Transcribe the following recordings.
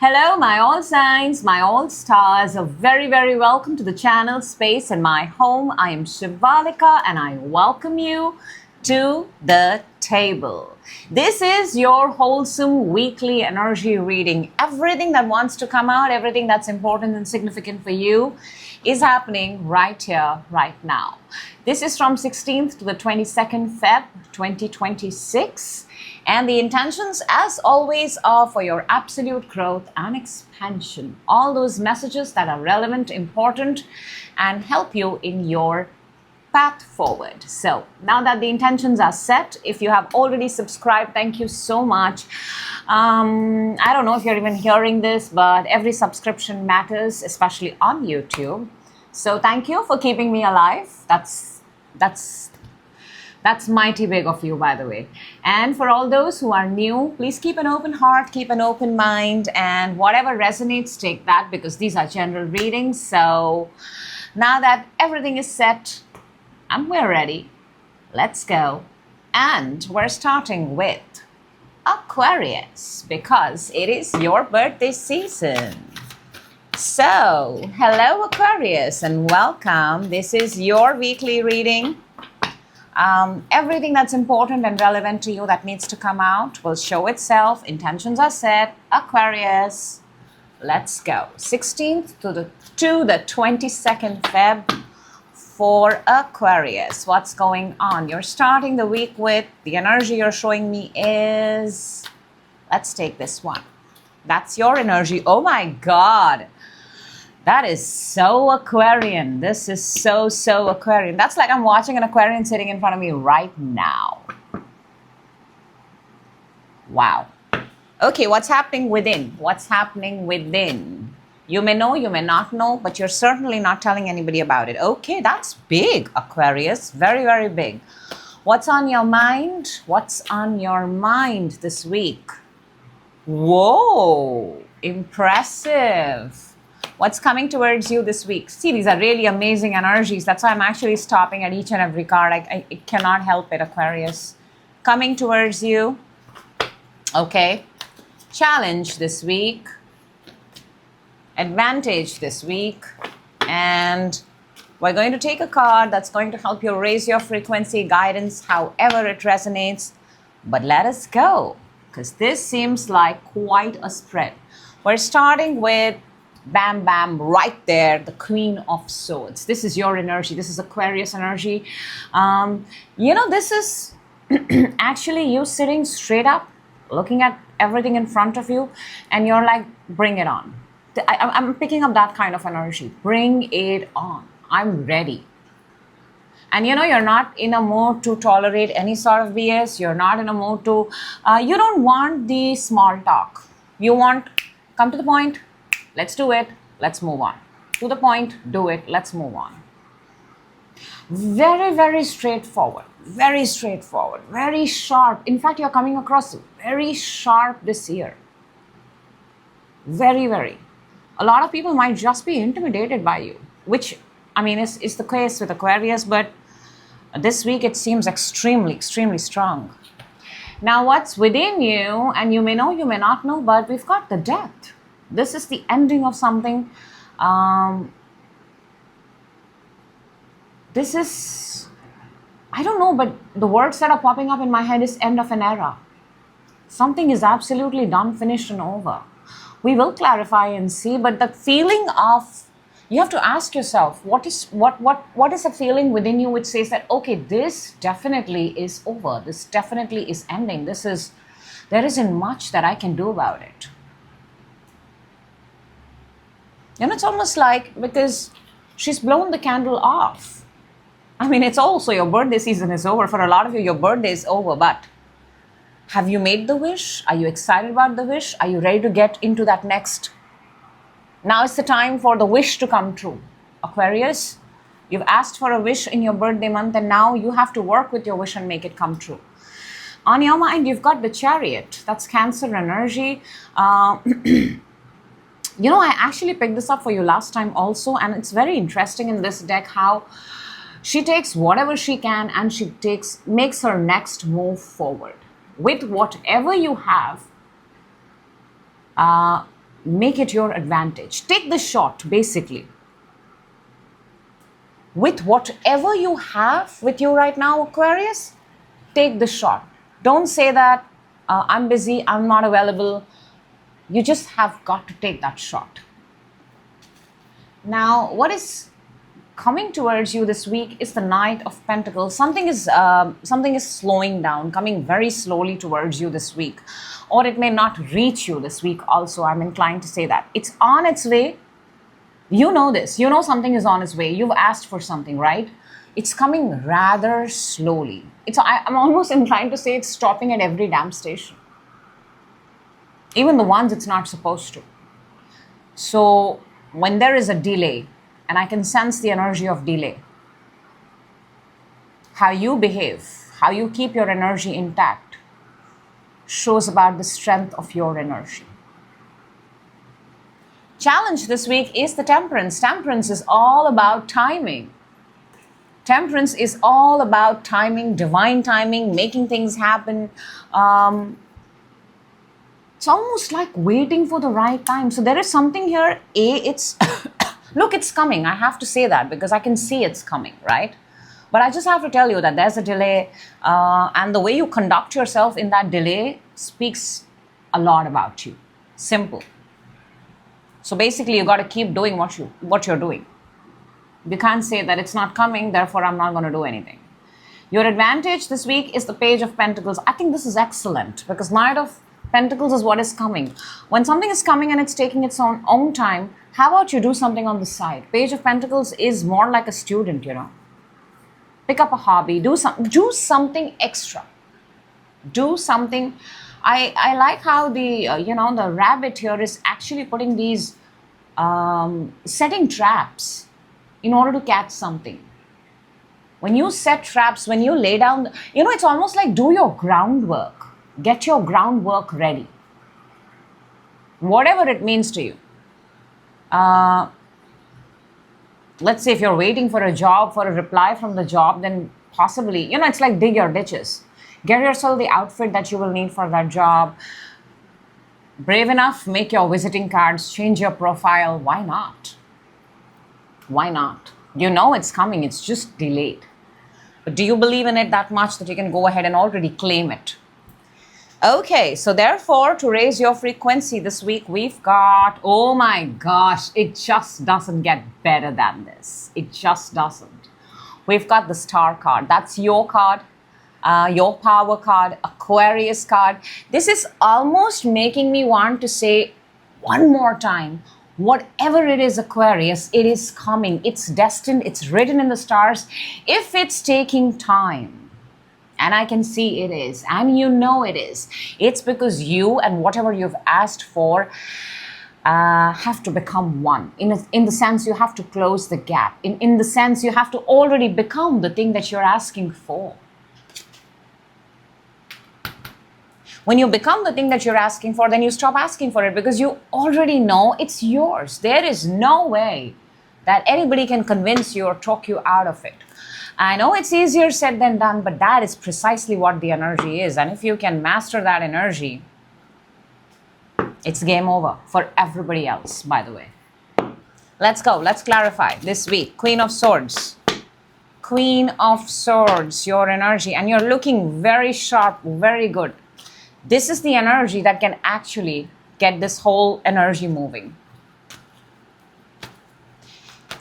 Hello, my all signs, my all stars. A very welcome to the channel Space and My Home. I am Shivalika and I welcome you to the table. This is your wholesome weekly energy reading. Everything that wants to come out, everything that's important and significant for you is happening right here, right now. This is from 16th to the 22nd Feb 2026. And the intentions, as always, are for your absolute growth and expansion. All those messages that are relevant, important, and help you in your path forward. So now that the intentions are set, if you have already subscribed, thank you so much. I don't know if you're even hearing this, but every subscription matters, especially on YouTube. So thank you for keeping me alive. That's mighty big of you, by the way. And for all those who are new, please keep an open heart, keep an open mind, and whatever resonates, take that, because these are general readings. So now that everything is set and we're ready, let's go. And we're starting with Aquarius, because it is your birthday season. So, hello Aquarius and welcome. This is your weekly reading. Everything that's important and relevant to you that needs to come out will show itself. Intentions are set. Aquarius, let's go. 16th to the 22nd Feb for Aquarius. What's going on? You're starting the week with, the energy you're showing me is, let's take this one. That's your energy. Oh my God. That is so Aquarian. This is so Aquarian. That's like I'm watching an Aquarian sitting in front of me right now. Wow. Okay, what's happening within? What's happening within? You may know, you may not know, but you're certainly not telling anybody about it. Okay, that's big, Aquarius. Very big. What's on your mind? What's on your mind this week? Whoa, impressive. What's coming towards you this week? See, these are really amazing energies. That's why I'm actually stopping at each and every card. I cannot help it, Aquarius. Coming towards you. Okay. Challenge this week. Advantage this week. And we're going to take a card that's going to help you raise your frequency, guidance, however it resonates. But let us go, because this seems like quite a spread. We're starting with bam, right there, the Queen of Swords. This is your energy. This is Aquarius energy. This is actually you sitting straight up, looking at everything in front of you, and you're like, bring it on. I'm picking up that kind of energy. Bring it on. I'm ready. And you're not in a mood to tolerate any sort of BS. You're not in a mood to, you don't want the small talk. You want, come to the point. Let's do it. Let's move on. To the point, do it. Let's move on. Very straightforward. Very straightforward. Very sharp. In fact, you're coming across very sharp this year. Very. A lot of people might just be intimidated by you, which, I mean, is the case with Aquarius, but this week it seems extremely strong. Now, what's within you, and you may know, you may not know, but we've got the Death. This is the ending of something. This is, I don't know, but the words that are popping up in my head is end of an era. Something is absolutely done, finished, and over. We will clarify and see, but the feeling of, you have to ask yourself, what is a feeling within you which says that, okay, this definitely is over. This definitely is ending. There isn't much that I can do about it. It's almost like, because she's blown the candle off. I mean, it's also your birthday season is over. For a lot of you, your birthday is over. But have you made the wish? Are you excited about the wish? Are you ready to get into that next? Now is the time for the wish to come true. Aquarius, you've asked for a wish in your birthday month, and now you have to work with your wish and make it come true. On your mind, you've got the Chariot. That's Cancer energy. I actually picked this up for you last time also, and it's very interesting in this deck how she takes whatever she can and makes her next move forward. With whatever you have, make it your advantage. Take the shot, basically. With whatever you have with you right now, Aquarius, take the shot. Don't say that I'm busy, I'm not available. You just have got to take that shot. Now, what is coming towards you this week is the Knight of Pentacles. Something is slowing down, coming very slowly towards you this week. Or it may not reach you this week also. I'm inclined to say that. It's on its way. You know this. You know something is on its way. You've asked for something, right? It's coming rather slowly. I'm almost inclined to say it's stopping at every damn station. Even the ones it's not supposed to. So when there is a delay, and I can sense the energy of delay, how you behave, how you keep your energy intact, shows about the strength of your energy. Challenge this week is the Temperance. Temperance is all about timing. Temperance is all about timing, divine timing, making things happen. It's almost like waiting for the right time. So there is something here. It's look, it's coming. I have to say that because I can see it's coming, right? But I just have to tell you that there's a delay, and the way you conduct yourself in that delay speaks a lot about you. Simple. So basically, you got to keep doing what you're doing. You can't say that it's not coming, therefore I'm not going to do anything. Your advantage this week is the Page of Pentacles. I think this is excellent because Knight of Pentacles is what is coming. When something is coming and it's taking its own time, how about you do something on the side? Page of Pentacles is more like a student, you know. Pick up a hobby, do something extra. Do something. I like how the rabbit here is actually putting these, setting traps in order to catch something. When you set traps, when you lay down, it's almost like do your groundwork. Get your groundwork ready. Whatever it means to you. Let's say if you're waiting for a job, for a reply from the job, then possibly, it's like dig your ditches. Get yourself the outfit that you will need for that job. Brave enough, make your visiting cards, change your profile. Why not? Why not? You know it's coming, it's just delayed. But do you believe in it that much that you can go ahead and already claim it? Okay, so therefore, to raise your frequency this week, we've got, oh my gosh, it just doesn't get better than this. It just doesn't. We've got the Star card. That's your card, your power card, Aquarius card. This is almost making me want to say one more time, whatever it is, Aquarius, it is coming. It's destined. It's written in the stars. If it's taking time, and I can see it is, and it is. It's because you and whatever you've asked for have to become one. In the sense you have to close the gap. In the sense you have to already become the thing that you're asking for. When you become the thing that you're asking for, then you stop asking for it because you already know it's yours. There is no way that anybody can convince you or talk you out of it. I know it's easier said than done, but that is precisely what the energy is. And if you can master that energy, it's game over for everybody else, by the way. Let's go. Let's clarify this week. Queen of Swords. Queen of Swords, your energy. And you're looking very sharp, very good. This is the energy that can actually get this whole energy moving.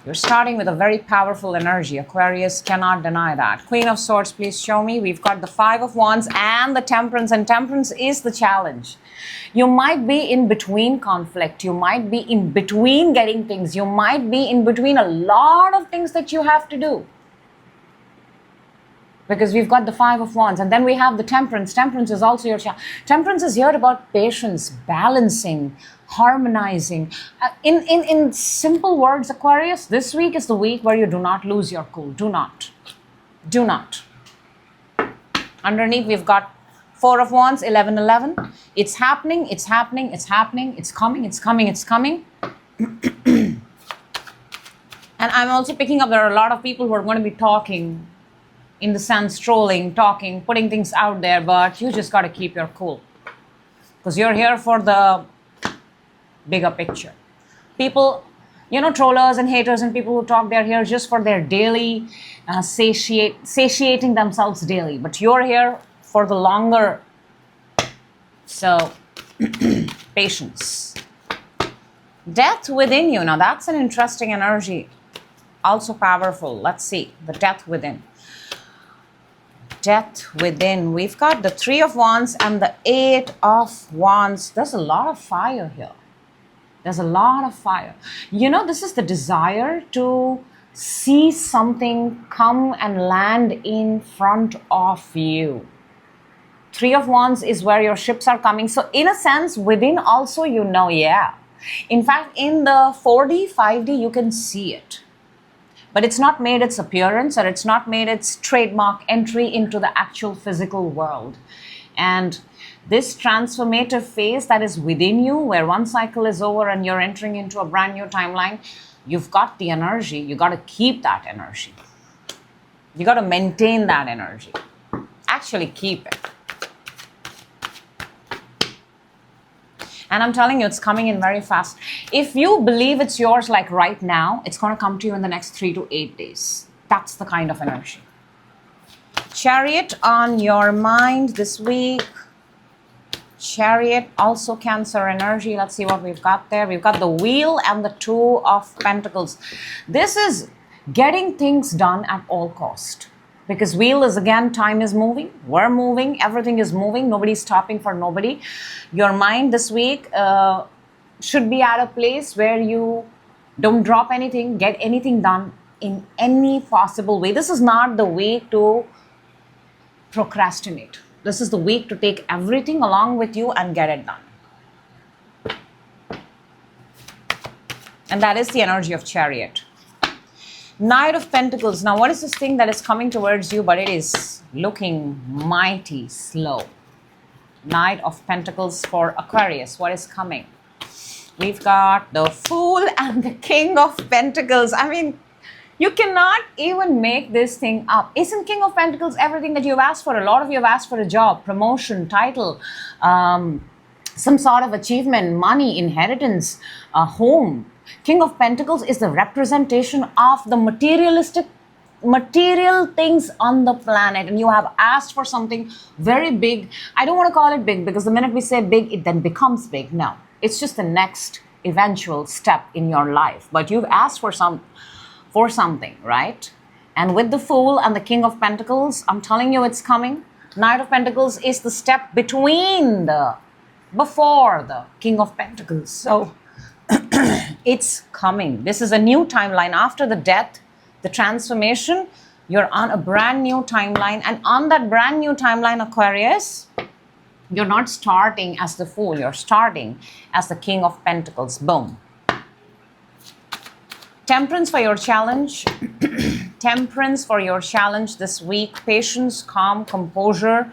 You're starting with a very powerful energy. Aquarius cannot deny that. Queen of Swords, please show me. We've got the Five of Wands and the Temperance. And Temperance is the challenge. You might be in between conflict. You might be in between getting things. You might be in between a lot of things that you have to do. Because we've got the Five of Wands. And then we have the Temperance. Temperance is also your challenge. Temperance is here about patience, balancing, harmonizing. In simple words, Aquarius, this week is the week where you do not lose your cool. Do not. Do not. Underneath, we've got Four of Wands, 11. It's happening, it's happening, it's happening, it's coming, it's coming, it's coming. And I'm also picking up there are a lot of people who are going to be talking, in the sense, trolling, talking, putting things out there, but you just got to keep your cool. Because you're here for the bigger picture. People, trollers and haters and people who talk, they're here just for their daily satiating themselves daily. But you're here for the longer. So, patience. Death within you. Now, that's an interesting energy. Also powerful. Let's see. The death within. Death within. We've got the 3 of Wands and the 8 of Wands. There's a lot of fire here. There's a lot of fire. This is the desire to see something come and land in front of you. 3 of Wands is where your ships are coming. So in a sense, within also, yeah. In fact, in the 4D, 5D, you can see it. But it's not made its appearance, or it's not made its trademark entry into the actual physical world. And this transformative phase that is within you, where one cycle is over and you're entering into a brand new timeline, you've got the energy. You got to keep that energy. You got to maintain that energy. Actually keep it. And I'm telling you, it's coming in very fast. If you believe it's yours like right now, it's going to come to you in the next 3 to 8 days. That's the kind of energy. Chariot on your mind this week. Chariot, also Cancer energy. Let's see what we've got there. We've got the Wheel and the 2 of Pentacles. This is getting things done at all cost. Because Wheel is, again, time is moving. We're moving. Everything is moving. Nobody's stopping for nobody. Your mind this week should be at a place where you don't drop anything, get anything done in any possible way. This is not the week to procrastinate. This is the week to take everything along with you and get it done. And that is the energy of Chariot. Knight of Pentacles. Now, what is this thing that is coming towards you, but it is looking mighty slow? Knight of Pentacles for Aquarius. What is coming? We've got the Fool and the King of Pentacles. I mean, you cannot even make this thing up. Isn't King of Pentacles everything that you've asked for? A lot of you have asked for a job, promotion, title, some sort of achievement, money, inheritance, a home. King of Pentacles is the representation of the material things on the planet, and you have asked for something very big. I don't want to call it big, because the minute we say big, it then becomes big. No, it's just the next eventual step in your life. But you've asked for something, right? And with the Fool and the King of Pentacles, I'm telling you, it's coming. Knight of Pentacles is the step before the King of Pentacles. So it's coming. This is a new timeline. After the death, the transformation, you're on a brand new timeline. And on that brand new timeline, Aquarius, you're not starting as the Fool. You're starting as the King of Pentacles. Boom. Temperance for your challenge. Temperance for your challenge this week. Patience, calm, composure.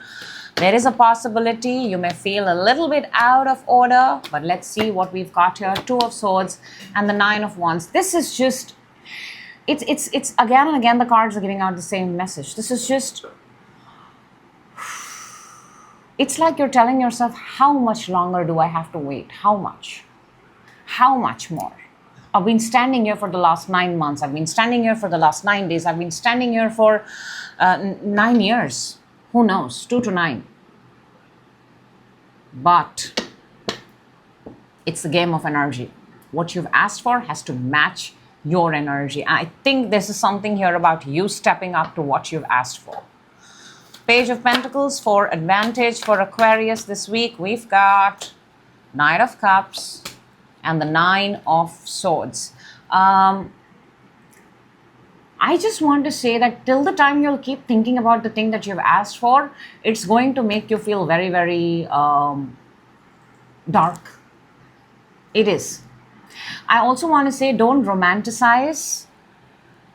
There is a possibility you may feel a little bit out of order, but let's see what we've got here. 2 of Swords and the 9 of Wands. This is just, it's again and again the cards are giving out the same message. This is just, it's like you're telling yourself, how much longer do I have to wait? How much? How much more? I've been standing here for the last 9 months. I've been standing here for the last 9 days. I've been standing here for 9 years. Who knows? 2 to 9. But it's the game of energy. What you've asked for has to match your energy. I think this is something here about you stepping up to what you've asked for. Page of Pentacles for advantage for Aquarius this week. We've got Knight of Cups and the 9 of Swords. I just want to say that till the time you'll keep thinking about the thing that you've asked for, it's going to make you feel very, very dark. It is. I also want to say, don't romanticize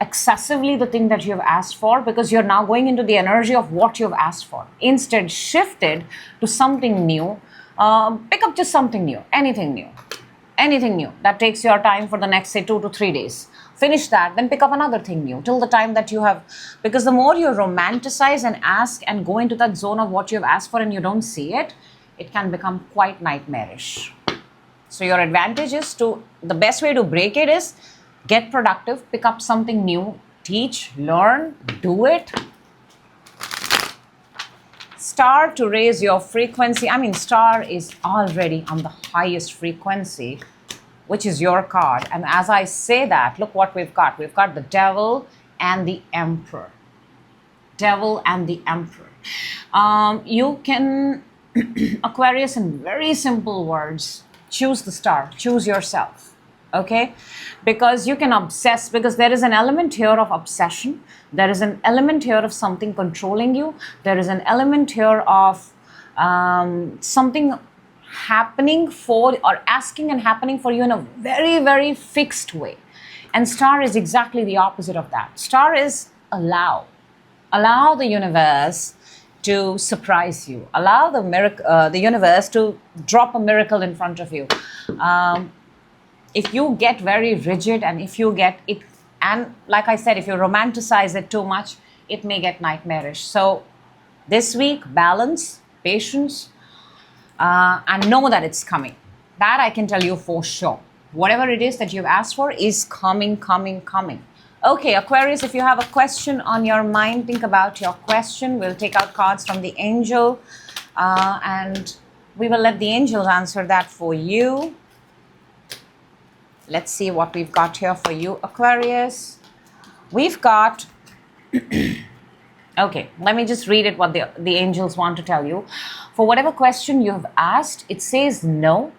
excessively the thing that you've asked for, because you're now going into the energy of what you've asked for. Instead, shift it to something new. Pick up just something new, anything new. Anything new that takes your time for the next, say, 2 to 3 days. Finish that, then pick up another thing new till the time that you have, because the more you romanticize and ask and go into that zone of what you've asked for and you don't see it, it can become quite nightmarish. So your advantage is the best way to break it is get productive, pick up something new, teach, learn, do it. Star to raise your frequency. I mean, star is already on the highest frequency, which is your card. And as I say that, look what we've got. We've got the Devil and the Emperor. Devil and the Emperor. You can, Aquarius, in very simple words, choose the star, choose yourself. Okay, because you can obsess, because there is an element here of obsession, there is an element here of something controlling you, there is an element here of something happening for, or asking and happening for you in a very, very fixed way. And star is exactly the opposite of that. Star is allow the universe to surprise you, allow the universe to drop a miracle in front of you. If you get very rigid, and if you get it, and like I said, if you romanticize it too much, it may get nightmarish. So this week, balance, patience, and know that it's coming. That I can tell you for sure. Whatever it is that you've asked for is coming. Okay, Aquarius, if you have a question on your mind, think about your question. We'll take out cards from the angel, and we will let the angels answer that for you. Let's see what we've got here for you, Aquarius. We've got, okay, let me just read it, what the angels want to tell you. For whatever question you've asked, it says no,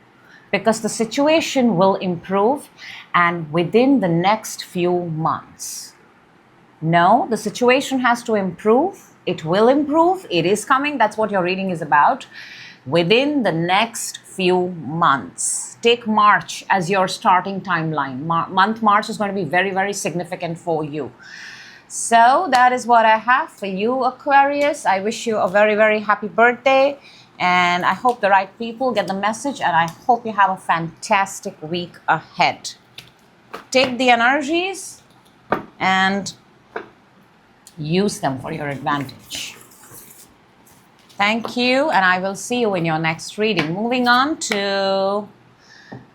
because the situation will improve and within the next few months. No, the situation has to improve. It will improve. It is coming. That's what your reading is about. Within the next few months. Take March as your starting timeline. Month March is going to be very, very significant for you. So that is what I have for you, Aquarius. I wish you a very, very happy birthday. And I hope the right people get the message. And I hope you have a fantastic week ahead. Take the energies and use them for your advantage. Thank you, and I will see you in your next reading. Moving on to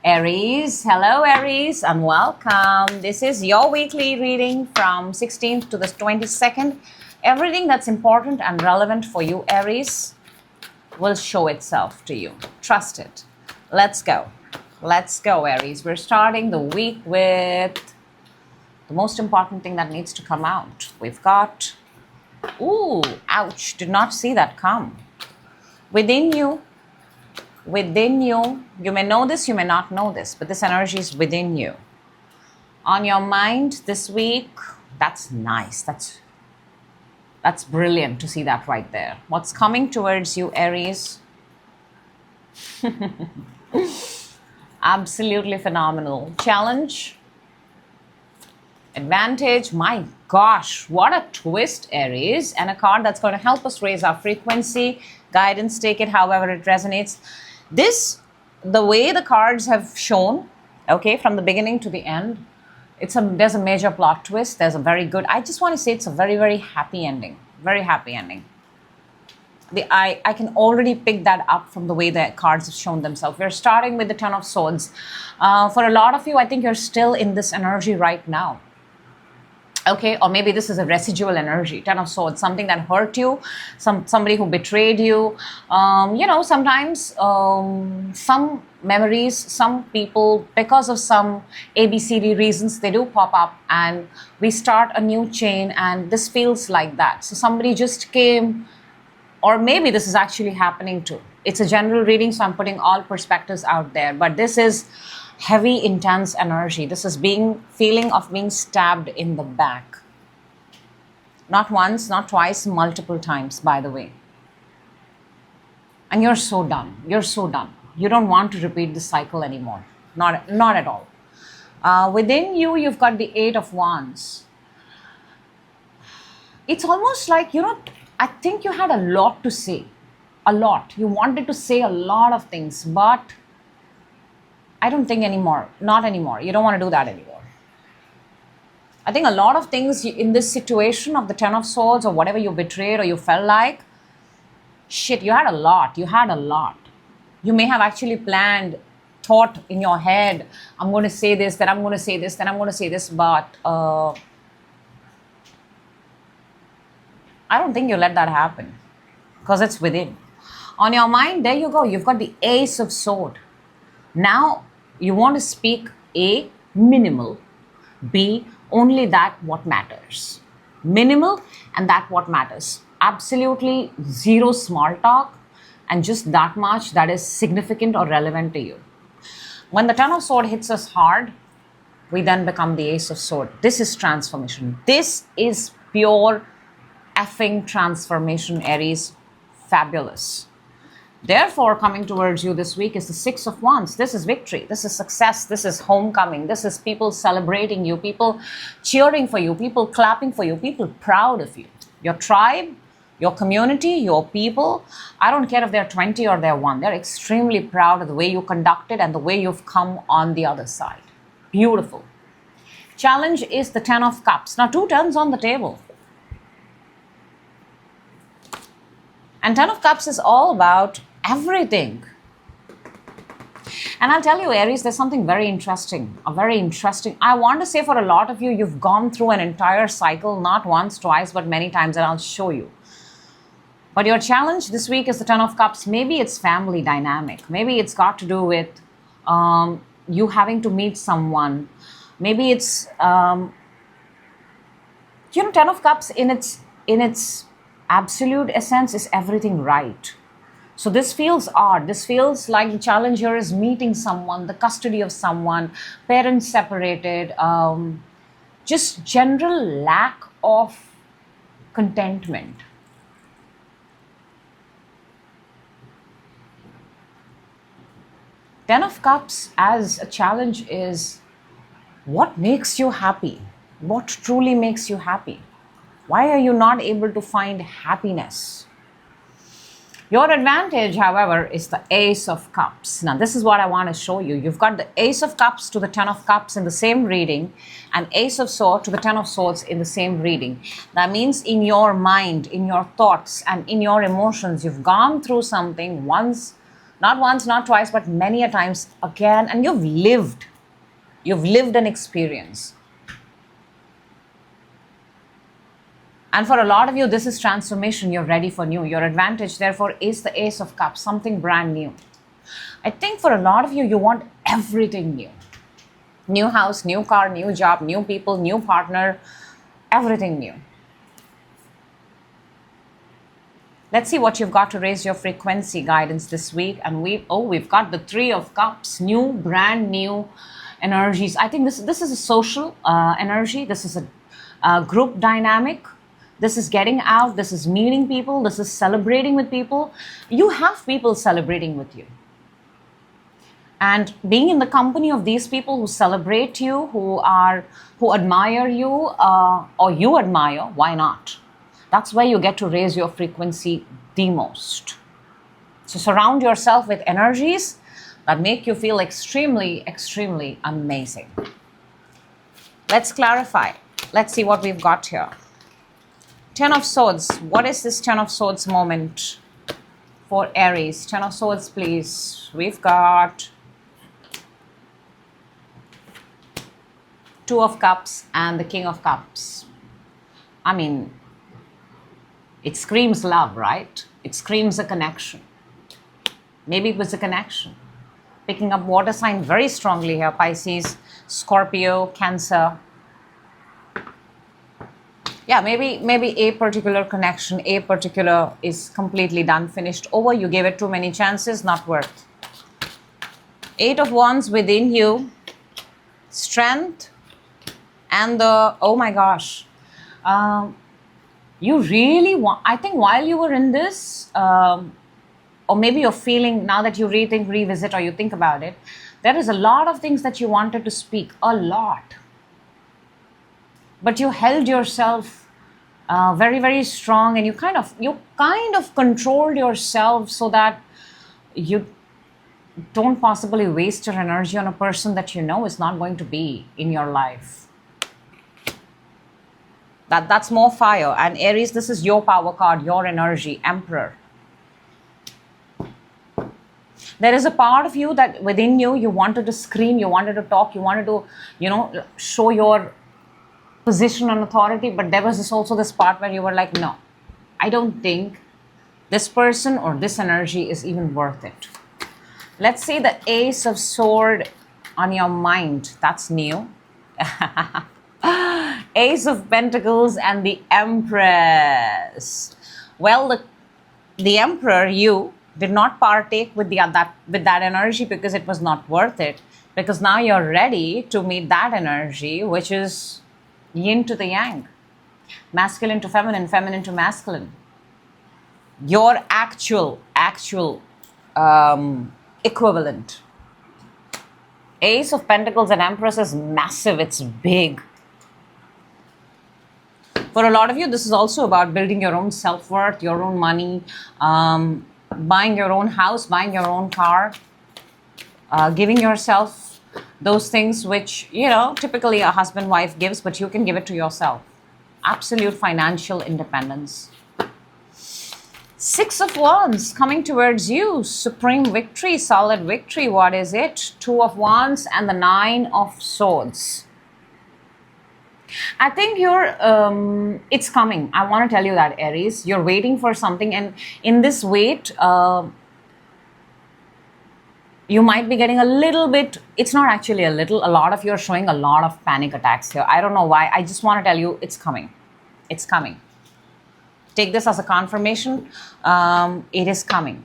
Aries. Hello, Aries, and welcome. This is your weekly reading from 16th to the 22nd. Everything that's important and relevant for you, Aries, will show itself to you. Trust it. Let's go. Let's go, Aries. We're starting the week with the most important thing that needs to come out. We've got... Ooh, ouch, did not see that come. Within you, you may know this, you may not know this, but this energy is within you. On your mind this week, that's nice. That's brilliant to see that right there. What's coming towards you, Aries? Absolutely phenomenal. Challenge. Advantage. My gosh, what a twist, Aries. And a card that's going to help us raise our frequency. Guidance, take it however it resonates. This, the way the cards have shown, okay, from the beginning to the end, there's a major plot twist. There's a very good, I just want to say it's a very, very happy ending. Very happy ending. I can already pick that up from the way the cards have shown themselves. We're starting with the Ten of Swords. For a lot of you, I think you're still in this energy right now. Okay, or maybe this is a residual energy, Ten of Swords, something that hurt you, somebody who betrayed you. Sometimes some memories, some people, because of some ABCD reasons, they do pop up and we start a new chain, and this feels like that. So somebody just came, or maybe this is actually happening too. It's a general reading, so I'm putting all perspectives out there, but this is heavy, intense energy. This is feeling of being stabbed in the back. Not once, not twice, multiple times, by the way. And you're so done. You're so done. You don't want to repeat the cycle anymore. Not at all. Within you, you've got the Eight of Wands. It's almost like, I think you had a lot to say. A lot. You wanted to say a lot of things, but I don't think anymore. Not anymore. You don't want to do that anymore. I think a lot of things in this situation of the Ten of Swords, or whatever you betrayed or you felt like, shit, you had a lot. You had a lot. You may have actually planned thought in your head, I'm going to say this, then I'm going to say this, then I'm going to say this, but I don't think you let that happen because it's within. On your mind, there you go. You've got the Ace of Sword. Now, you want to speak A, minimal, B, only that what matters. Minimal and that what matters. Absolutely zero small talk and just that much that is significant or relevant to you. When the Ten of Swords hits us hard, we then become the Ace of Swords. This is transformation. This is pure effing transformation, Aries. Fabulous. Therefore, coming towards you this week is the Six of Wands. This is victory. This is success. This is homecoming. This is people celebrating you, people cheering for you, people clapping for you, people proud of you. Your tribe, your community, your people, I don't care if they're 20 or they're 1. They're extremely proud of the way you conducted and the way you've come on the other side. Beautiful. Challenge is the Ten of Cups. Now, 2 turns on the table. And Ten of Cups is all about everything. And I'll tell you, Aries, there's something very interesting, I want to say for a lot of you, you've gone through an entire cycle, not once, twice, but many times, and I'll show you. But your challenge this week is the Ten of Cups. Maybe it's family dynamic. Maybe it's got to do with you having to meet someone. Maybe it's, Ten of Cups in its absolute essence is everything right. So this feels odd. This feels like the challenge here is meeting someone, the custody of someone, parents separated, just general lack of contentment. Ten of Cups as a challenge is what makes you happy? What truly makes you happy? Why are you not able to find happiness? Your advantage, however, is the Ace of Cups. Now, this is what I want to show you. You've got the Ace of Cups to the Ten of Cups in the same reading and Ace of Swords to the Ten of Swords in the same reading. That means in your mind, in your thoughts, and in your emotions, you've gone through something once, not twice, but many a times again, and you've lived an experience. And for a lot of you, this is transformation. You're ready for new. Your advantage, therefore, is the Ace of Cups, something brand new. I think for a lot of you, you want everything new. New house, new car, new job, new people, new partner, everything new. Let's see what you've got to raise your frequency guidance this week. And we've got the Three of Cups, new, brand new energies. I think this is a social energy. This is a group dynamic. This is getting out, this is meeting people, this is celebrating with people. You have people celebrating with you. And being in the company of these people who celebrate you, who admire you, or you admire, why not? That's where you get to raise your frequency the most. So surround yourself with energies that make you feel extremely, extremely amazing. Let's clarify. Let's see what we've got here. Ten of Swords. What is this Ten of Swords moment for Aries? Ten of Swords, please. We've got Two of Cups and the King of Cups. I mean, it screams love, right? It screams a connection. Maybe it was a connection. Picking up water sign very strongly here. Pisces, Scorpio, Cancer. Yeah, maybe a particular connection, a particular is completely done, finished, over. You gave it too many chances, not worth. Eight of Wands within you, strength, and the, oh my gosh, you really want, I think while you were in this, or maybe you're feeling, now that you rethink, revisit, or you think about it, there is a lot of things that you wanted to speak, a lot. But you held yourself very, very strong, and you kind of controlled yourself so that you don't possibly waste your energy on a person that you know is not going to be in your life. That's more fire. And Aries, this is your power card, your energy, Emperor. There is a part of you that within you, you wanted to scream, you wanted to talk, you wanted to, show your position and authority, but there was also this part where you were like, no, I don't think this person or this energy is even worth it. Let's see the Ace of Sword on your mind. That's new. Ace of Pentacles and the Empress. Well, the Emperor, you did not partake with that energy because it was not worth it. Because now you're ready to meet that energy, which is yin to the yang, masculine to feminine, feminine to masculine. Your actual equivalent. Ace of Pentacles and Empress is massive. It's big. For a lot of you, this is also about building your own self-worth, your own money, buying your own house, buying your own car, giving yourself those things which, typically a husband-wife gives, but you can give it to yourself. Absolute financial independence. Six of Wands coming towards you. Supreme victory, solid victory. What is it? Two of Wands and the Nine of Swords. I think it's coming. I want to tell you that, Aries. You're waiting for something, and in this wait, you might be getting a little bit, it's not actually a little, a lot of you are showing a lot of panic attacks here. I don't know why. I just want to tell you it's coming. It's coming. Take this as a confirmation. It is coming.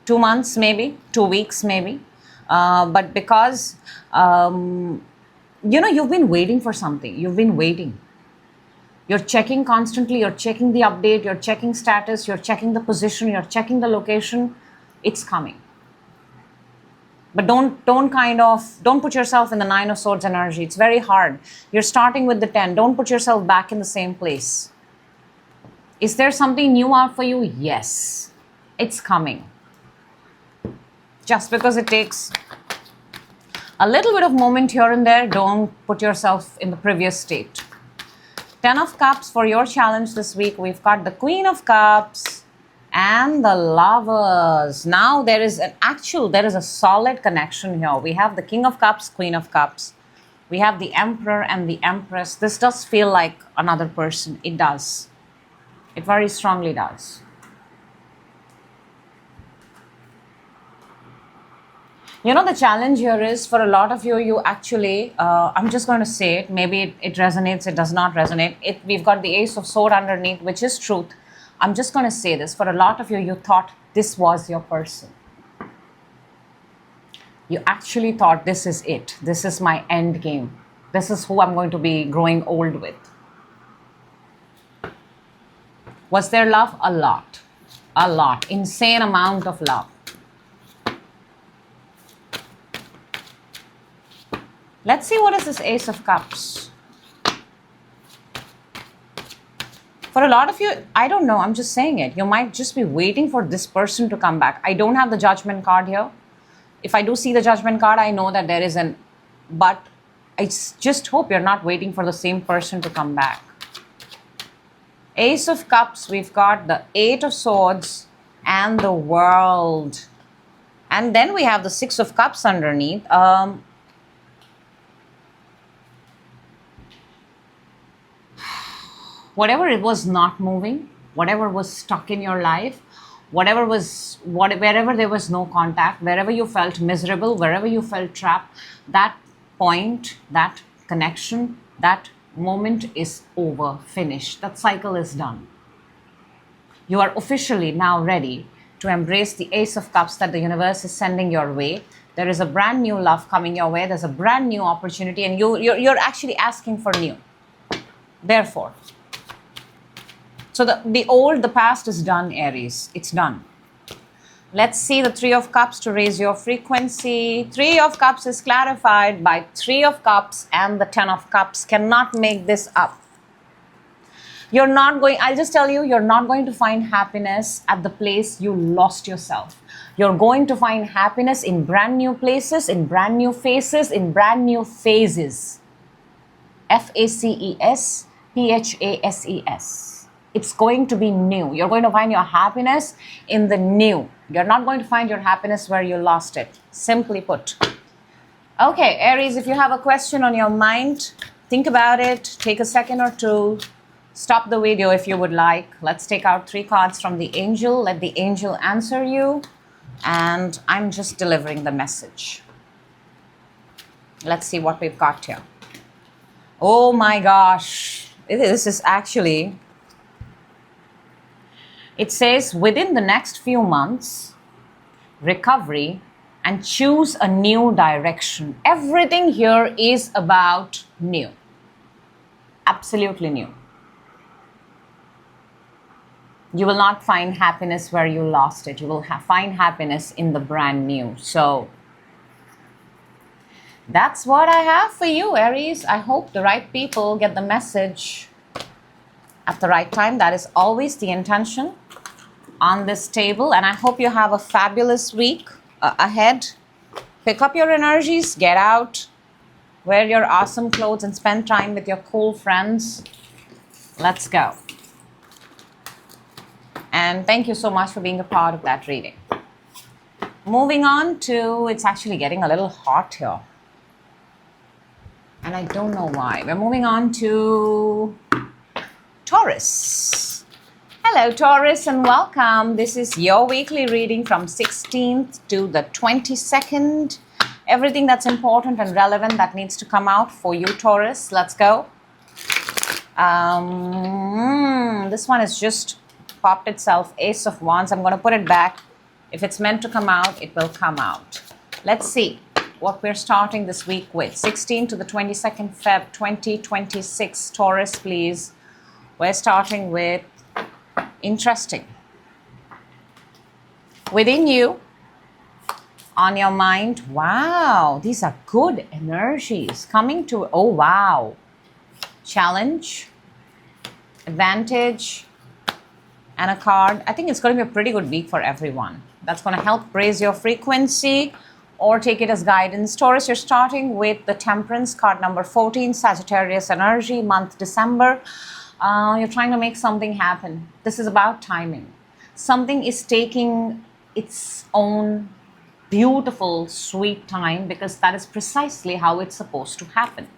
2 months maybe, 2 weeks maybe. But because, you've been waiting for something. You've been waiting. You're checking constantly. You're checking the update. You're checking status. You're checking the position. You're checking the location. It's coming. But don't put yourself in the Nine of Swords energy. It's very hard. You're starting with the 10. Don't put yourself back in the same place. Is there something new out for you? Yes. It's coming. Just because it takes a little bit of moment here and there, don't put yourself in the previous state. 10 of Cups for your challenge this week. We've got the Queen of Cups and the Lovers. Now there is a solid connection here. We have the King of Cups, Queen of Cups. We have the Emperor and the Empress. This does feel like another person. It does. It very strongly does. The challenge here is for a lot of you, you actually, I'm just going to say it, maybe it resonates, it does not resonate. We've got the Ace of Sword underneath, which is truth. I'm just going to say this. For a lot of you, you thought this was your person. You actually thought this is it. This is my end game. This is who I'm going to be growing old with. Was there love? A lot. A lot. Insane amount of love. Let's see what is this Ace of Cups. For a lot of you, I don't know, I'm just saying it. You might just be waiting for this person to come back. I don't have the Judgment card here. If I do see the Judgment card, I know that there is but I just hope you're not waiting for the same person to come back. Ace of Cups, we've got the Eight of Swords and the World. And then we have the Six of Cups underneath. Whatever it was not moving, whatever was stuck in your life, wherever there was no contact, wherever you felt miserable, wherever you felt trapped, that point, that connection, that moment is over, finished. That cycle is done. You are officially now ready to embrace the Ace of Cups that the universe is sending your way. There is a brand new love coming your way. There's a brand new opportunity, and you're actually asking for new. Therefore, so the past is done, Aries. It's done. Let's see the Three of Cups to raise your frequency. Three of Cups is clarified by Three of Cups and the Ten of Cups. Cannot make this up. I'll just tell you, you're not going to find happiness at the place you lost yourself. You're going to find happiness in brand new places, in brand new faces, in brand new phases. FACES, PHASES. It's going to be new. You're going to find your happiness in the new. You're not going to find your happiness where you lost it. Simply put. Okay, Aries, if you have a question on your mind, think about it. Take a second or two. Stop the video if you would like. Let's take out 3 cards from the angel. Let the angel answer you. And I'm just delivering the message. Let's see what we've got here. Oh my gosh. This is actually... It says, within the next few months, recovery and choose a new direction. Everything here is about new. Absolutely new. You will not find happiness where you lost it. You will find happiness in the brand new. So that's what I have for you, Aries. I hope the right people get the message at the right time. That is always the intention on this table. And I hope you have a fabulous week ahead. Pick up your energies, get out, wear your awesome clothes and spend time with your cool friends. Let's go. And thank you so much for being a part of that reading. Moving on to, it's actually getting a little hot here. And I don't know why. We're moving on to Taurus. Hello, Taurus, and welcome. This is your weekly reading from 16th to the 22nd. Everything that's important and relevant that needs to come out for you, Taurus. Let's go. This one is just popped itself, Ace of Wands. I'm going to put it back. If it's meant to come out, it will come out. Let's see what we're starting this week with. 16 to the 22nd Feb 2026. Taurus, please. We're starting with interesting. Within you, on your mind, wow, these are good energies coming to, oh wow. Challenge, advantage, and a card. I think it's going to be a pretty good week for everyone. That's going to help raise your frequency or take it as guidance. Taurus, you're starting with the Temperance card number 14, Sagittarius energy, month December. You're trying to make something happen. This is about timing. Something is taking its own beautiful, sweet time because that is precisely how it's supposed to happen.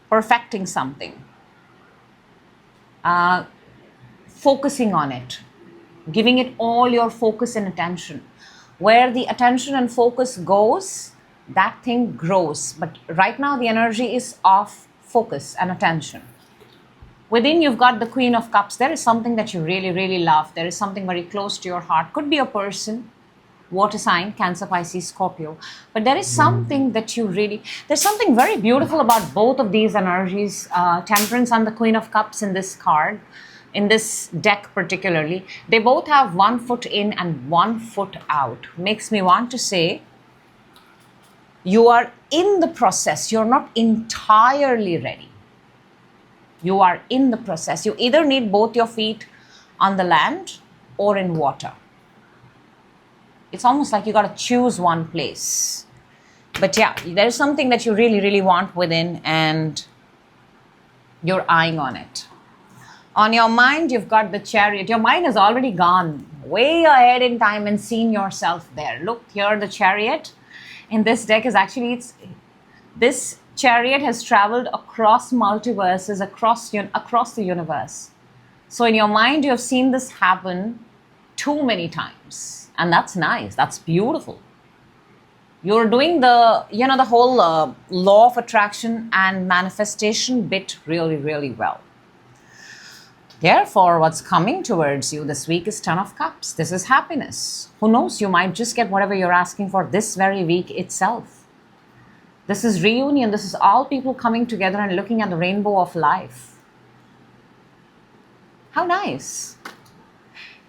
Perfecting something. Focusing on it, giving it all your focus and attention. Where the attention and focus goes, that thing grows. But right now the energy is off focus and attention. Within you've got the Queen of Cups. There is something that you really, really love. There is something very close to your heart. Could be a person, water sign, Cancer, Pisces, Scorpio. But there is something that you really, there's something very beautiful about both of these energies, Temperance and the Queen of Cups in this card. In this deck particularly, they both have 1 foot in and 1 foot out. Makes me want to say, you are in the process. You're not entirely ready. You are in the process. You either need both your feet on the land or in water. It's almost like you got to choose one place. But yeah, there's something that you really, really want within and you're eyeing on it. On your mind, you've got the Chariot. Your mind has already gone way ahead in time and seen yourself there. Look here, the Chariot in this deck is actually, this Chariot has traveled across multiverses, across the universe. So in your mind, you have seen this happen too many times. And that's nice. That's beautiful. You're doing the, the whole law of attraction and manifestation bit really, really well. Therefore, what's coming towards you this week is Ten of Cups. This is happiness. Who knows, you might just get whatever you're asking for this very week itself. This is reunion. This is all people coming together and looking at the rainbow of life. How nice.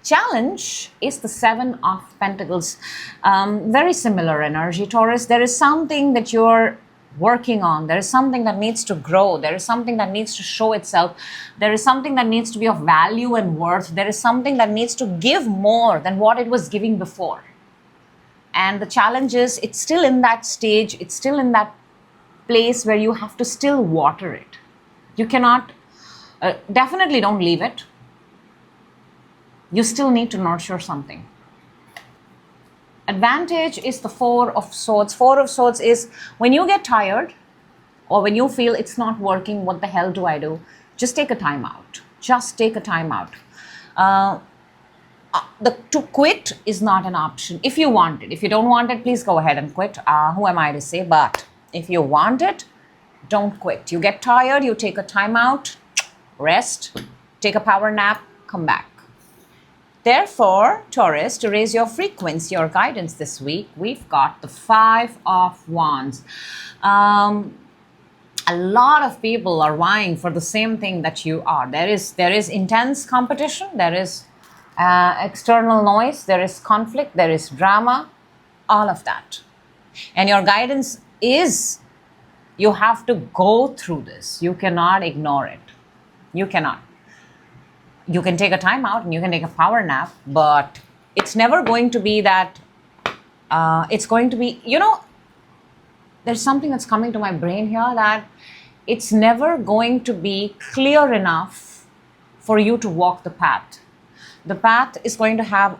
Challenge is the Seven of Pentacles. Very similar energy, Taurus. There is something that you're working on. There is something that needs to grow. There is something that needs to show itself. There is something that needs to be of value and worth. There is something that needs to give more than what it was giving before. And the challenge is, it's still in that stage. It's still in that place where you have to still water it. You cannot, definitely don't leave it. You still need to nurture something. Advantage is the Four of Swords. Four of Swords is when you get tired or when you feel it's not working, what the hell do I do? Just take a time out. Just take a time out. To quit is not an option if you want it. If you don't want it, please go ahead and quit. Who am I to say? But if you want it, don't quit. You get tired, you take a time out, rest, take a power nap, come back. Therefore, Taurus, to raise your frequency, your guidance this week, we've got the Five of Wands. A lot of people are vying for the same thing that you are. There is intense competition. There is external noise. There is conflict. There is drama. All of that. And your guidance is you have to go through this. You cannot ignore it. You cannot. You can take a time out and you can take a power nap, but it's never going to be that, it's going to be, there's something that's coming to my brain here that it's never going to be clear enough for you to walk the path. The path is going to have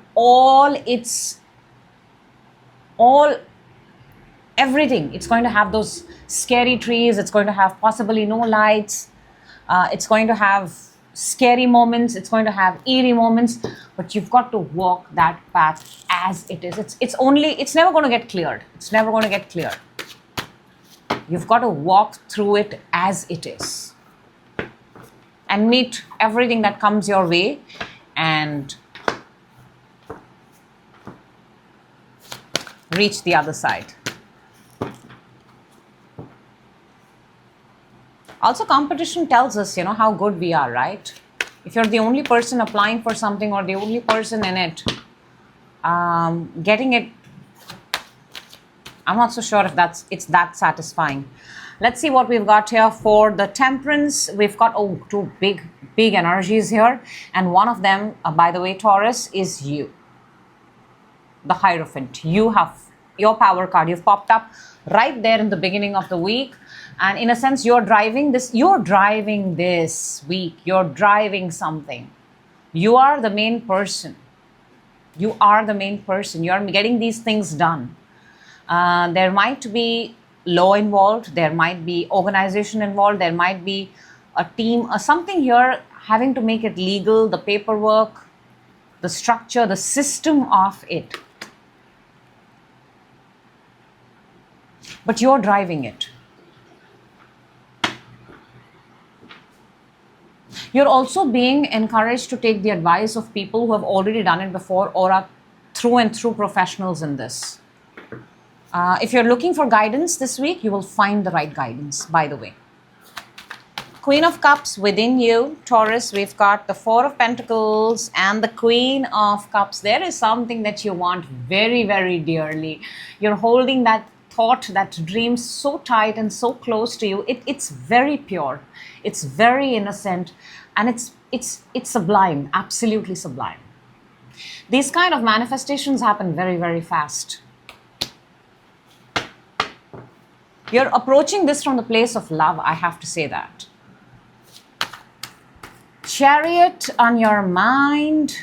everything. It's going to have those scary trees. It's going to have possibly no lights. It's going to have scary moments. It's going to have eerie moments, but you've got to walk that path as it is. It's never going to get cleared. It's never going to get cleared. You've got to walk through it as it is and meet everything that comes your way and reach the other side. Also, competition tells us, how good we are, right? If you're the only person applying for something or the only person in it, getting it, I'm not so sure if it's that satisfying. Let's see what we've got here for the Temperance. We've got, two big energies here. And one of them, by the way, Taurus, is you. The Hierophant. You have your power card. You've popped up right there in the beginning of the week. And in a sense, you're driving this week. You're driving something. You are the main person. You are the main person. You're getting these things done. There might be law involved. There might be organization involved. There might be a team or something here having to make it legal, the paperwork, the structure, the system of it. But you're driving it. You're also being encouraged to take the advice of people who have already done it before or are through and through professionals in this. If you're looking for guidance this week, you will find the right guidance, by the way. Queen of Cups within you, Taurus, we've got the Four of Pentacles and the Queen of Cups. There is something that you want very, very dearly. You're holding that thought, that dream so tight and so close to you. It's very pure. It's very innocent. And it's sublime, absolutely sublime. These kind of manifestations happen very, very fast. You're approaching this from the place of love, I have to say that. Chariot on your mind.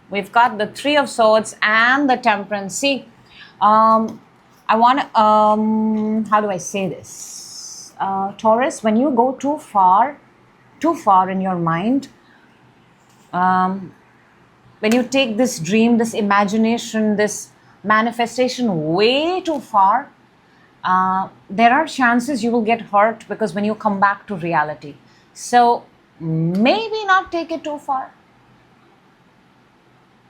We've got the Three of Swords and the Temperance. See, I want to, how do I say this? Taurus, when you go too far in your mind, when you take this dream, this imagination, this manifestation way too far, there are chances you will get hurt because when you come back to reality. So maybe not take it too far.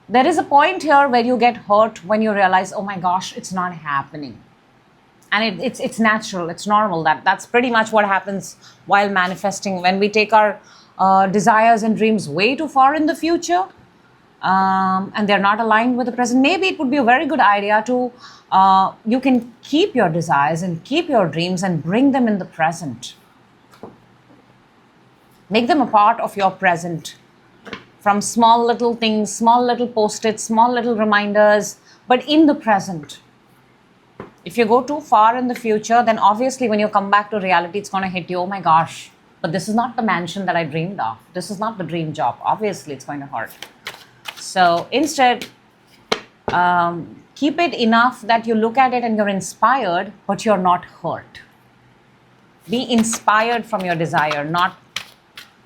There is a point here where you get hurt when you realize, oh my gosh, it's not happening. And it's natural, it's normal. That's pretty much what happens while manifesting. When we take our desires and dreams way too far in the future, and they're not aligned with the present, maybe it would be a very good idea to, you can keep your desires and keep your dreams and bring them in the present. Make them a part of your present. From small little things, small little post-its, small little reminders, but in the present. If you go too far in the future, then obviously when you come back to reality, it's going to hit you, oh my gosh, but this is not the mansion that I dreamed of. This is not the dream job. Obviously, it's going to hurt. So instead, Keep it enough that you look at it and you're inspired, but you're not hurt. Be inspired from your desire, not,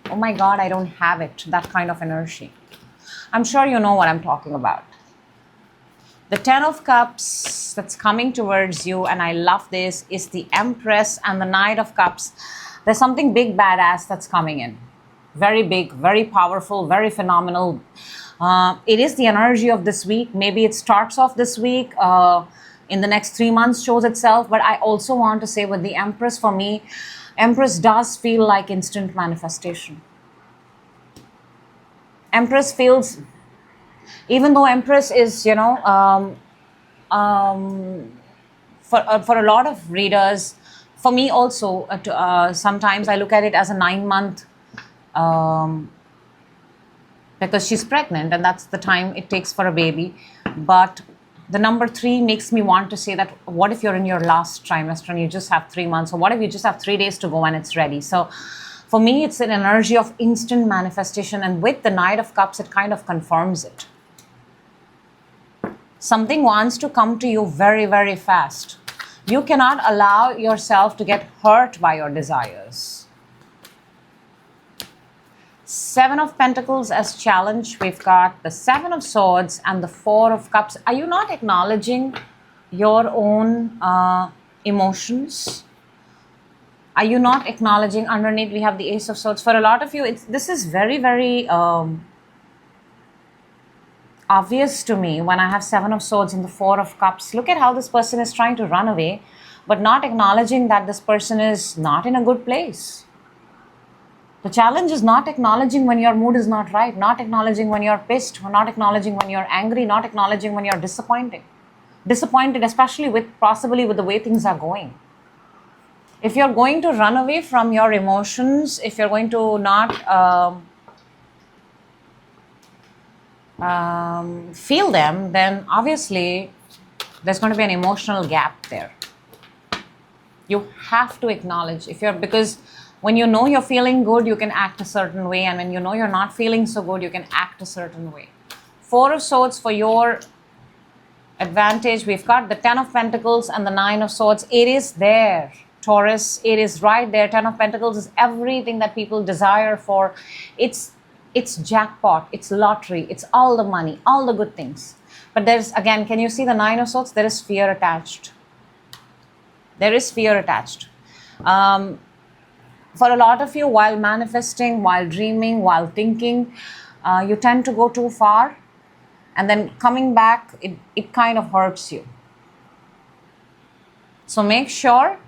oh my God, I don't have it, that kind of energy. I'm sure you know what I'm talking about. The Ten of Cups that's coming towards you, and I love this, is the Empress and the Knight of Cups. There's something big, badass that's coming in. Very big, very powerful, very phenomenal. It is the energy of this week. Maybe it starts off this week. In the next 3 months shows itself. But I also want to say with the Empress, for me, Empress does feel like instant manifestation. Empress feels, even though Empress is, you know, for a lot of readers, for me also, sometimes I look at it as a 9-month, because she's pregnant and that's the time it takes for a baby. But the number 3 makes me want to say that what if you're in your last trimester and you just have 3 months, or what if you just have 3 days to go and it's ready? So for me, it's an energy of instant manifestation, and with the Knight of Cups, it kind of confirms it. Something wants to come to you very, very fast. You cannot allow yourself to get hurt by your desires. 7 of Pentacles as challenge. We've got the 7 of Swords and the 4 of Cups. Are you not acknowledging your own emotions? Are you not acknowledging? Underneath we have the Ace of Swords. For a lot of you, this is very, very obvious to me when I have 7 of Swords and the 4 of Cups. Look at how this person is trying to run away, but not acknowledging that this person is not in a good place. The challenge is not acknowledging when your mood is not right, not acknowledging when you're pissed, not acknowledging when you're angry, not acknowledging when you're disappointed. Disappointed, especially possibly with the way things are going. If you're going to run away from your emotions, if you're going to not feel them, then obviously there's going to be an emotional gap there. You have to acknowledge, because when you know you're feeling good, you can act a certain way, and when you know you're not feeling so good, you can act a certain way. 4 of Swords for your advantage. We've got the 10 of Pentacles and the 9 of Swords. It is there, Taurus. It is right there. 10 of Pentacles is everything that people desire for. It's jackpot, it's lottery, it's all the money, all the good things. But there's, again, can you see the 9 of Swords? There is fear attached. There is fear attached. For a lot of you, while manifesting, while dreaming, while thinking, you tend to go too far, and then coming back, it kind of hurts you. So make sure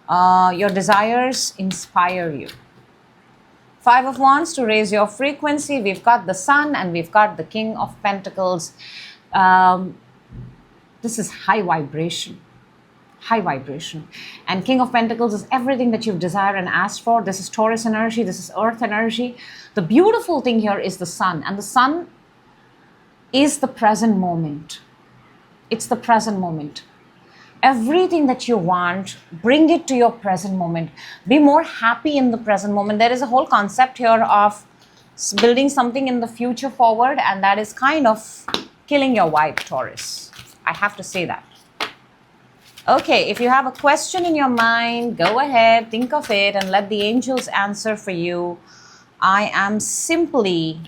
your desires inspire you. 5 of Wands to raise your frequency. We've got the Sun and we've got the King of Pentacles. This is high vibration. High vibration. And King of Pentacles is everything that you've desired and asked for. This is Taurus energy. This is Earth energy. The beautiful thing here is the Sun. And the Sun is the present moment. It's the present moment. Everything that you want, bring it to your present moment. Be more happy in the present moment. There is a whole concept here of building something in the future forward, and that is kind of killing your vibe, Taurus. I have to say that. Okay, if you have a question in your mind, go ahead, think of it, and let the angels answer for you. I am simply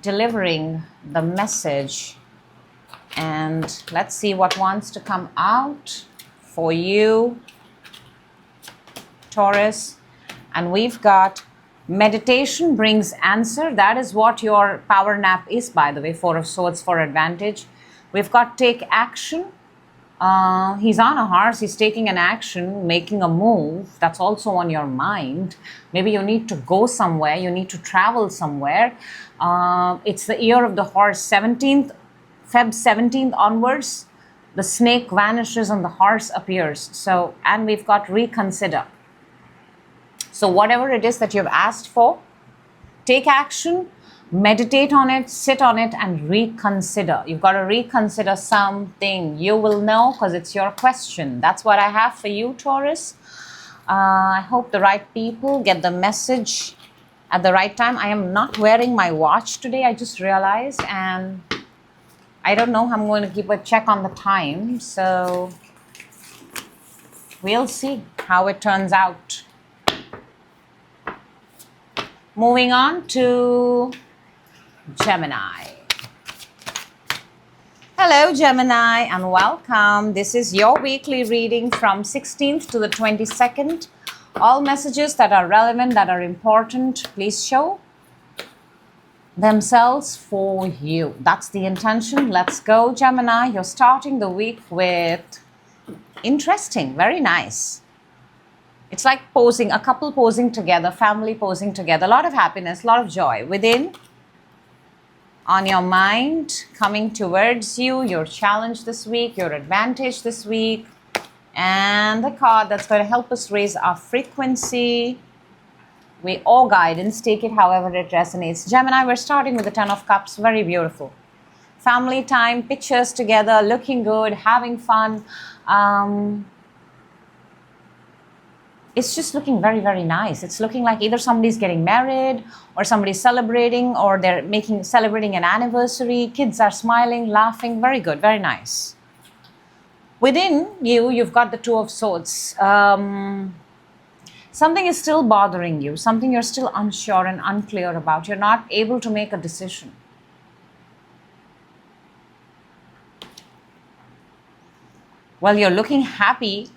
delivering the message, and let's see what wants to come out for you, Taurus. And we've got meditation brings answer. That is what your power nap is, by the way. 4 of Swords for advantage. We've got take action. He's on a horse, he's taking an action, making a move. That's also on your mind. Maybe you need to go somewhere, you need to travel somewhere. It's the year of the horse. Feb 17th onwards, the snake vanishes and the horse appears. So, and we've got reconsider. So whatever it is that you've asked for, take action, meditate on it, sit on it, and reconsider. You've got to reconsider something. You will know because it's your question. That's what I have for you, Taurus. I hope the right people get the message at the right time. I am not wearing my watch today, I just realized, and I don't know. I'm going to keep a check on the time. So we'll see how it turns out. Moving on to Gemini. Hello Gemini and welcome. This is your weekly reading from 16th to the 22nd. All messages that are relevant, that are important, please show themselves for you. That's the intention. Let's go Gemini. You're starting the week with interesting, very nice. It's like posing, a couple posing together, family posing together, a lot of happiness, a lot of joy within. On your mind, coming towards you, your challenge this week, your advantage this week, and the card that's going to help us raise our frequency or guidance. Take it however it resonates. Gemini, we're starting with the 10 of Cups. Very beautiful. Family time, pictures together, looking good, having fun. It's just looking very, very nice. It's looking like either somebody's getting married or somebody's celebrating or they're celebrating an anniversary. Kids are smiling, laughing. Very good, very nice. Within you, you've got the Two of Swords. Something is still bothering you. Something you're still unsure and unclear about. You're not able to make a decision. Well, you're looking happy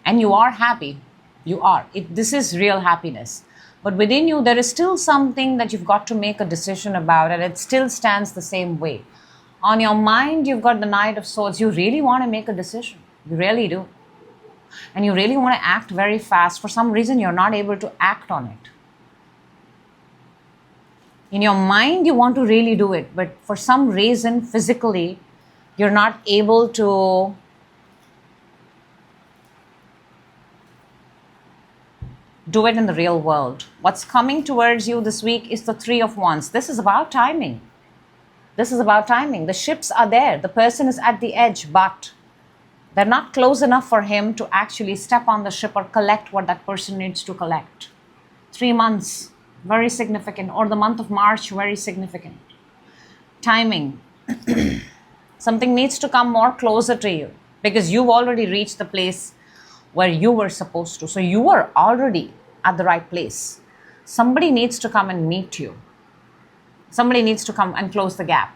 and you are happy. You are. This is real happiness. But within you, there is still something that you've got to make a decision about, and it still stands the same way. On your mind, you've got the Knight of Swords. You really want to make a decision. You really do. And you really want to act very fast. For some reason, you're not able to act on it. In your mind, you want to really do it. But for some reason, physically, you're not able to do it in the real world. What's coming towards you this week is the Three of Wands. This is about timing. This is about timing. The ships are there. The person is at the edge, but they're not close enough for him to actually step on the ship or collect what that person needs to collect. 3 months, very significant. Or the month of March, very significant. Timing. Something needs to come more closer to you because you've already reached the place where you were supposed to. So you were already at the right place. Somebody needs to come and meet you. Somebody needs to come and close the gap.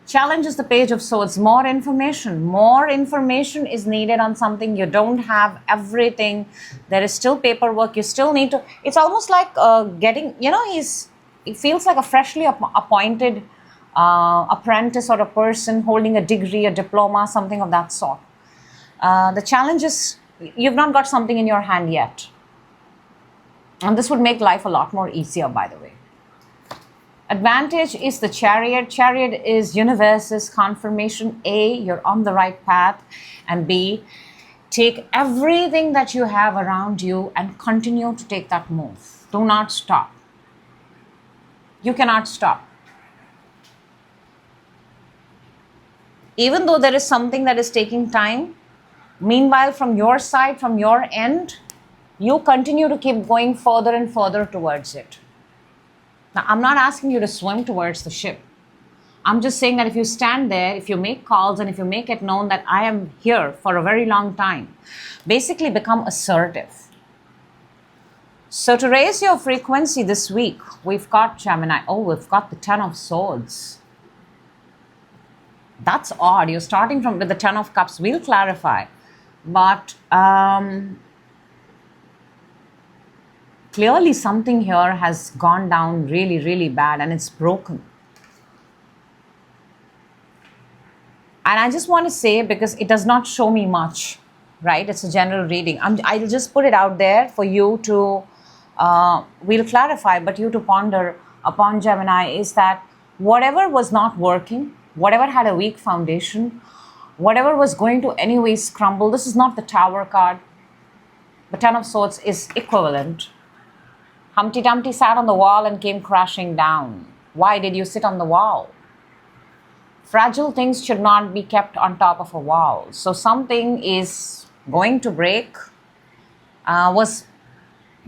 Challenge is the Page of Swords. More information. More information is needed on something. You don't have everything. There is still paperwork. You still need to. It's almost like getting, it feels like a freshly appointed apprentice or a person holding a degree, a diploma, something of that sort. The challenge is you've not got something in your hand yet. And this would make life a lot more easier, by the way. Advantage is the Chariot. Chariot is universe's confirmation. A, you're on the right path. And B, take everything that you have around you and continue to take that move. Do not stop. You cannot stop. Even though there is something that is taking time, meanwhile, from your side, from your end, you continue to keep going further and further towards it. Now, I'm not asking you to swim towards the ship. I'm just saying that if you stand there, if you make calls and if you make it known that I am here for a very long time, basically become assertive. So to raise your frequency this week, we've got Gemini. Oh, we've got the 10 of Swords. That's odd. You're starting with the 10 of Cups. We'll clarify. But clearly something here has gone down really, really bad and it's broken. And I just want to say, because it does not show me much, right? It's a general reading. I'll just put it out there for you to, we'll clarify, but you to ponder upon Gemini is that whatever was not working, whatever had a weak foundation, whatever was going to anyways crumble, this is not the Tower card. The 10 of Swords is equivalent. Humpty Dumpty sat on the wall and came crashing down. Why did you sit on the wall? Fragile things should not be kept on top of a wall. So something is going to break, was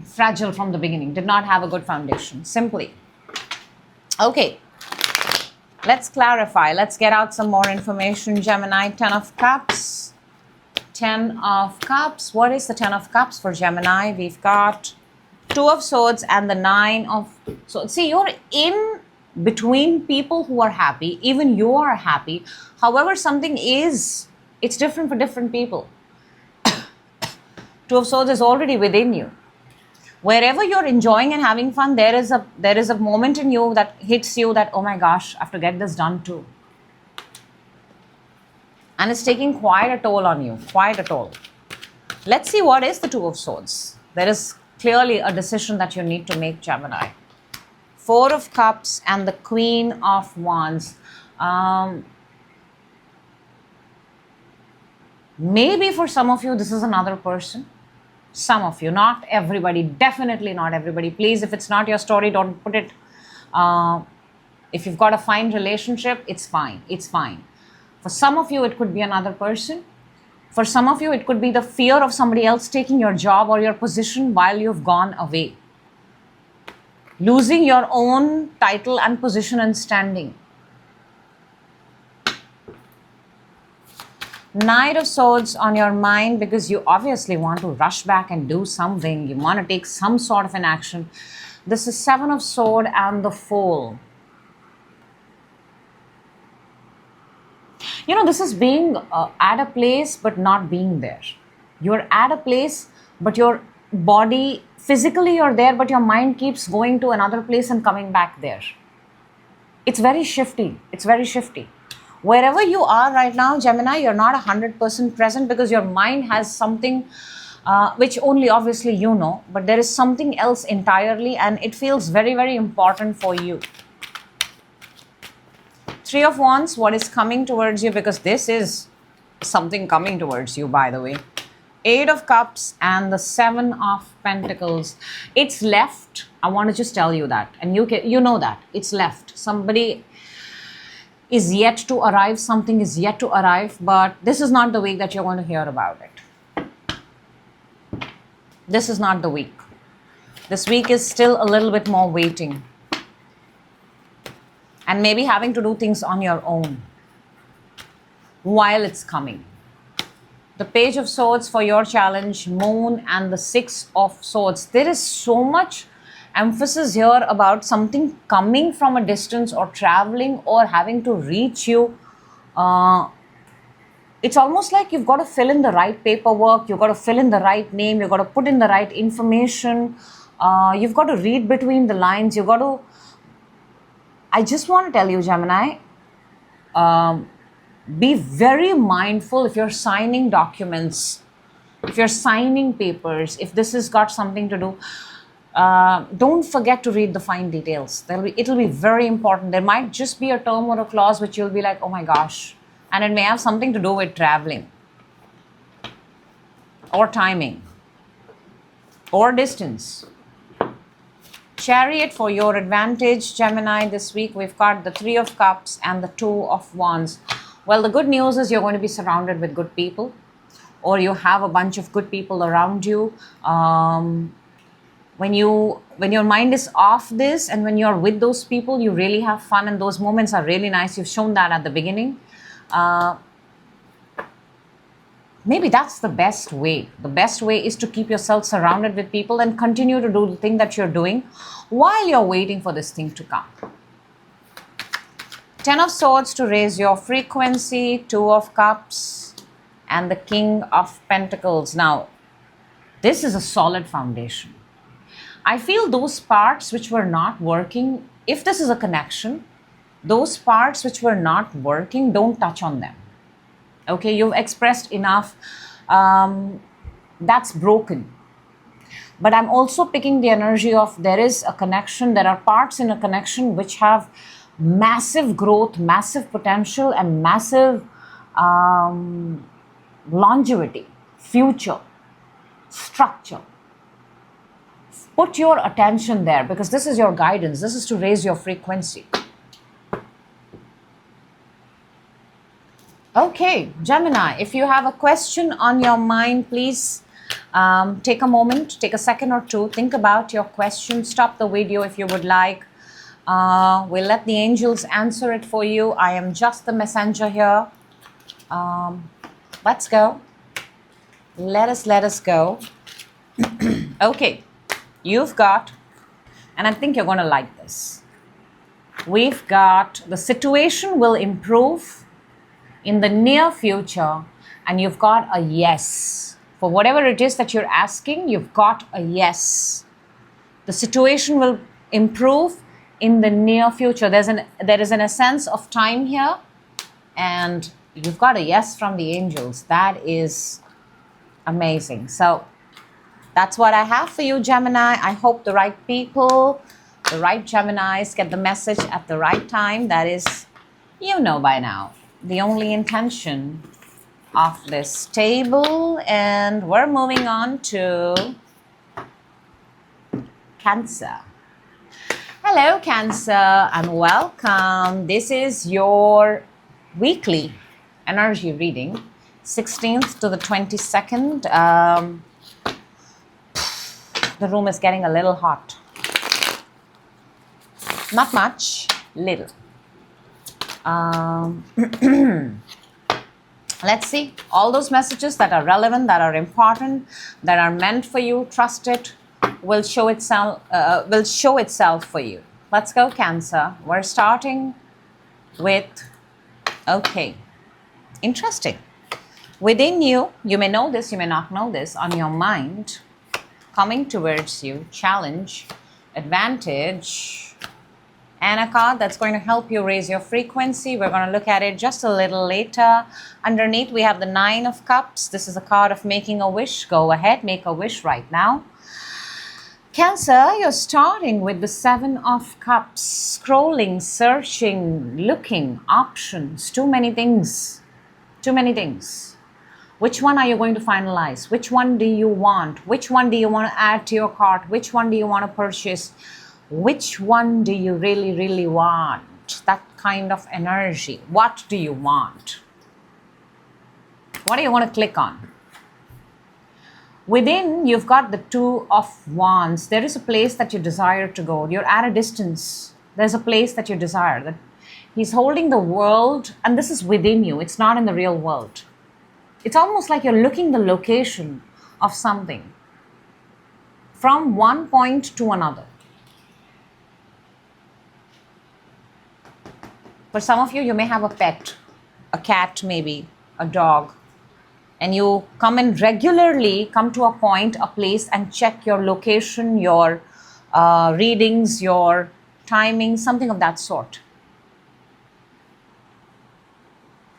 fragile from the beginning, did not have a good foundation, simply. Okay. Let's clarify. Let's get out some more information, Gemini. 10 of Cups. 10 of Cups. What is the 10 of Cups for Gemini? We've got 2 of Swords and the 9 of Swords. See, you're in between people who are happy. Even you are happy. However, something is, it's different for different people. 2 of Swords is already within you. Wherever you're enjoying and having fun, there is a moment in you that hits you that, oh my gosh, I have to get this done too. And it's taking quite a toll on you, quite a toll. Let's see what is the 2 of Swords. There is clearly a decision that you need to make, Gemini. 4 of Cups and the Queen of Wands. Maybe for some of you, this is another person. Some of you, not everybody, definitely not everybody. Please, if it's not your story, don't put it. If you've got a fine relationship, it's fine. It's fine. For some of you, it could be another person. For some of you, it could be the fear of somebody else taking your job or your position while you've gone away. Losing your own title and position and standing. Knight of Swords on your mind because you obviously want to rush back and do something. You want to take some sort of an action. This is 7 of Swords and the Fool. You know, this is being at a place but not being there. You're at a place but your body, physically you're there, but your mind keeps going to another place and coming back there. It's very shifty. It's very shifty. Wherever you are right now, Gemini, you're not 100% present because your mind has something which only obviously you know, but there is something else entirely and it feels very, very important for you. 3 of Wands, what is coming towards you, because this is something coming towards you, by the way. 8 of Cups and the 7 of Pentacles. It's left. I want to just tell you that, and you know that it's left. Somebody is yet to arrive, something is yet to arrive, but this is not the week that you're going to hear about it. This is not the week. This week is still a little bit more waiting. And maybe having to do things on your own while it's coming. The Page of Swords for your challenge, Moon, and the 6 of Swords. There is so much emphasis here about something coming from a distance or traveling or having to reach you. It's almost like you've got to fill in the right paperwork, you've got to fill in the right name, you've got to put in the right information, you've got to read between the lines, you've got to... I just want to tell you, Gemini, be very mindful if you're signing documents, if you're signing papers, if this has got something to do. Don't forget to read the fine details. It'll be very important. There might just be a term or a clause which you'll be like, oh my gosh. And it may have something to do with traveling or timing or distance. Chariot for your advantage, Gemini. This week we've got the 3 of Cups and the 2 of Wands. Well, the good news is you're going to be surrounded with good people, or you have a bunch of good people around you. When your mind is off this and when you're with those people, you really have fun and those moments are really nice. You've shown that at the beginning. Maybe that's the best way. The best way is to keep yourself surrounded with people and continue to do the thing that you're doing while you're waiting for this thing to come. 10 of Swords to raise your frequency, 2 of Cups, and the King of Pentacles. Now, this is a solid foundation. I feel those parts which were not working, if this is a connection, those parts which were not working, don't touch on them. Okay, you've expressed enough. That's broken. But I'm also picking the energy of there is a connection. There are parts in a connection which have massive growth, massive potential, and massive longevity, future, structure. Put your attention there because this is your guidance. This is to raise your frequency. Okay, Gemini, if you have a question on your mind, please take a moment, take a second or two, think about your question, stop the video if you would like. We'll let the angels answer it for you. I am just the messenger here. Let's go. Let us go. Okay, you've got, and I think you're going to like this. We've got the situation will improve in the near future, and you've got a yes. For whatever it is that you're asking, you've got a yes. The situation will improve in the near future. There is an essence of time here, and you've got a yes from the angels. That is amazing. So that's what I have for you, Gemini. I hope the right people, the right Geminis get the message at the right time. That is, you know by now, the only intention of this table. And we're moving on to Cancer. Hello, Cancer, and welcome. This is your weekly energy reading, 16th to the 22nd. The room is getting a little hot. Not much, little. Let's see. All those messages that are relevant, that are important, that are meant for you, trust it, will show itself for you. Let's go, Cancer. We're starting with, okay, interesting. Within you, you may know this, you may not know this, on your mind, coming towards you, challenge, advantage, and a card that's going to help you raise your frequency. We're going to look at it just a little later. Underneath, we have the 9 of Cups. This is a card of making a wish. Go ahead, make a wish right now. Cancer, you're starting with the 7 of Cups. Scrolling, searching, looking, options, too many things. Too many things. Which one are you going to finalize? Which one do you want? Which one do you want to add to your cart? Which one do you want to purchase? Which one do you really, really want? That kind of energy. What do you want? What do you want to click on? Within, you've got the 2 of Wands. There is a place that you desire to go. You're at a distance. There's a place that you desire. That he's holding the world, and this is within you. It's not in the real world. It's almost like you're looking the location of something from one point to another. For some of you, you may have a pet, a cat maybe, a dog, and you come in regularly, come to a point, a place, and check your location, your readings, your timing, something of that sort.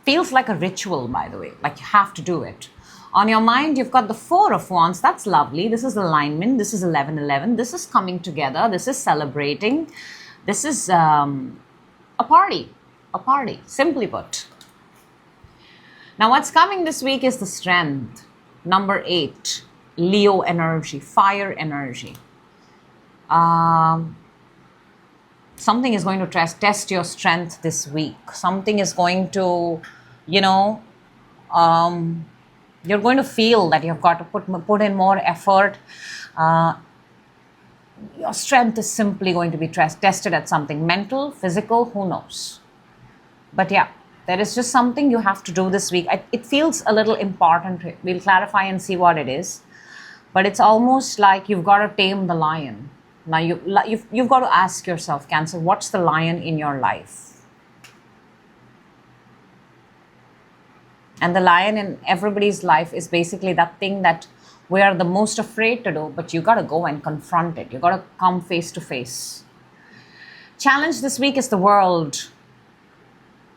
Feels like a ritual, by the way, like you have to do it. On your mind, you've got the 4 of Wands. That's lovely. This is alignment. This is 11-11. This is coming together. This is celebrating. This is a party. A party, simply put. Now, what's coming this week is the Strength. Number 8, Leo energy, fire energy. Something is going to test your strength this week. Something is going to, you're going to feel that you've got to put in more effort. Your strength is simply going to be tested at something mental, physical, who knows. But yeah, there is just something you have to do this week. It feels a little important. We'll clarify and see what it is. But it's almost like you've got to tame the lion. Now, you've got to ask yourself, Cancer, what's the lion in your life? And the lion in everybody's life is basically that thing that we are the most afraid to do, but you got to go and confront it. You got to come face to face. Challenge this week is the world.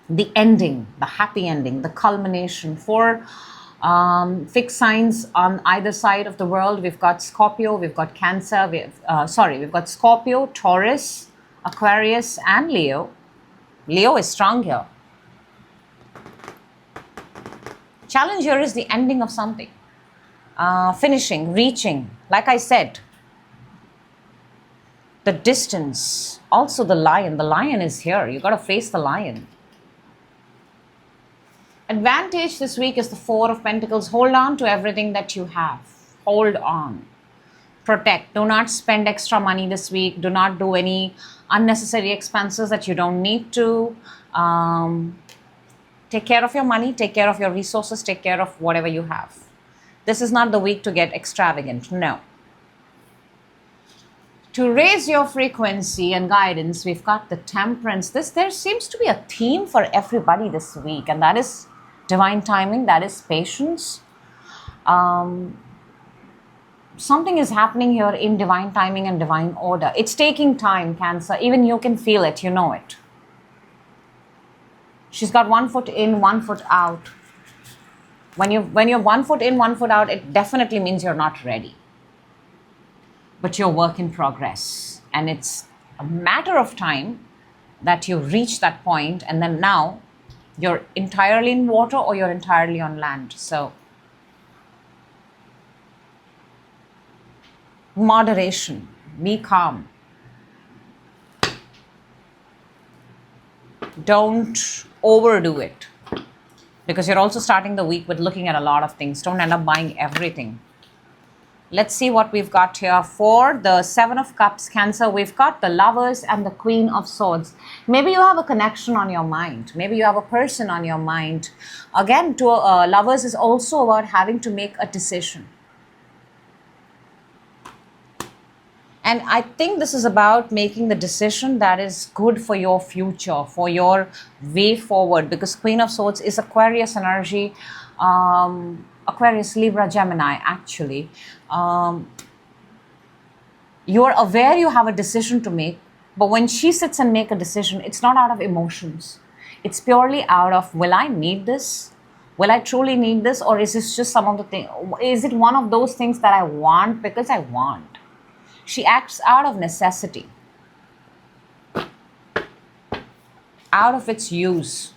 The ending, the happy ending, the culmination. For fixed signs on either side of the world, we've got Scorpio, we've got Cancer, we've got Scorpio, Taurus, Aquarius, and Leo. Leo is strong here. Challenge here is the ending of something. Finishing, reaching. Like I said, the distance. Also the lion. The lion is here. You got to face the lion. Advantage this week is the 4 of Pentacles. Hold on to everything that you have. Hold on. protect. Do not spend extra money this week. Do not do any unnecessary expenses that you don't need to. Take care of your money, take care of your resources, take care of whatever you have. This is not the week to get extravagant, no. To raise your frequency and guidance, we've got the Temperance. There seems to be a theme for everybody this week, and that is divine timing, that is patience. Something is happening here in divine timing and divine order. It's taking time, Cancer. Even you can feel it, you know it. She's got one foot in, one foot out. When you're one foot in, one foot out, it definitely means you're not ready. But you're work in progress. And it's a matter of time that you reach that point, and then now you're entirely in water or you're entirely on land. So moderation, be calm. Don't overdo it, because you're also starting the week with looking at a lot of things. Don't end up buying everything. Let's see what we've got here for the Seven of Cups, Cancer. We've got the Lovers and the Queen of Swords. Maybe you have a connection on your mind. Maybe you have a person on your mind. Again, to Lovers is also about having to make a decision. And I think this is about making the decision that is good for your future, for your way forward, because Queen of Swords is Aquarius energy, Aquarius, Libra, Gemini, actually. You're aware you have a decision to make, but when she sits and makes a decision, it's not out of emotions. It's purely out of, will I need this? Will I truly need this? Or is this just some of the things? Is it one of those things that I want because I want? She acts out of necessity, out of its use.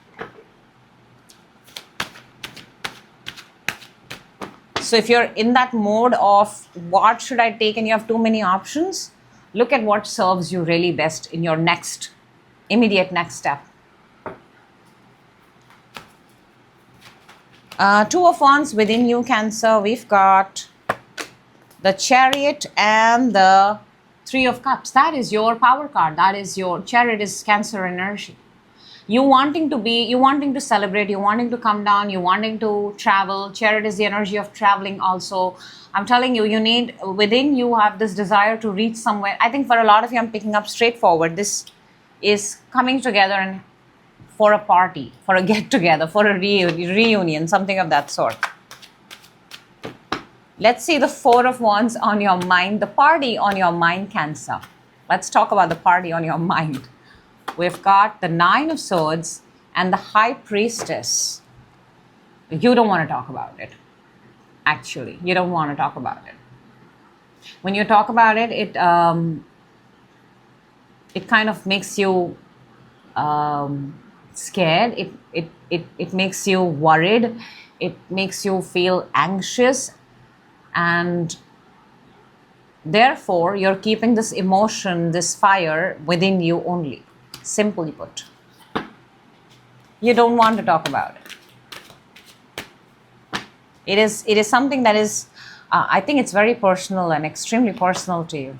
So if you're in that mode of what should I take and you have too many options, look at what serves you really best in your immediate next step. Two of Wands within you, Cancer. We've got the Chariot and the Three of Cups. That is your power card. That is your Chariot is Cancer energy. You wanting to celebrate, you wanting to come down, you wanting to travel. Chariot is the energy of traveling also. I'm telling you, within you have this desire to reach somewhere. I think for a lot of you, I'm picking up straightforward. This is coming together and for a party, for a get together, for a reunion, something of that sort. Let's see the Four of Wands on your mind, the party on your mind, Cancer. Let's talk about the party on your mind. We've got the Nine of Swords and the High Priestess. You don't want to talk about it. Actually, you don't want to talk about it. When you talk about it, it kind of makes you scared. It makes you worried. It makes you feel anxious. And therefore, you're keeping this emotion, this fire within you only. Simply put. You don't want to talk about it. It is something that is, I think it's very personal and extremely personal to you.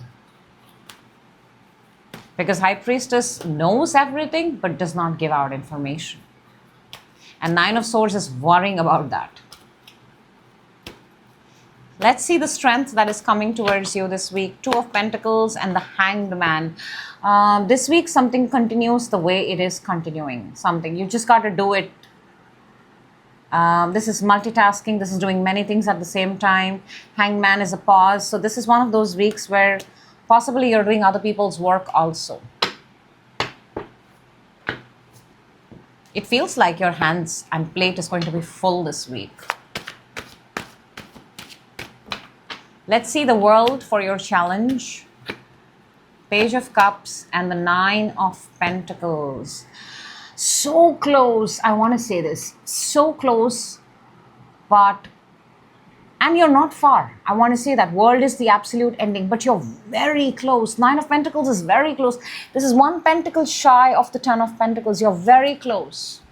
Because High Priestess knows everything but does not give out information. And Nine of Swords is worrying about that. Let's see the strength that is coming towards you this week. Two of Pentacles and the Hanged Man. This week, something continues the way it is continuing. Something. You just got to do it. This is multitasking. This is doing many things at the same time. Hanged Man is a pause. So this is one of those weeks where possibly you're doing other people's work also. It feels like your hands and plate is going to be full this week. Let's see the World for your challenge. Page of Cups and the Nine of Pentacles. So close, I want to say this. So close, and you're not far. I want to say that World is the absolute ending, but you're very close. Nine of Pentacles is very close. This is one pentacle shy of the Ten of Pentacles. You're very close.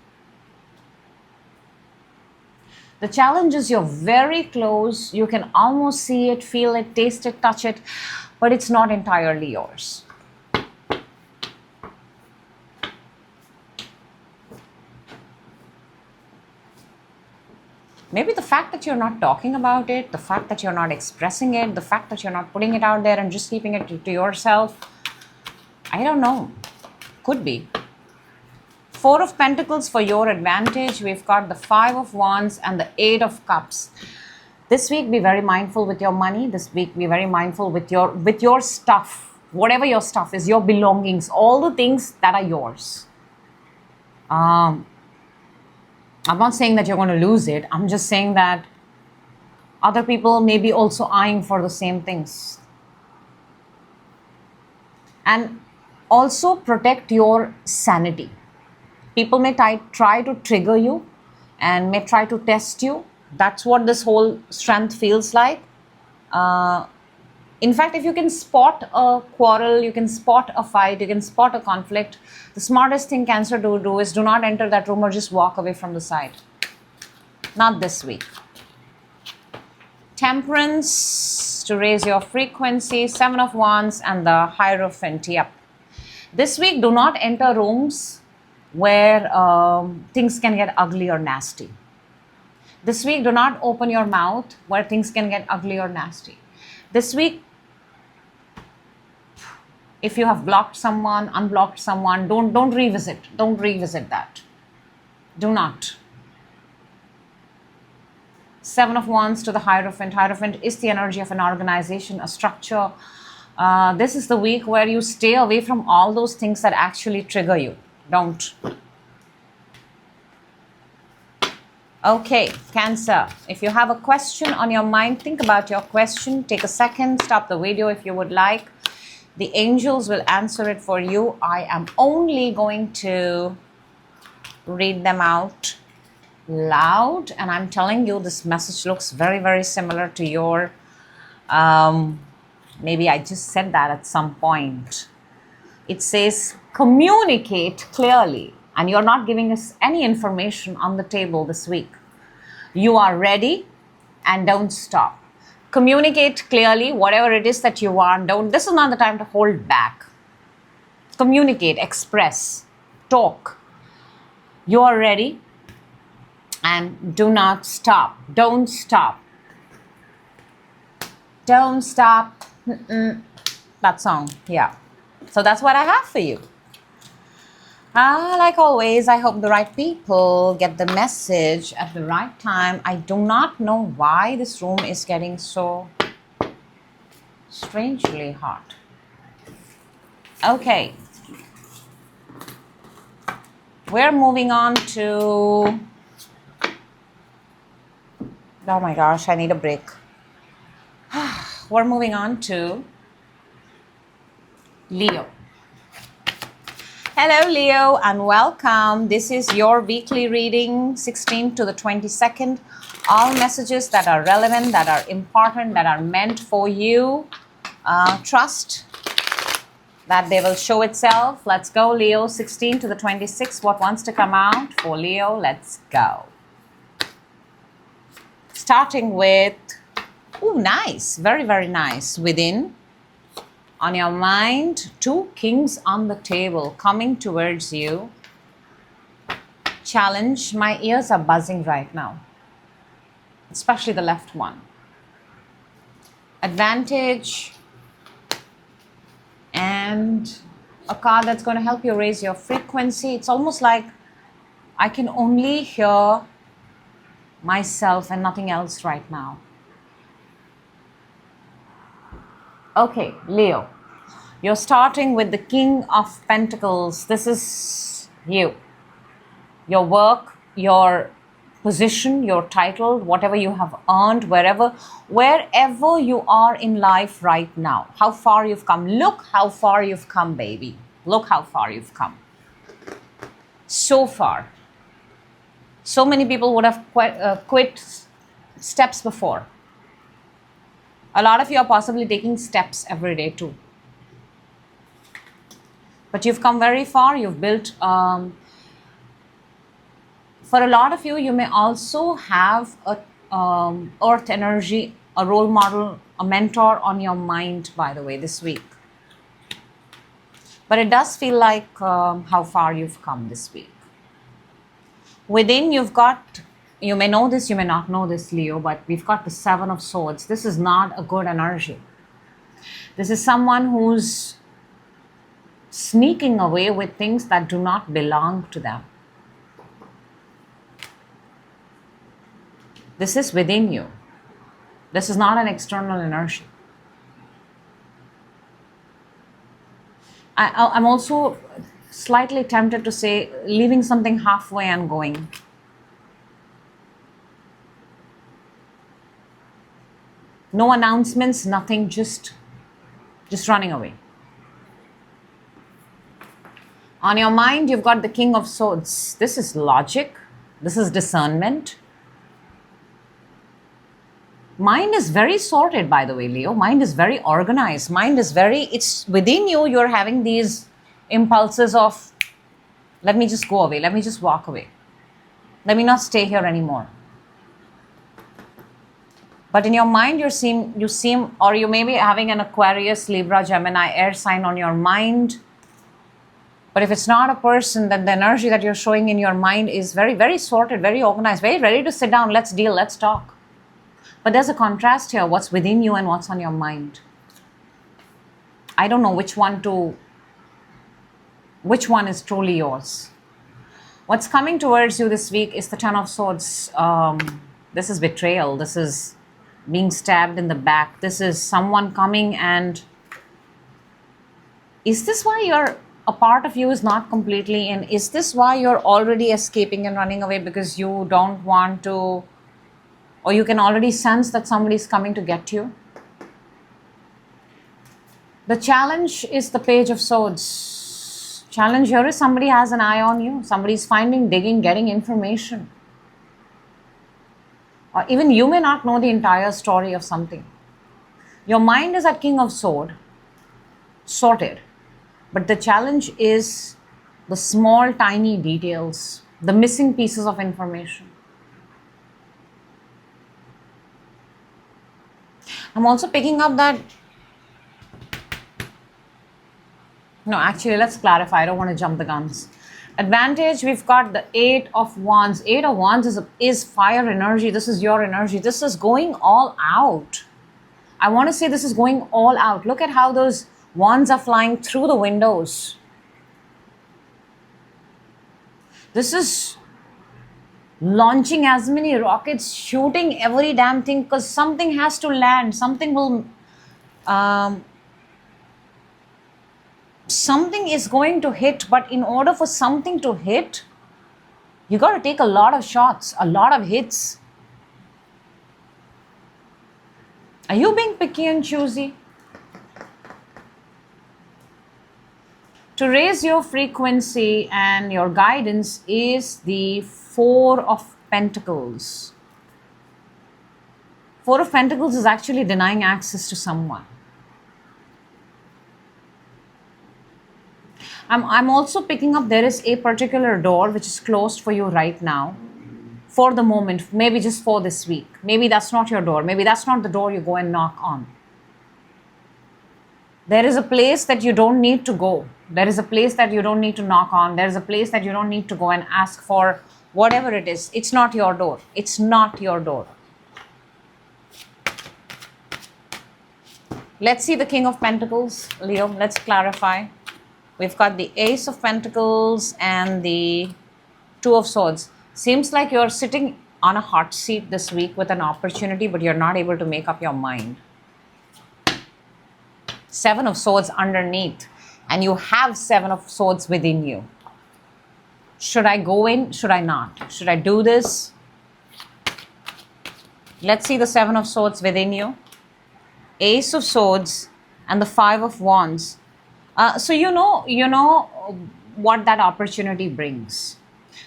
The challenge is you're very close. You can almost see it, feel it, taste it, touch it, but it's not entirely yours. Maybe the fact that you're not talking about it, the fact that you're not expressing it, the fact that you're not putting it out there and just keeping it to yourself, I don't know. Could be. Four of Pentacles for your advantage. We've got the Five of Wands and the Eight of Cups. This week, be very mindful with your money. This week, be very mindful with your stuff. Whatever your stuff is, your belongings, all the things that are yours. I'm not saying that you're going to lose it. I'm just saying that other people may be also eyeing for the same things. And also protect your sanity. People may try to trigger you and may try to test you. That's what this whole strength feels like. In fact, if you can spot a quarrel, you can spot a fight, you can spot a conflict, the smartest thing Cancer to do is do not enter that room or just walk away from the side. Not this week. Temperance to raise your frequency, Seven of Wands and the Hierophant. Yep. This week, do not enter rooms where things can get ugly or nasty. This week, do not open your mouth where things can get ugly or nasty. This week, if you have blocked someone, unblocked someone, don't revisit. Don't revisit that. Do not. Seven of Wands to the Hierophant. Hierophant is the energy of an organization, a structure. This is the week where you stay away from all those things that actually trigger you. Don't. Okay, Cancer. If you have a question on your mind, think about your question. Take a second, stop the video if you would like. The angels will answer it for you. I am only going to read them out loud. And I'm telling you, this message looks very, very similar to your... maybe I just said that at some point. It says, communicate clearly. And you're not giving us any information on the table this week. You are ready and don't stop. Communicate clearly, whatever it is that you want. This is not the time to hold back. Communicate, express, talk. You are ready and do not stop. Don't stop. Don't stop. That song, yeah. So that's what I have for you. Like always, I hope the right people get the message at the right time. I do not know why this room is getting so strangely hot. Okay. We're moving on to... Oh my gosh, I need a break. We're moving on to Leo. Hello, Leo, and welcome. This is your weekly reading, 16th to the 22nd. All messages that are relevant, that are important, that are meant for you. Trust that they will show itself. Let's go, Leo, 16 to the 26th. What wants to come out for Leo? Let's go. Starting with, oh, nice. Very, very nice. Within. On your mind, two kings on the table coming towards you. Challenge. My ears are buzzing right now, especially the left one. Advantage. And a card that's going to help you raise your frequency. It's almost like I can only hear myself and nothing else right now. Okay, Leo, you're starting with the King of Pentacles. This is you. Your work, your position, your title, whatever you have earned, wherever you are in life right now. How far you've come. Look how far you've come, baby. Look how far you've come. So far. So many people would have quit steps before. A lot of you are possibly taking steps every day too. But you've come very far. You've built For a lot of you, you may also have a earth energy, a role model, a mentor on your mind, by the way, this week. But it does feel like how far you've come this week. Within, you've got, you may know this, you may not know this, Leo, but we've got the Seven of Swords. This is not a good energy. This is someone who's sneaking away with things that do not belong to them. This is within you. This is not an external energy. I'm also slightly tempted to say leaving something halfway and going. No announcements, nothing, just running away. On your mind, you've got the King of Swords. This is logic. This is discernment. Mind is very sorted, by the way, Leo. Mind is very organized. Mind is it's within you, you're having these impulses of, let me just go away. Let me just walk away. Let me not stay here anymore. But in your mind, you seem, or you may be having an Aquarius, Libra, Gemini, air sign on your mind. But if it's not a person, then the energy that you're showing in your mind is very, very sorted, very organized, very ready to sit down. Let's deal, let's talk. But there's a contrast here, what's within you and what's on your mind. I don't know which one is truly yours. What's coming towards you this week is the Ten of Swords. This is betrayal. This is being stabbed in the back. This is someone coming and... Is this why a part of you is not completely in? Is this why you're already escaping and running away because you don't want to... Or you can already sense that somebody's coming to get you? The challenge is the Page of Swords. Challenge here is somebody has an eye on you. Somebody's finding, digging, getting information. Or even you may not know the entire story of something. Your mind is at King of Sword, sorted. But the challenge is the small, tiny details, the missing pieces of information. I'm also picking up that... No, actually, let's clarify. I don't want to jump the guns. Advantage, we've got the Eight of Wands. Eight of Wands is fire energy. This is your energy. This is going all out. I want to say this is going all out. Look at how those wands are flying through the windows. This is launching as many rockets, shooting every damn thing, because something has to land. Something will... something is going to hit, but in order for something to hit, you got to take a lot of shots, a lot of hits. Are you being picky and choosy? To raise your frequency and your guidance is the Four of Pentacles. Four of Pentacles is actually denying access to someone. I'm also picking up there is a particular door which is closed for you right now. For the moment, maybe just for this week. Maybe that's not your door. Maybe that's not the door you go and knock on. There is a place that you don't need to go. There is a place that you don't need to knock on. There is a place that you don't need to go and ask for whatever it is. It's not your door. It's not your door. Let's see the King of Pentacles, Leo. Let's clarify. We've got the Ace of Pentacles and the Two of Swords. Seems like you're sitting on a hot seat this week with an opportunity, but you're not able to make up your mind. Seven of Swords underneath. And you have Seven of Swords within you. Should I go in? Should I not? Should I do this? Let's see the Seven of Swords within you. Ace of Swords and the Five of Wands. So you know what that opportunity brings.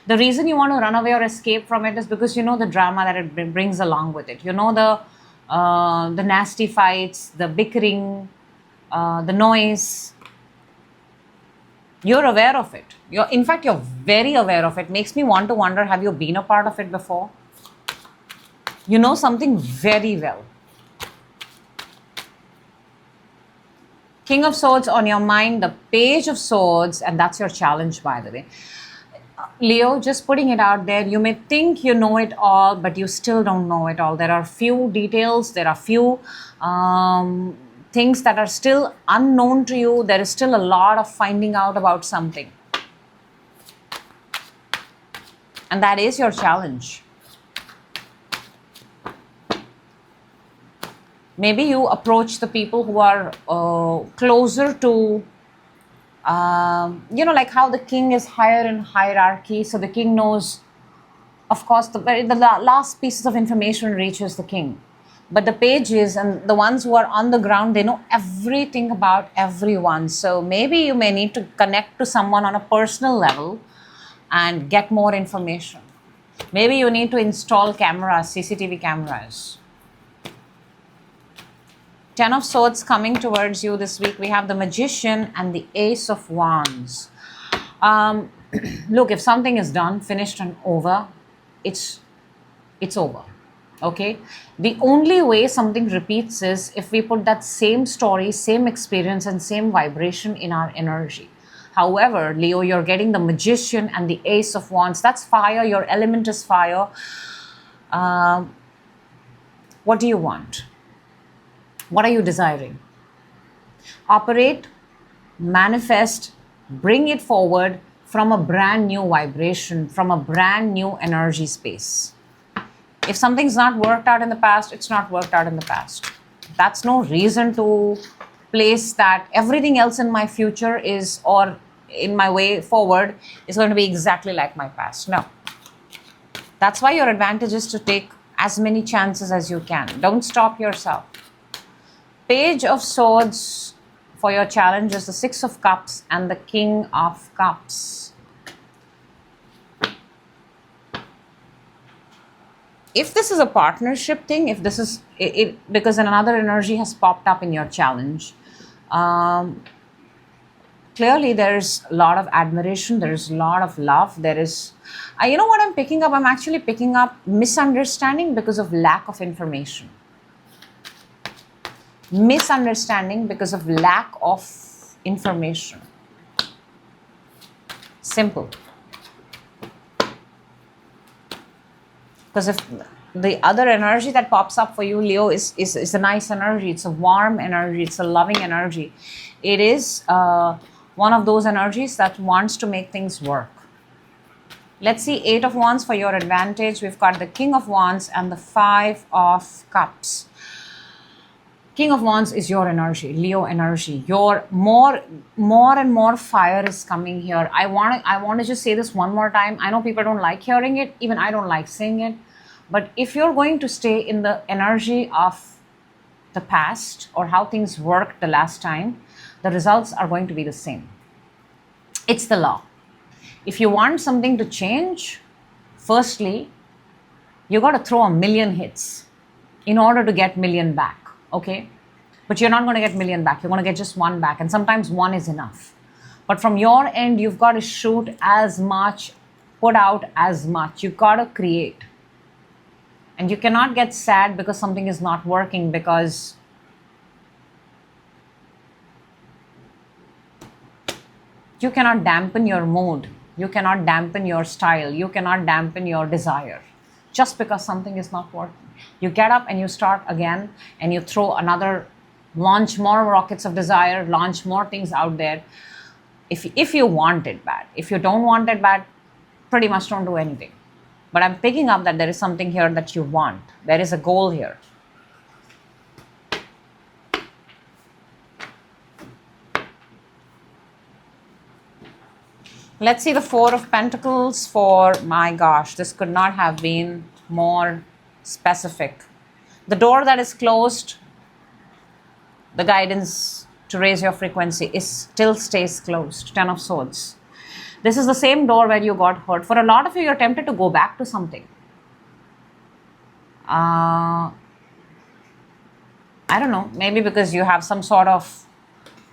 The reason you want to run away or escape from it is because you know the drama that it brings along with it. You know the nasty fights, the bickering, the noise. You're aware of it. In fact, you're very aware of it. Makes me want to wonder, have you been a part of it before? You know something very well. King of Swords on your mind, the Page of Swords, and that's your challenge, by the way. Leo, just putting it out there, you may think you know it all, but you still don't know it all. There are few details, there are few things that are still unknown to you. There is still a lot of finding out about something. And that is your challenge. Maybe you approach the people who are closer to, like how the king is higher in hierarchy. So the king knows, of course, the last pieces of information reaches the king. But the pages and the ones who are on the ground, they know everything about everyone. So maybe you may need to connect to someone on a personal level and get more information. Maybe you need to install cameras, CCTV cameras. Ten of Swords coming towards you this week. We have the Magician and the Ace of Wands. Look, if something is done, finished and over, it's over. Okay? The only way something repeats is if we put that same story, same experience and same vibration in our energy. However, Leo, you're getting the Magician and the Ace of Wands. That's fire. Your element is fire. What do you want? What are you desiring? Operate, manifest, bring it forward from a brand new vibration, from a brand new energy space. If something's not worked out in the past, it's not worked out in the past. That's no reason to place that everything else in my future is, or in my way forward, is going to be exactly like my past. No. That's why your advantage is to take as many chances as you can. Don't stop yourself. Page of Swords for your challenge is the Six of Cups and the King of Cups. If this is a partnership thing, if this is it, because another energy has popped up in your challenge, clearly there's a lot of admiration, there's a lot of love, there is, you know what I'm picking up? I'm actually picking up misunderstanding because of lack of information. Misunderstanding because of lack of information. Simple. Because if the other energy that pops up for you, Leo, is a nice energy. It's a warm energy. It's a loving energy. It is one of those energies that wants to make things work. Let's see, Eight of Wands for your advantage. We've got the King of Wands and the Five of Cups. King of Wands is your energy, Leo energy. Your more and more fire is coming here. I want to just say this one more time. I know people don't like hearing it. Even I don't like saying it. But if you're going to stay in the energy of the past or how things worked the last time, the results are going to be the same. It's the law. If you want something to change, firstly, you got to throw a million hits in order to get million back. Okay, but you're not going to get million back. You're going to get just one back, and sometimes one is enough. But from your end, you've got to shoot as much, put out as much. You've got to create, and you cannot get sad because something is not working, because you cannot dampen your mood. You cannot dampen your style. You cannot dampen your desire just because something is not working. You get up and you start again, and you throw another, launch more rockets of desire, launch more things out there. If you want it bad. If you don't want it bad, pretty much don't do anything. But I'm picking up that there is something here that you want. There is a goal here. Let's see the Four of Pentacles for, my gosh, this could not have been more specific. The door that is closed, the guidance to raise your frequency still stays closed. Ten of Swords. This is the same door where you got hurt. For a lot of you, you're tempted to go back to something. I don't know, maybe because you have some sort of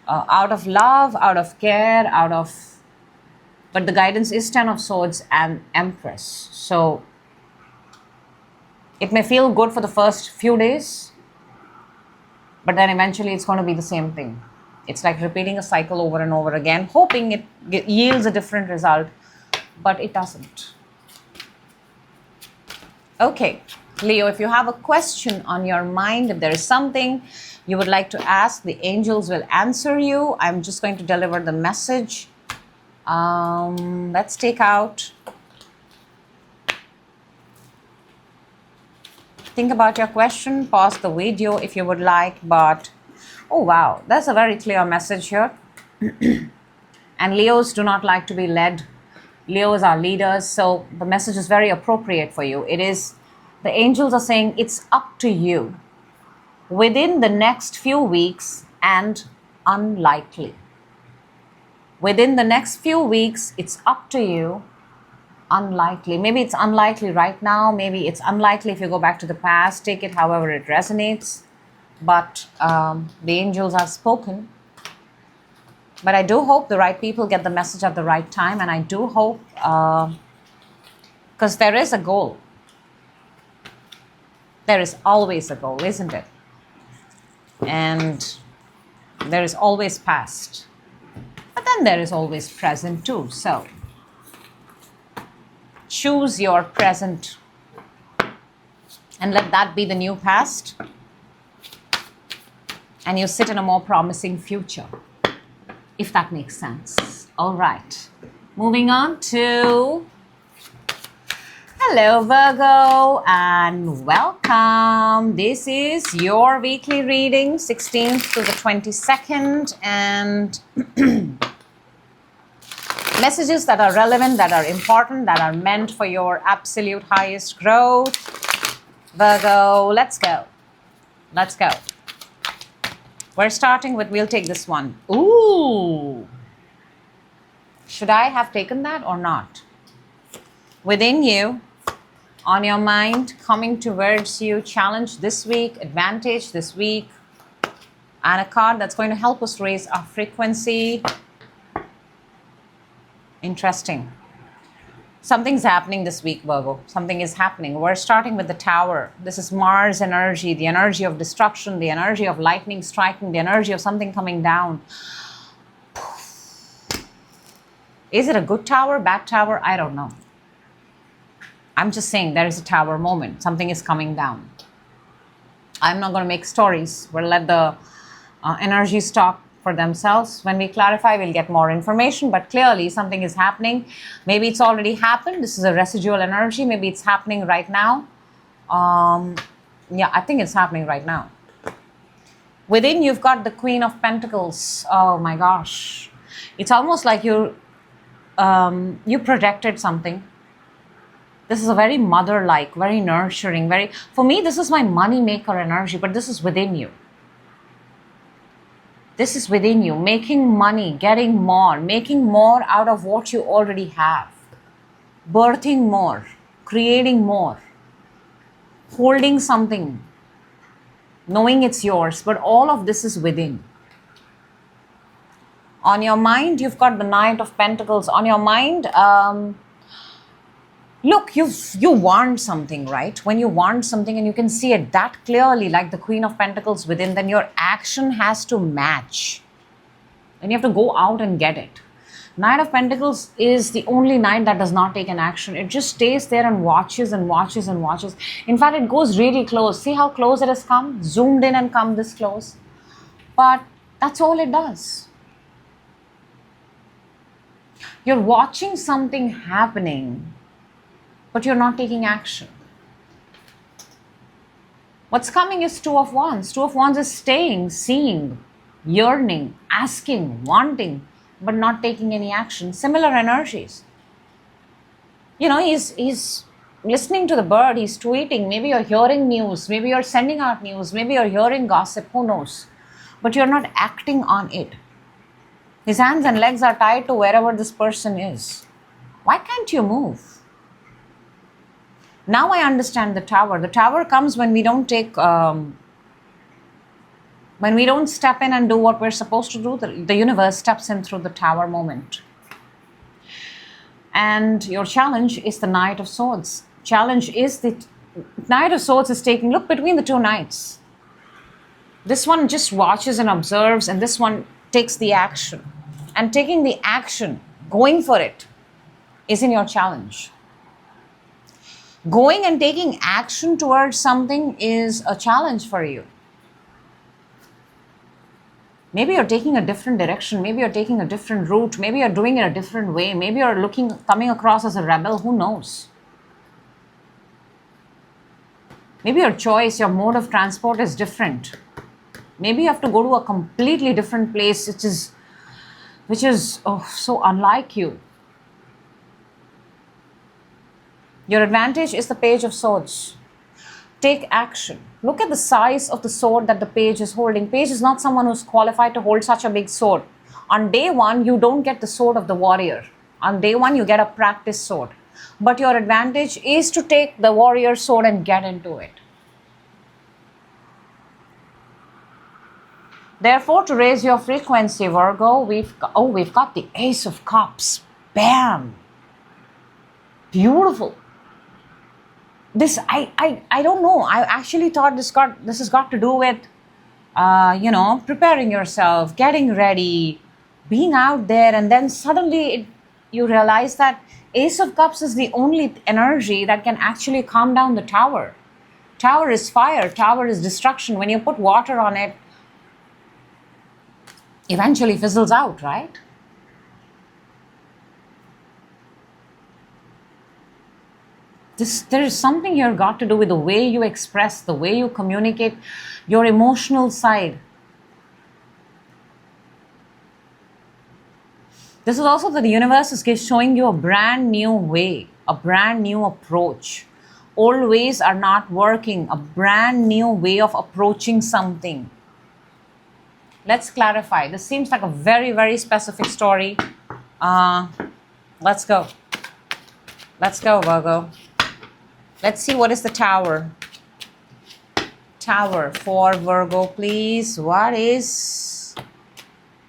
out of love, out of care, out of But the guidance is Ten of Swords and Empress. So it may feel good for the first few days, but then eventually it's going to be the same thing. It's like repeating a cycle over and over again, hoping it yields a different result, but it doesn't. Okay, Leo, if you have a question on your mind, if there is something you would like to ask, the angels will answer you. I'm just going to deliver the message. Let's take out. Think about your question, pause the video if you would like, but oh wow, that's a very clear message here. And Leos do not like to be led. Leos are leaders, so the message is very appropriate for you. It is, the angels are saying it's up to you within the next few weeks, and unlikely. Within the next few weeks, it's up to you. Unlikely. Maybe it's unlikely right now. Maybe it's unlikely if you go back to the past. Take it however it resonates. But the angels have spoken. But I do hope the right people get the message at the right time. And I do hope, because there is a goal. There is always a goal, isn't it? And there is always past. But then there is always present too. So choose your present and let that be the new past, and you sit in a more promising future, if that makes sense. All right, moving on to, hello Virgo, and welcome. This is your weekly reading, 16th to the 22nd, and messages that are relevant, that are important, that are meant for your absolute highest growth. Virgo, let's go. Let's go. We're starting with, we'll take this one. Ooh. Should I have taken that or not? Within you, on your mind, coming towards you, challenge this week, advantage this week, and a card that's going to help us raise our frequency. Interesting. Something's happening this week, Virgo. Something is happening. We're starting with the Tower. This is Mars energy, the energy of destruction, the energy of lightning striking, the energy of something coming down. Is it a good tower, bad tower? I don't know. I'm just saying there is a Tower moment. Something is coming down. I'm not going to make stories. We'll let the energies talk for themselves. When we clarify, we'll get more information, but clearly something is happening. Maybe it's already happened. This is a residual energy. Maybe it's happening right now. Yeah, I think it's happening right now. Within, you've got the Queen of Pentacles. Oh my gosh. It's almost like you protected something. This is a very mother-like, very nurturing, very, for me, this is my money maker energy, but this is within you. This is within you, making money, getting more, making more out of what you already have, birthing more, creating more, holding something, knowing it's yours, but all of this is within. On your mind, you've got the Knight of Pentacles. On your mind, look, you want something, right? When you want something and you can see it that clearly, like the Queen of Pentacles within, then your action has to match. And you have to go out and get it. Knight of Pentacles is the only knight that does not take an action. It just stays there and watches and watches and watches. In fact, it goes really close. See how close it has come? Zoomed in and come this close. But that's all it does. You're watching something happening, but you're not taking action. What's coming is Two of Wands. Two of Wands is staying, seeing, yearning, asking, wanting, but not taking any action. Similar energies. You know, he's listening to the bird, he's tweeting, maybe you're hearing news, maybe you're sending out news, maybe you're hearing gossip, who knows? But you're not acting on it. His hands and legs are tied to wherever this person is. Why can't you move? Now I understand the Tower. The Tower comes when we don't take, when we don't step in and do what we're supposed to do. The universe steps in through the Tower moment. And your challenge is the Knight of Swords. Challenge is the Knight of Swords is taking, look between the two knights. This one just watches and observes, and this one takes the action. And taking the action, going for it, is in your challenge. Going and taking action towards something is a challenge for you. Maybe you're taking a different direction. Maybe you're taking a different route. Maybe you're doing it a different way. Maybe you're coming across as a rebel. Who knows? Maybe your choice, your mode of transport is different. Maybe you have to go to a completely different place, which is so unlike you. Your advantage is the Page of Swords. Take action. Look at the size of the sword that the page is holding. Page is not someone who's qualified to hold such a big sword. On day one, you don't get the sword of the warrior. On day one, you get a practice sword. But your advantage is to take the warrior sword and get into it. Therefore, to raise your frequency, Virgo, we've got the Ace of Cups. Bam! Beautiful. This, I don't know. I actually thought this has got to do with, preparing yourself, getting ready, being out there, and then suddenly you realize that Ace of Cups is the only energy that can actually calm down the tower. Tower is fire. Tower is destruction. When you put water on it, eventually fizzles out, right? There is something here got to do with the way you express, the way you communicate, your emotional side. This is also that the universe is showing you a brand new way, a brand new approach. Old ways are not working, a brand new way of approaching something. Let's clarify. This seems like a very, very specific story. Let's go. Let's go, Virgo. Let's see what is the Tower. Tower for Virgo, please. What is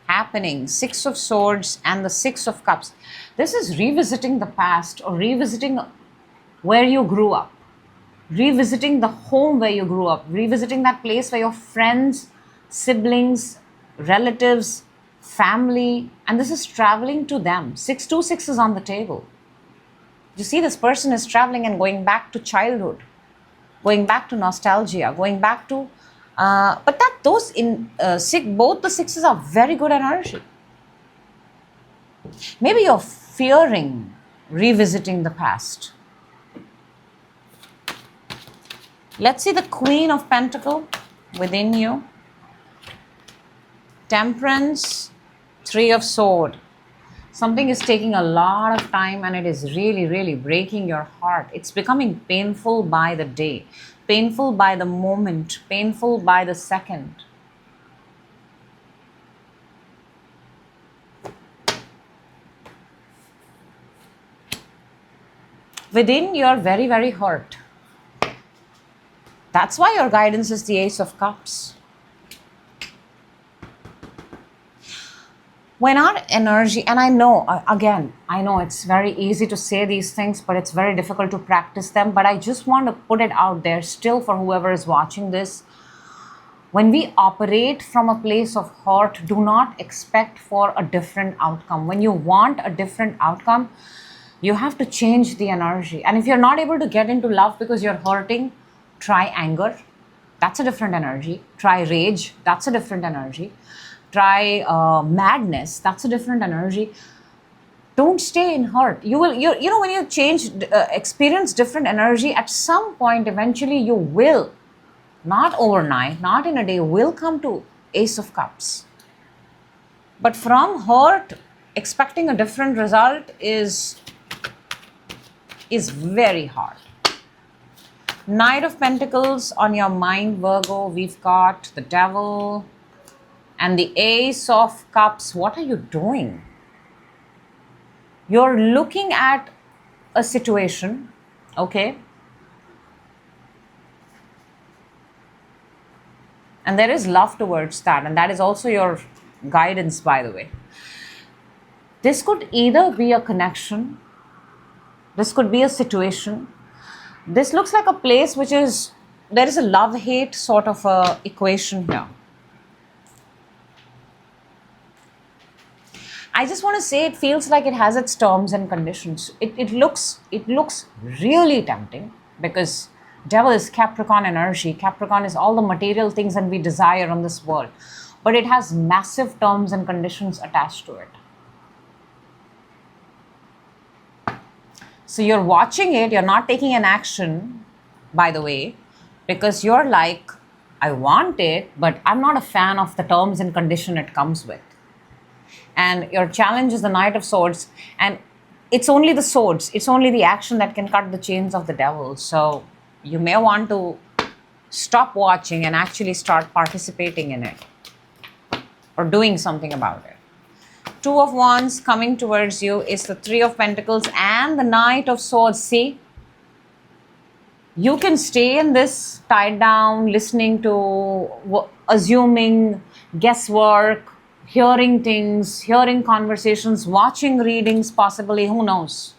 happening? Six of Swords and the Six of Cups. This is revisiting the past or revisiting where you grew up. Revisiting the home where you grew up. Revisiting that place where your friends, siblings, relatives, family, and this is traveling to them. 626 is on the table. You see, this person is traveling and going back to childhood, going back to nostalgia, going back to, both the sixes are very good energy. Maybe you're fearing revisiting the past. Let's see the Queen of Pentacles within you. Temperance, Three of Swords. Something is taking a lot of time and it is really, really breaking your heart. It's becoming painful by the day, painful by the moment, painful by the second. Within, you're very, very hurt. That's why your guidance is the Ace of Cups. When our energy, and I know it's very easy to say these things, but it's very difficult to practice them. But I just want to put it out there still for whoever is watching this. When we operate from a place of hurt, do not expect for a different outcome. When you want a different outcome, you have to change the energy. And if you're not able to get into love because you're hurting, try anger. That's a different energy. Try rage. That's a different energy. Try madness. That's a different energy. Don't stay in hurt. When you experience different energy, at some point, eventually you will, not overnight, not in a day, will come to Ace of Cups. But from hurt, expecting a different result is very hard. Knight of Pentacles on your mind, Virgo. We've got the Devil and the Ace of Cups. What are you doing? You're looking at a situation, okay? And there is love towards that. And that is also your guidance, by the way. This could either be a connection This could be a situation. This looks like a place which is, there is a love-hate sort of a equation here. I just want to say it feels like it has its terms and conditions. It looks really tempting because devil is Capricorn energy. Capricorn is all the material things that we desire on this world. But it has massive terms and conditions attached to it. So you're watching it, you're not taking an action, by the way, because you're like, I want it, but I'm not a fan of the terms and condition it comes with. And your challenge is the Knight of Swords, and it's only the swords, it's only the action that can cut the chains of the devil. So you may want to stop watching and actually start participating in it or doing something about it. Two of Wands coming towards you is the Three of Pentacles and the Knight of Swords. See, you can stay in this tied down, listening to, assuming, guesswork, hearing things, hearing conversations, watching readings possibly, who knows.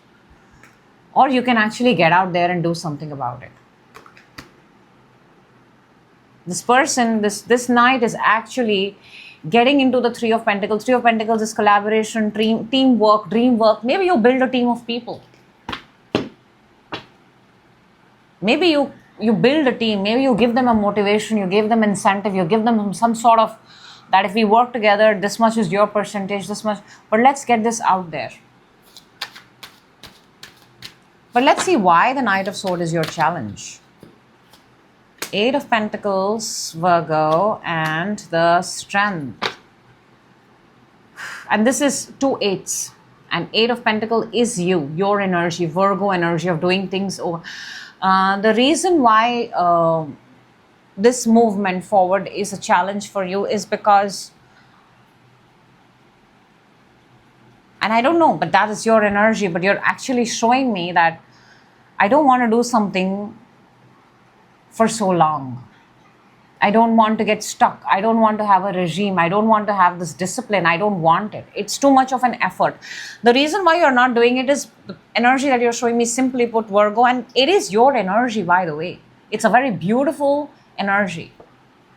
Or you can actually get out there and do something about it. This person, this knight is actually getting into the Three of Pentacles. Three of Pentacles is collaboration, teamwork, dream work. Maybe you build a team of people. Maybe you build a team. Maybe you give them a motivation, you give them incentive, you give them some sort of, that if we work together, this much is your percentage, this much. But let's get this out there. But let's see why the Knight of Swords is your challenge. Eight of Pentacles, Virgo, and the Strength. And this is 2 eights. And Eight of Pentacles is you, your energy, Virgo energy of doing things. The reason why this movement forward is a challenge for you is because, and I don't know, but that is your energy, but you're actually showing me that I don't want to do something for so long. I don't want to get stuck. I don't want to have a regime. I don't want to have this discipline. I don't want it. It's too much of an effort. The reason why you're not doing it is the energy that you're showing me, simply put, Virgo, and it is your energy, by the way. It's a very beautiful energy.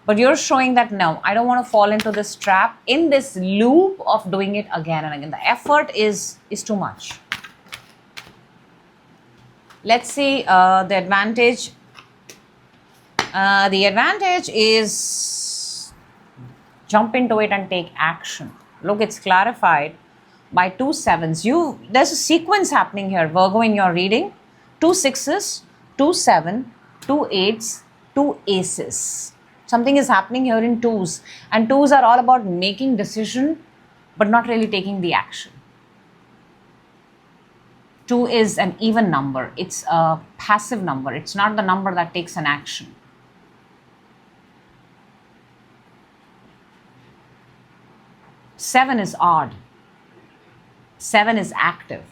But you're showing that, no, I don't want to fall into this trap, in this loop of doing it again and again. The effort is too much. Let's see the advantage. The advantage is jump into it and take action. Look, it's clarified by 2 sevens. There's a sequence happening here, Virgo, in your reading. 2 sixes, 2 7, 2 eights, 2 aces. Something is happening here in twos. And twos are all about making decision, but not really taking the action. 2 is an even number. It's a passive number. It's not the number that takes an action. Seven is odd. 7 is active.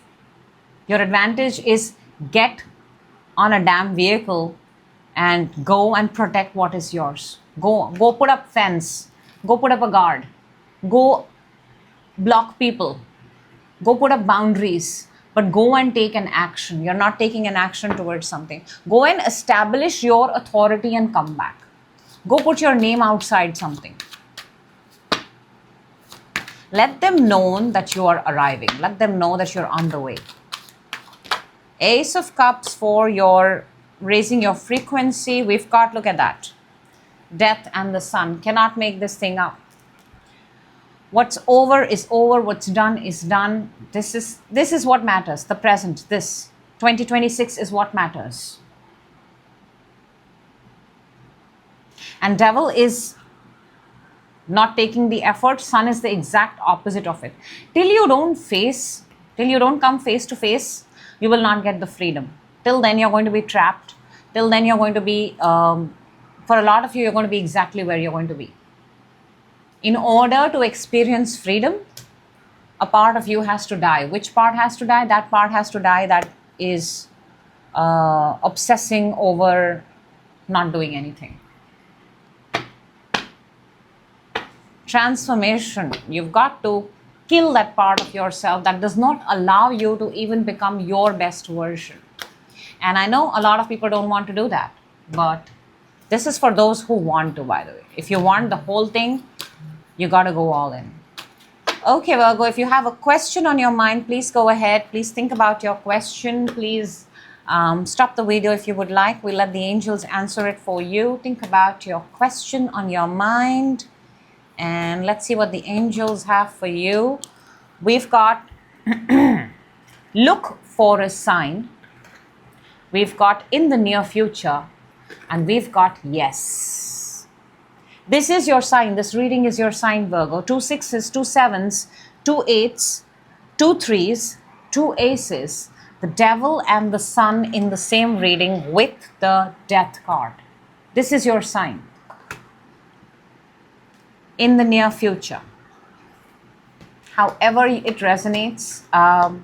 Your advantage is get on a damn vehicle and go and protect what is yours. Go put up fence. Go put up a guard. Go block people. Go put up boundaries. But go and take an action. You're not taking an action towards something. Go and establish your authority and come back. Go put your name outside something. Let them know that you are arriving. Let them know that you're on the way. Ace of Cups for your raising your frequency. We've got, look at that. Death and the Sun. Cannot make this thing up. What's over is over. What's done is done. This is what matters. The present. This 2026 is what matters. And Devil is not taking the effort. Sun is the exact opposite of it. Till you don't come face to face, you will not get the freedom. Till then, you're going to be trapped. Till then, you're going to be, for a lot of you, you're going to be exactly where you're going to be. In order to experience freedom, a part of you has to die. Which part has to die? That part has to die that is obsessing over not doing anything. Transformation. You've got to kill that part of yourself that does not allow you to even become your best version. And I know a lot of people don't want to do that, but this is for those who want to, by the way. If you want the whole thing, you got to go all in. Okay, Virgo, if you have a question on your mind, please go ahead. Please think about your question. Please stop the video if you would like. We'll let the angels answer it for you. Think about your question on your mind. And let's see what the angels have for you. We've got look for a sign. We've got in the near future. And we've got yes. This is your sign. This reading is your sign, Virgo. 2 6s, 2 7s, 2 8s, 2 3s, 2 aces. The devil and the sun in the same reading with the death card. This is your sign. In the near future. However it resonates, I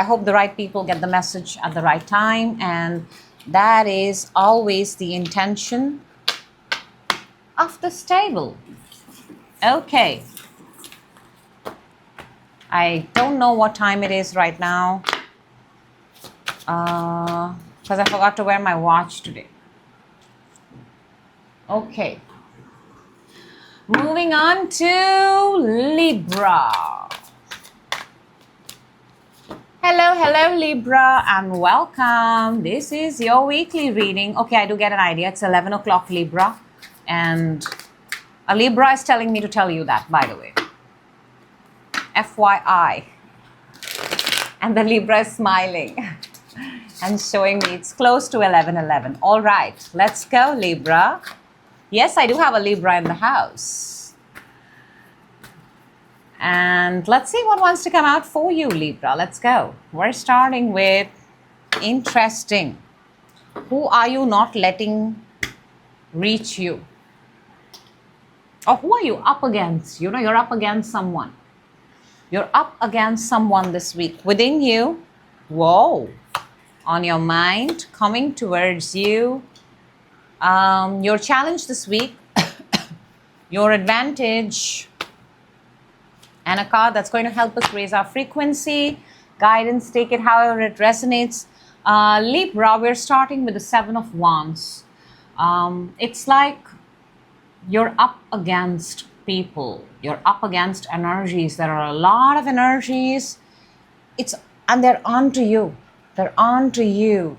hope the right people get the message at the right time, and that is always the intention of the table. Okay. I don't know what time it is right now because I forgot to wear my watch today. Okay. Moving on to Libra. Hello Libra, and welcome. This is your weekly reading. Okay, I do get an idea. It's 11 o'clock Libra, and a Libra is telling me to tell you that, by the way. FYI. And the Libra is smiling and showing me it's close to 11:11. All right, let's go Libra. Yes, I do have a Libra in the house. And let's see what wants to come out for you, Libra. Let's go. We're starting with interesting. Who are you not letting reach you? Or who are you up against? You know, you're up against someone. You're up against someone this week. Within you, whoa, on your mind, coming towards you. Your challenge this week, your advantage, and a card that's going to help us raise our frequency, guidance, take it however it resonates. Libra, we're starting with the 7 of Wands. It's like you're up against people. You're up against energies. There are a lot of energies. And they're onto you. They're onto you.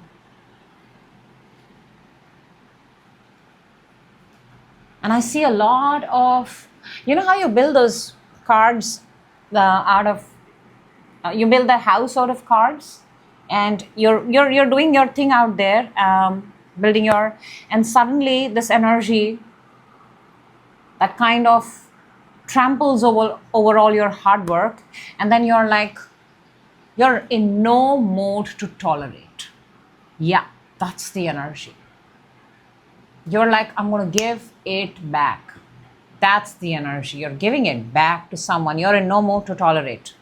And I see a lot of, you know how you build those cards you build a house out of cards, and you're doing your thing out there, and suddenly this energy that kind of tramples over all your hard work, and then you're in no mood to tolerate. Yeah, that's the energy. You're like, I'm going to give it back. That's the energy. You're giving it back to someone. You're in no mood to tolerate.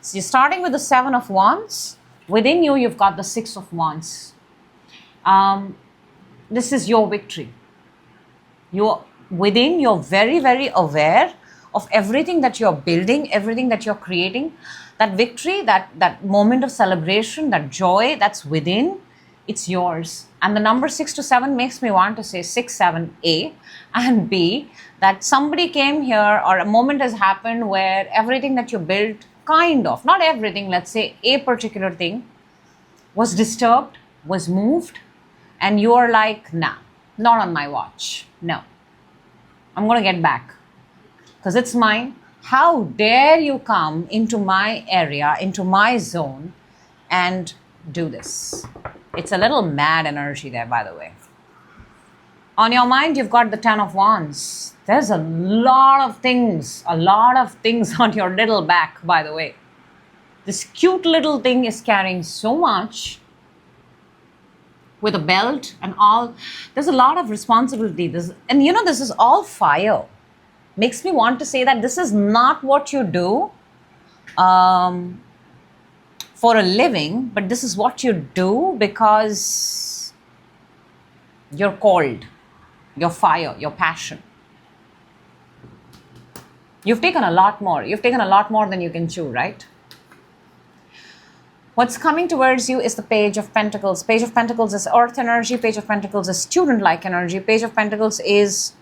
So you're starting with the 7 of Wands. Within you, you've got the 6 of Wands. This is your victory. You're very, very aware of everything that you're building, everything that you're creating. That victory, that moment of celebration, that joy that's within, it's yours. And the number 6 to 7 makes me want to say 6, 7, A, and B, that somebody came here or a moment has happened where everything that you built, kind of, not everything, let's say a particular thing, was disturbed, was moved, and you are like, nah, not on my watch. No, I'm going to get back because it's mine. How dare you come into my area, into my zone, and do this? It's a little mad energy there, by the way. On your mind, you've got the 10 of Wands. There's a lot of things on your little back, by the way. This cute little thing is carrying so much with a belt and all. There's a lot of responsibility. And you know, this is all fire. Makes me want to say that this is not what you do for a living, but this is what you do because you're called, your fire, your passion. You've taken a lot more. You've taken a lot more than you can chew, right? What's coming towards you is the Page of Pentacles. Page of Pentacles is earth energy. Page of Pentacles is student-like energy. Page of Pentacles is...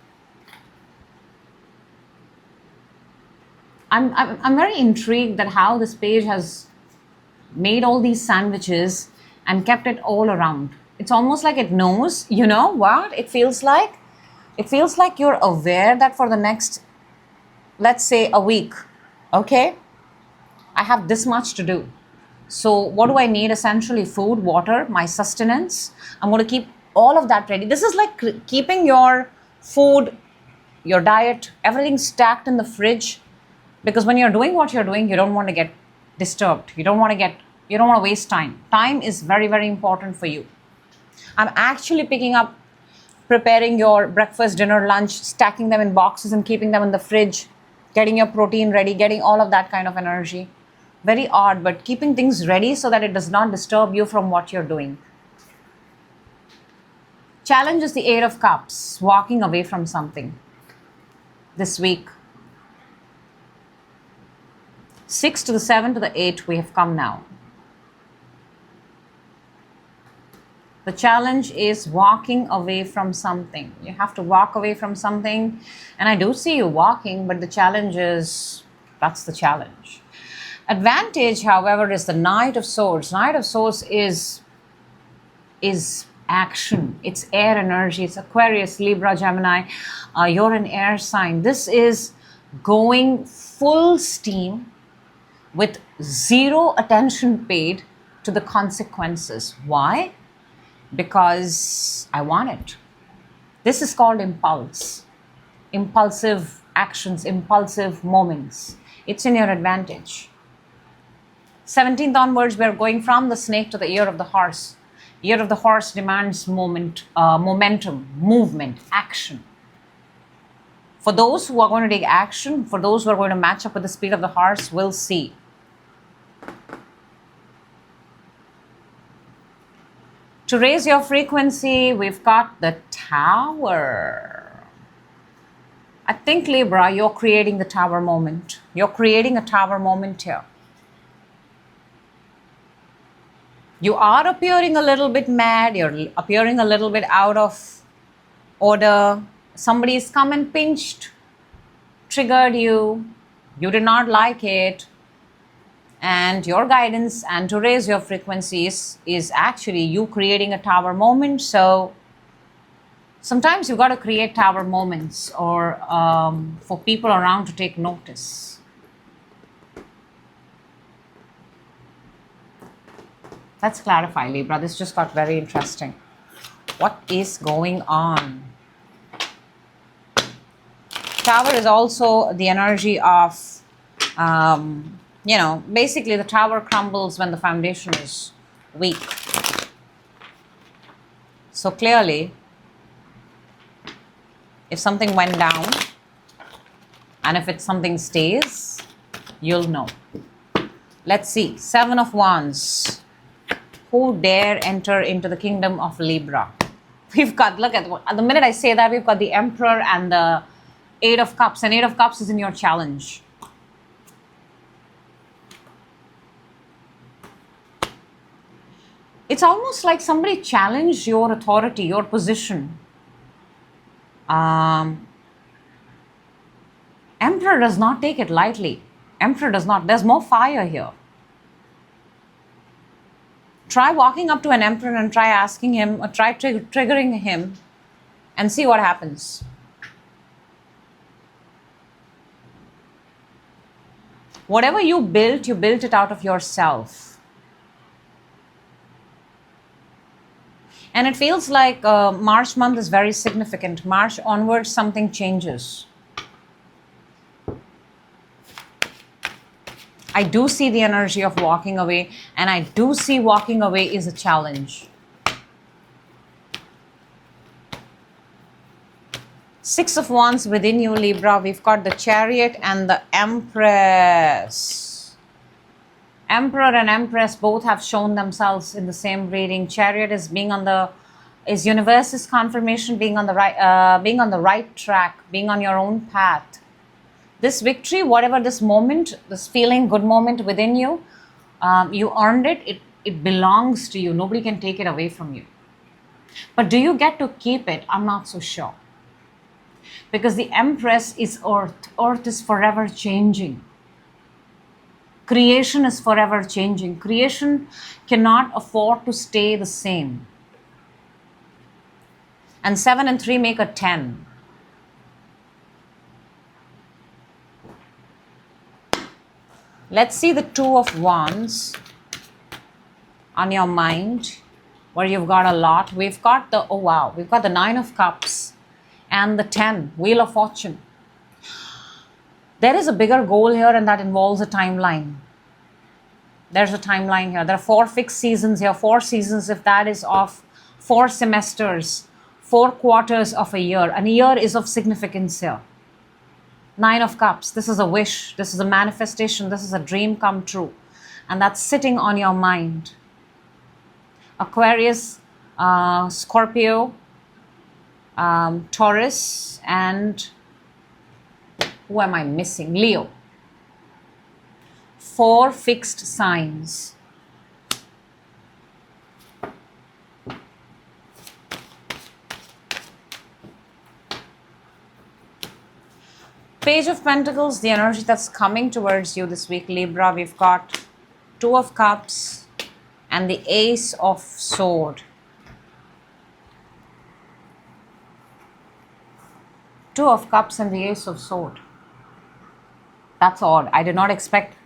I'm very intrigued that how this page has made all these sandwiches and kept it all around. It's almost like it knows, you know what it feels like? It feels like you're aware that for the next, let's say, a week, okay, I have this much to do. So what do I need? Essentially food, water, my sustenance. I'm going to keep all of that ready. This is like keeping your food, your diet, everything stacked in the fridge. Because when you're doing what you're doing, you don't want to get disturbed. You don't want to waste time. Time is very, very important for you. I'm actually picking up, preparing your breakfast, dinner, lunch, stacking them in boxes and keeping them in the fridge, getting your protein ready, getting all of that kind of energy. Very odd, but keeping things ready so that it does not disturb you from what you're doing. Challenge is the Eight of Cups, walking away from something this week. 6 to the 7 to the 8, we have come now. The challenge is walking away from something. You have to walk away from something. And I do see you walking, but the challenge is, that's the challenge. Advantage, however, is the Knight of Swords. Knight of Swords is action. It's air energy. It's Aquarius, Libra, Gemini. You're an air sign. This is going full steam with zero attention paid to the consequences. Why? Because I want it. This is called impulse. Impulsive actions, impulsive moments. It's in your advantage. 17th onwards, we're going from the snake to the year of the horse. Year of the horse demands momentum, movement, action. For those who are going to take action, for those who are going to match up with the speed of the horse, we'll see. To raise your frequency, we've got the Tower. I think, Libra, you're creating the Tower moment. You're creating a Tower moment here. You are appearing a little bit mad. You're appearing a little bit out of order. Somebody's come and pinched, triggered you. You did not like it. And your guidance and to raise your frequencies is actually you creating a Tower moment. So sometimes you've got to create Tower moments or for people around to take notice. Let's clarify, Libra. This just got very interesting. What is going on? Tower is also the energy of... basically the tower crumbles when the foundation is weak. So clearly, if something went down and if something stays, you'll know. Let's see. 7 of Wands. Who dare enter into the kingdom of Libra? We've got, look at the minute I say that, we've got the Emperor and the Eight of Cups. And Eight of Cups is in your challenge. It's almost like somebody challenged your authority, your position. Emperor does not take it lightly. Emperor does not. There's more fire here. Try walking up to an emperor and try asking him or try triggering him and see what happens. Whatever you built it out of yourself. And it feels like March month is very significant. March onwards, something changes. I do see the energy of walking away, and I do see walking away is a challenge. 6 of Wands within you, Libra. We've got the Chariot and the Empress. Emperor and Empress both have shown themselves in the same reading. Chariot is is universe's confirmation, being on the right track, being on your own path. This victory, whatever this moment, this feeling, good moment within you, you earned it. It belongs to you. Nobody can take it away from you. But do you get to keep it? I'm not so sure. Because the Empress is Earth. Earth is forever changing. Creation is forever changing. Creation cannot afford to stay the same. And 7 and 3 make a 10. Let's see the Two of Wands on your mind, where you've got a lot. We've got the, oh wow, we've got the 9 of Cups and the 10, Wheel of Fortune. There is a bigger goal here, and that involves a timeline. There's a timeline here. There are 4 fixed seasons here, 4 seasons if that is of 4 semesters, 4 quarters of a year. And a year is of significance here. 9 of Cups, this is a wish, this is a manifestation, this is a dream come true. And that's sitting on your mind. Aquarius, Scorpio, Taurus, and who am I missing? Leo. 4 fixed signs. Page of Pentacles, the energy that's coming towards you this week, Libra. We've got 2 of Cups and the Ace of Sword. 2 of Cups and the Ace of Sword. That's odd. I did not expect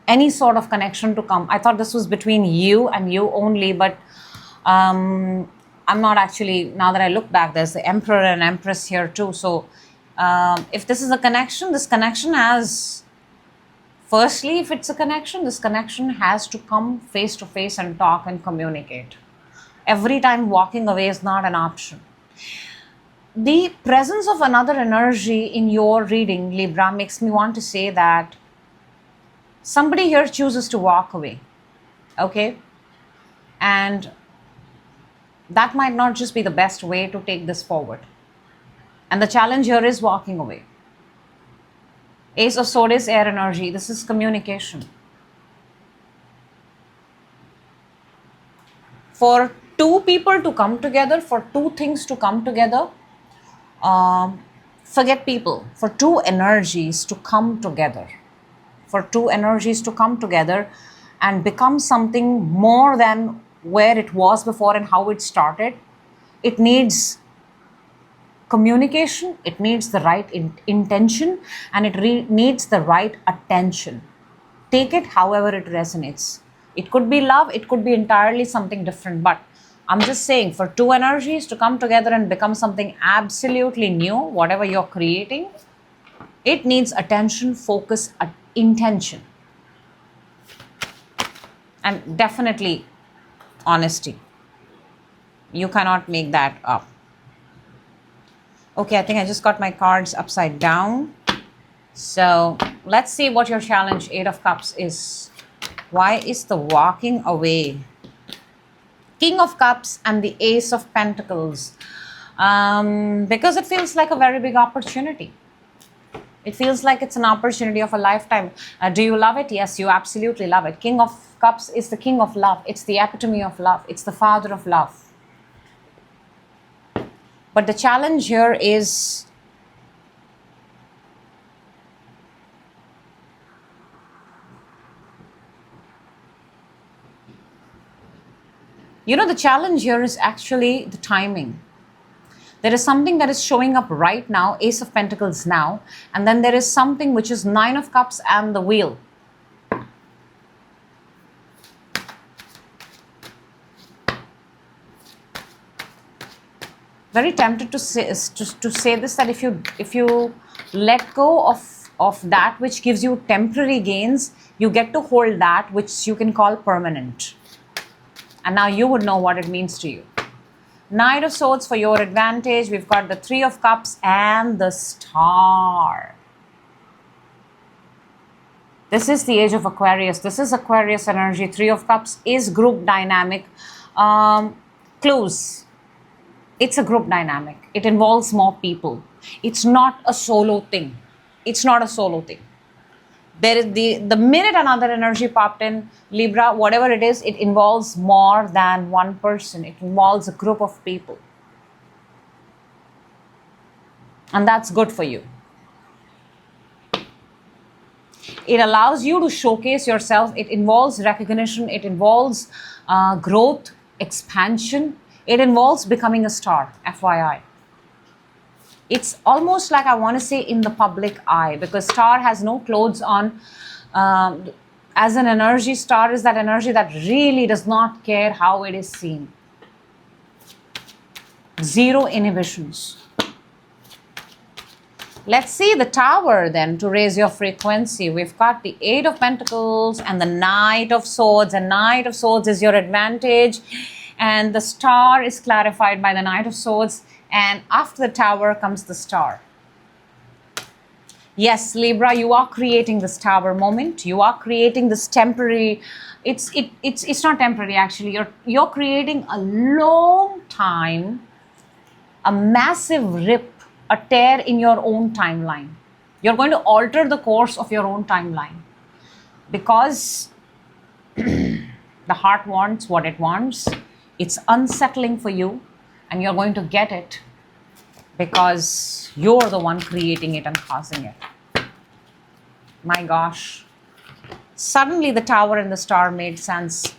any sort of connection to come. I thought this was between you and you only, but I'm not actually, now that I look back, there's the Emperor and Empress here too. So if this is a connection, this connection has, firstly, if it's a connection, this connection has to come face to face and talk and communicate. Every time walking away is not an option. The presence of another energy in your reading, Libra, makes me want to say that somebody here chooses to walk away, okay? And that might not just be the best way to take this forward. And the challenge here is walking away. Ace of Sword is air energy. This is communication. For 2 people to come together, for 2 things to come together, forget people. For 2 energies to come together. For 2 energies to come together and become something more than where it was before and how it started, it needs communication, it needs the right intention, and it needs the right attention. Take it however it resonates. It could be love, it could be entirely something different, but I'm just saying, for 2 energies to come together and become something absolutely new, whatever you're creating, it needs attention, focus, intention, and definitely honesty. You cannot make that up. Okay, I think I just got my cards upside down. So let's see what your challenge, 8 of Cups, is. Why is the walking away? King of Cups and the Ace of Pentacles. Because it feels like a very big opportunity. It feels like it's an opportunity of a lifetime. Do you love it? Yes, you absolutely love it. King of Cups is the king of love. It's the epitome of love. It's the father of love. But the challenge here is the challenge here is actually the timing. There is something that is showing up right now, Ace of Pentacles now, and then there is something which is 9 of Cups and the Wheel. Very tempted to say this, that if you let go of that which gives you temporary gains, you get to hold that which you can call permanent. And now you would know what it means to you. Knight of Swords for your advantage. We've got the 3 of Cups and the Star. This is the age of Aquarius. This is Aquarius energy. 3 of Cups is group dynamic. Clues. It's a group dynamic. It involves more people. It's not a solo thing. It's not a solo thing. There is the minute another energy popped in, Libra, whatever it is, it involves more than one person. It involves a group of people. And that's good for you. It allows you to showcase yourself. It involves recognition. It involves growth, expansion. It involves becoming a star, FYI. It's almost like, I want to say, in the public eye, because star has no clothes on. As an energy, star is that energy that really does not care how it is seen. Zero inhibitions. Let's see the Tower then to raise your frequency. We've got the 8 of Pentacles and the Knight of Swords. And Knight of Swords is your advantage. And the Star is clarified by the Knight of Swords. And after the Tower comes the Star. Yes, Libra, you are creating this Tower moment. You are creating this temporary. It's not temporary, actually. You're creating a long time, a massive rip, a tear in your own timeline. You're going to alter the course of your own timeline because the heart wants what it wants. It's unsettling for you, and you're going to get it because you're the one creating it and causing it. My gosh. Suddenly the Tower and the Star made sense.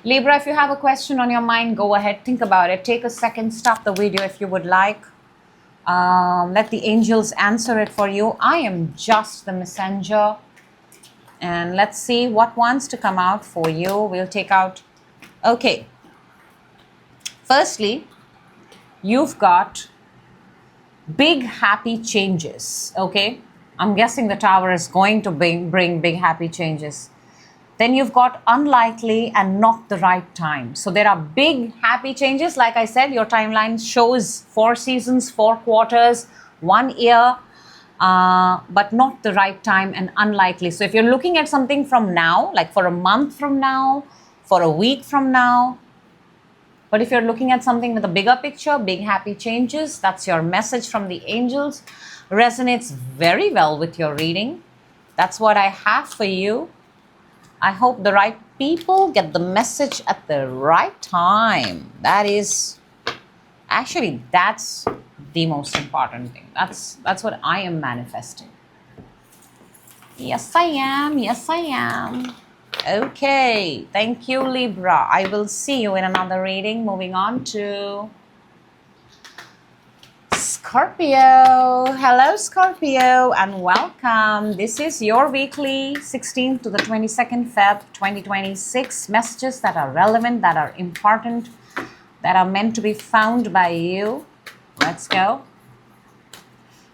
Libra, if you have a question on your mind, go ahead, think about it. Take a second, stop the video if you would like. Let the angels answer it for you. I am just the messenger. And let's see what wants to come out for you. We'll take out. Okay. Firstly, you've got big happy changes. Okay. I'm guessing the Tower is going to bring big happy changes. Then you've got unlikely and not the right time. So there are big happy changes. Like I said, your timeline shows 4 seasons, 4 quarters, 1 year, but not the right time and unlikely. So if you're looking at something from now, like for a month from now, for a week from now, but if you're looking at something with a bigger picture, big happy changes, that's your message from the angels. Resonates very well with your reading. That's what I have for you. I hope the right people get the message at the right time. That is, actually, that's the most important thing. That's what I am manifesting. Yes, I am. Yes, I am. Okay. Thank you, Libra. I will see you in another reading. Moving on to Scorpio. Hello, Scorpio, and welcome. This is your weekly 16th to the 22nd Feb 2026 messages that are relevant, that are important, that are meant to be found by you. Let's go.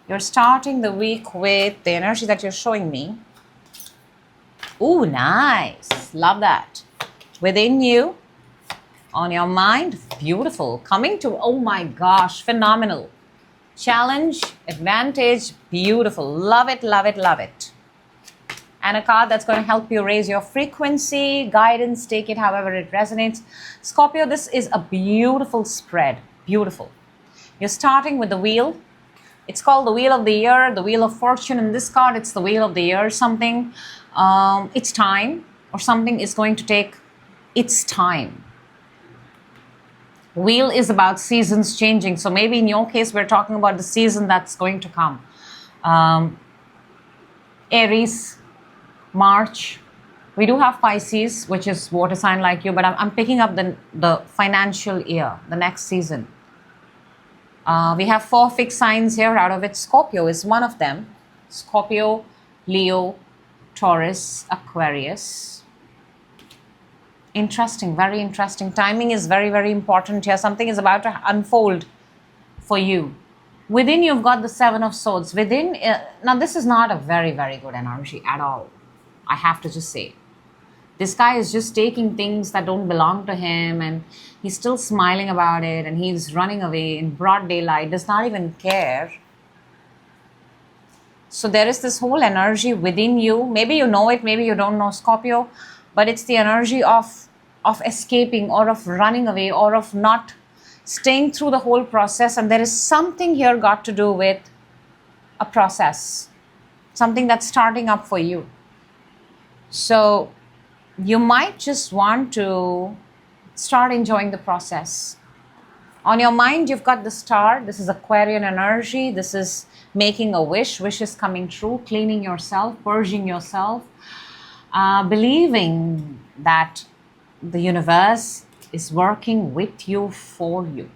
You're starting the week with the energy that you're showing me. Ooh, nice. Love that. Within you, on your mind, beautiful. Coming to, oh my gosh, phenomenal. Challenge, advantage, beautiful. Love it, love it, love it. And a card that's going to help you raise your frequency, guidance, take it however it resonates. Scorpio, this is a beautiful spread. Beautiful. You're starting with the wheel. It's called the Wheel of the Year, the Wheel of Fortune. In this card, it's the Wheel of the Year. Something, it's time, or something is going to take its time. Wheel is about seasons changing. So maybe in your case, we're talking about the season that's going to come. Aries, March. We do have Pisces, which is water sign like you, but I'm picking up the financial year, the next season. We have 4 fixed signs here. Out of it, Scorpio is one of them. Scorpio, Leo, Taurus, Aquarius. Interesting, very interesting. Timing is very, very important here. Something is about to unfold for you. Within, you've got the 7 of Swords. Within, now this is not a very, very good energy at all. I have to just say. This guy is just taking things that don't belong to him, and he's still smiling about it, and he's running away in broad daylight, does not even care. So there is this whole energy within you. Maybe you know it, maybe you don't know, Scorpio, but it's the energy of escaping, or of running away, or of not staying through the whole process. And there is something here got to do with a process. something that's starting up for you. So you might just want to start enjoying the process. On your mind, you've got the star. This is Aquarian energy. This is making a wish. Wish is coming true, cleaning yourself, purging yourself, believing that the universe is working with you, for you.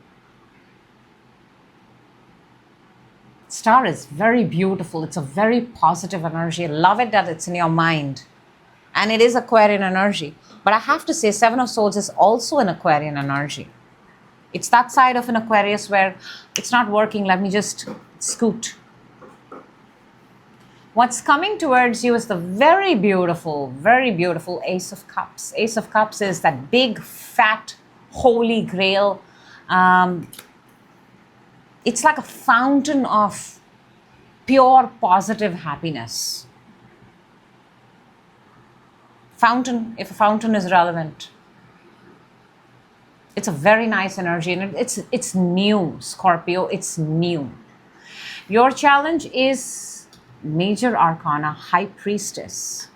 Star is very beautiful. It's a very positive energy. I love it that it's in your mind. And it is Aquarian energy. But I have to say, Seven of Swords is also an Aquarian energy. It's that side of an Aquarius where it's not working. Let me just scoot. What's coming towards you is the very beautiful Ace of Cups. Ace of Cups is that big, fat, holy grail. It's like a fountain of pure, positive happiness. Fountain, if a fountain is relevant. It's a very nice energy, and it's new, Scorpio. It's new. Your challenge is Major Arcana, High Priestess.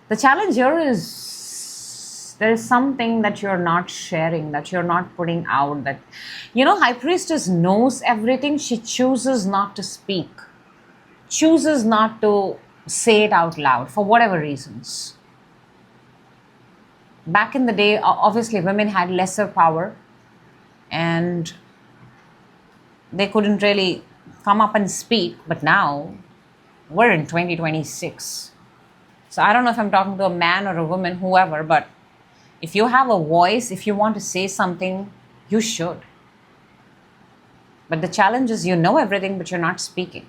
The challenge here is there is something that you're not sharing, that you're not putting out. That, you know, High Priestess knows everything. She chooses not to speak, chooses not to say it out loud for whatever reasons. Back in the day, obviously, women had lesser power and they couldn't really come up and speak. But now, we're in 2026. So I don't know if I'm talking to a man or a woman, whoever, but if you have a voice, if you want to say something, you should. But the challenge is you know everything, but you're not speaking.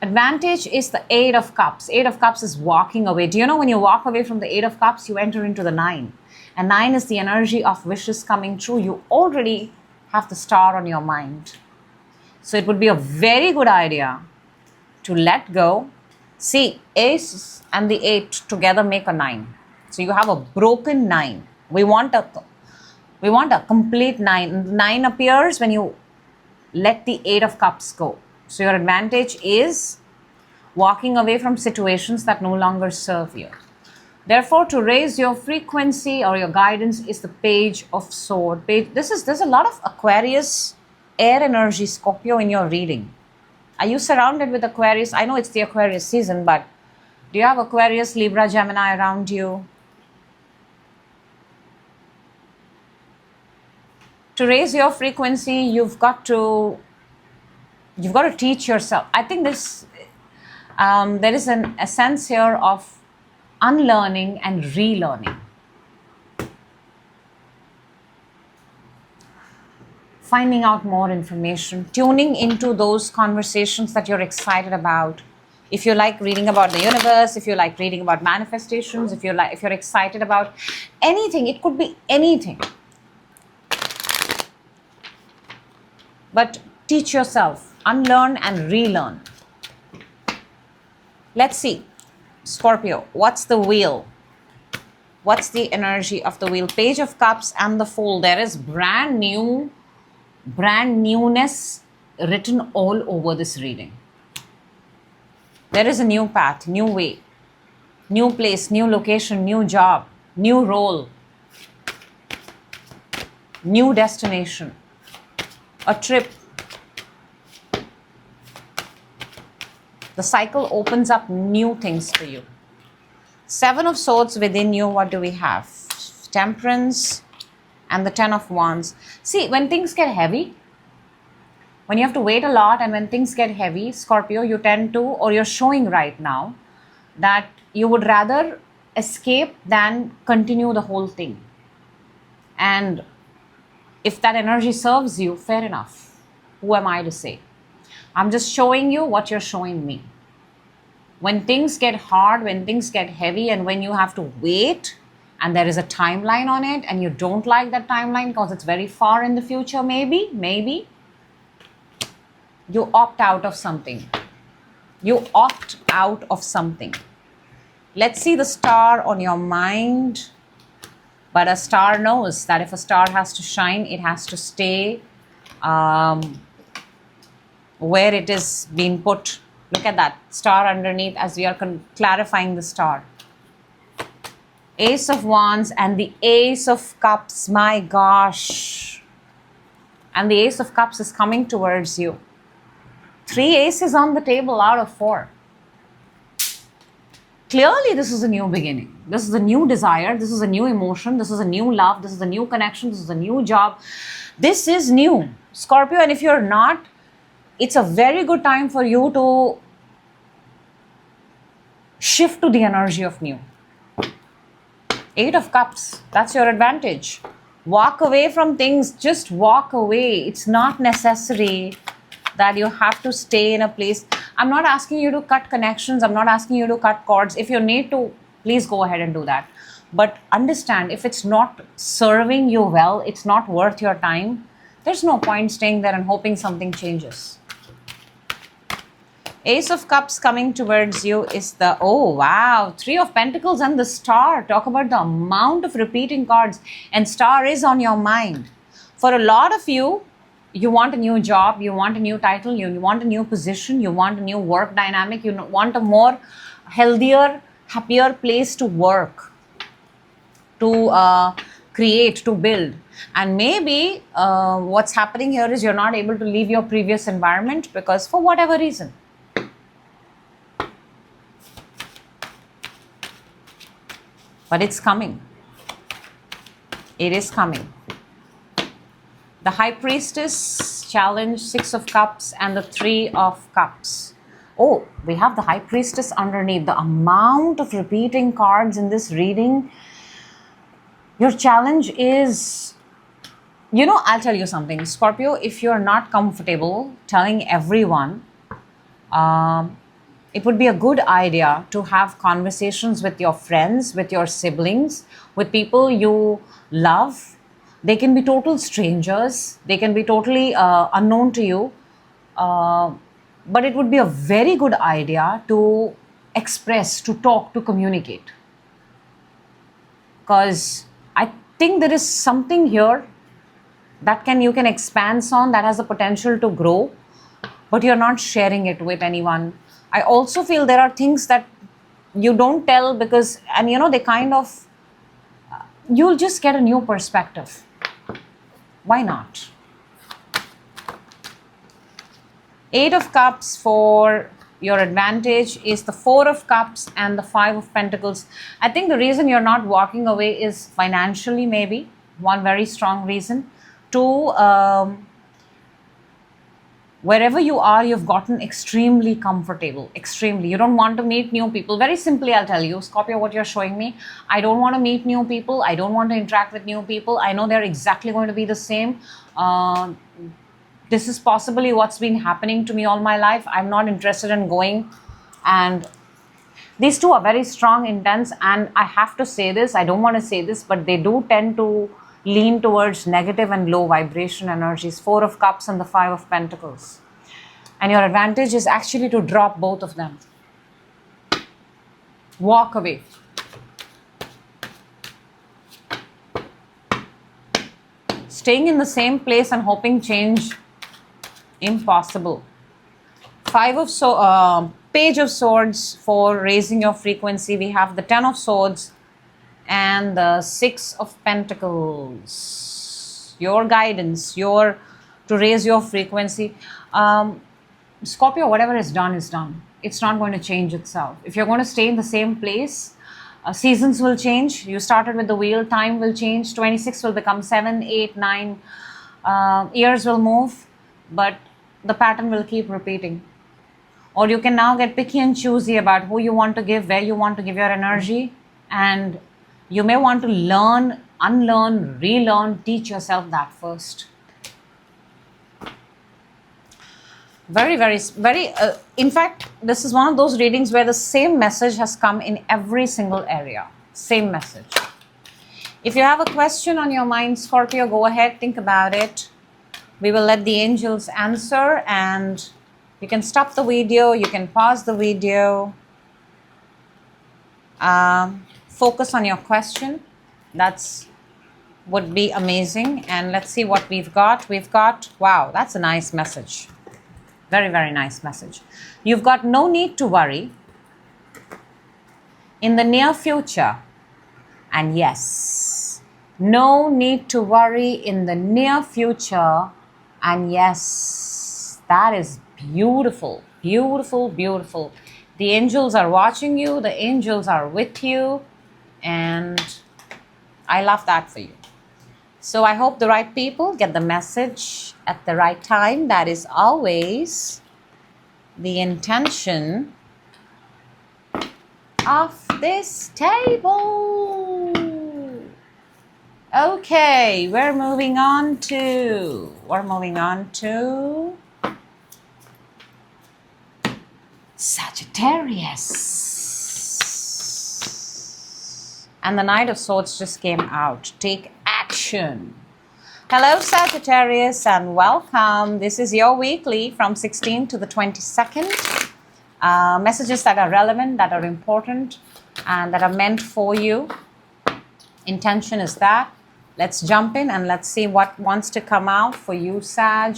Advantage is the Eight of Cups. Eight of Cups is walking away. Do you know when you walk away from the Eight of Cups, you enter into the Nine. And Nine is the energy of wishes coming true. You already have the star on your mind. So it would be a very good idea to let go. See, Ace and the Eight together make a Nine. So you have a broken Nine. We want a complete Nine. Nine appears when you let the Eight of Cups go. So your advantage is walking away from situations that no longer serve you. Therefore, to raise your frequency or your guidance is the Page of Swords. There's a lot of Aquarius, air energy, Scorpio in your reading. Are you surrounded with Aquarius? I know it's the Aquarius season, but do you have Aquarius, Libra, Gemini around you? To raise your frequency, you've got to teach yourself. I think there is a sense here of unlearning and relearning. Finding out more information, tuning into those conversations that you're excited about. If you like reading about the universe, if you like reading about manifestations, if you're excited about anything, it could be anything. But teach yourself. Unlearn and relearn. Let's see. Scorpio, what's the wheel? What's the energy of the wheel? Page of Cups and the Fool. There is brand newness written all over this reading. There is a new path, new way, new place, new location, new job, new role, new destination, a trip. The cycle opens up new things for you. Seven of Swords within you, what do we have? Temperance and the Ten of Wands. See, when things get heavy, when you have to wait a lot and when things get heavy, Scorpio, you tend to, or you're showing right now, that you would rather escape than continue the whole thing. And if that energy serves you, fair enough. Who am I to say? I'm just showing you what you're showing me. When things get hard, when things get heavy, and when you have to wait, and there is a timeline on it, and you don't like that timeline because it's very far in the future, maybe, you opt out of something. You opt out of something. Let's see the star on your mind. But a star knows that if a star has to shine, it has to stay where it is being put. Look at that star underneath as we are clarifying the star. Ace of Wands and the Ace of Cups. My gosh. And the Ace of Cups is coming towards you. 3 aces on the table out of 4. Clearly, this is a new beginning. This is a new desire. This is a new emotion. This is a new love. This is a new connection. This is a new job. This is new. Scorpio, and if you're not, it's a very good time for you to shift to the energy of new. 8 of Cups. That's your advantage. Walk away from things. Just walk away. It's not necessary that you have to stay in a place. I'm not asking you to cut connections. I'm not asking you to cut cords. If you need to, please go ahead and do that. But understand, if it's not serving you well, it's not worth your time, there's no point staying there and hoping something changes. Ace of Cups coming towards you is the, oh wow, 3 of Pentacles and the Star. Talk about the amount of repeating cards, and Star is on your mind. For a lot of you, you want a new job, you want a new title, you want a new position, you want a new work dynamic, you want a more healthier, happier place to work, to create, to build. And maybe what's happening here is you're not able to leave your previous environment because for whatever reason. But it's coming. It is coming. The High Priestess challenge, 6 of Cups and the 3 of Cups. Oh, we have the High Priestess underneath. The amount of repeating cards in this reading. Your challenge is, you know, I'll tell you something. Scorpio, if you're not comfortable telling everyone, it would be a good idea to have conversations with your friends, with your siblings, with people you love. They can be total strangers. They can be totally unknown to you. But it would be a very good idea to express, to talk, to communicate. Because I think there is something here that you can expand on, that has the potential to grow, but you're not sharing it with anyone. I also feel there are things that you don't tell because, and you know, they kind of, you'll just get a new perspective. Why not? 8 of Cups for your advantage is the 4 of Cups and the 5 of Pentacles. I think the reason you're not walking away is financially, maybe. One very strong reason. 2, wherever you are, you've gotten extremely comfortable. Extremely. You don't want to meet new people. Very simply, I'll tell you, Scorpio, what you're showing me. I don't want to meet new people. I don't want to interact with new people. I know they're exactly going to be the same. This is possibly what's been happening to me all my life. I'm not interested in going. And these two are very strong, intense. And I have to say this. I don't want to say this, but they do tend to lean towards negative and low vibration energies. 4 of Cups and the 5 of Pentacles. And your advantage is actually to drop both of them. Walk away. Staying in the same place and hoping change, impossible. Page of Swords for raising your frequency. We have the 10 of Swords and the 6 of Pentacles. Your guidance, to raise your frequency. Scorpio, whatever is done is done. It's not going to change itself. If you're going to stay in the same place, seasons will change. You started with the wheel, time will change. 26 will become 7, 8, 9. Years will move, but the pattern will keep repeating. Or you can now get picky and choosy about who you want to give, where you want to give your energy, and you may want to learn, unlearn, relearn, teach yourself that first. Very, very, very, in fact, this is one of those readings where the same message has come in every single area. Same message. If you have a question on your mind, Scorpio, go ahead, think about it. We will let the angels answer, and you can stop the video, you can pause the video. Focus on your question. Would be amazing. And let's see what we've got. We've got, wow, that's a nice message. Very, very nice message. You've got no need to worry in the near future. And yes, no need to worry in the near future. And yes, that is beautiful, beautiful, beautiful. The angels are watching you. The angels are with you. And I love that for you. So I hope the right people get the message at the right time. That is always the intention of this table. Okay, we're moving on to Sagittarius. And the Knight of Swords just came out. Take action. Hello, Sagittarius, and welcome. This is your weekly from 16th to the 22nd. Messages that are relevant, that are important, and that are meant for you. Intention is that. Let's jump in and let's see what wants to come out for you, Sag.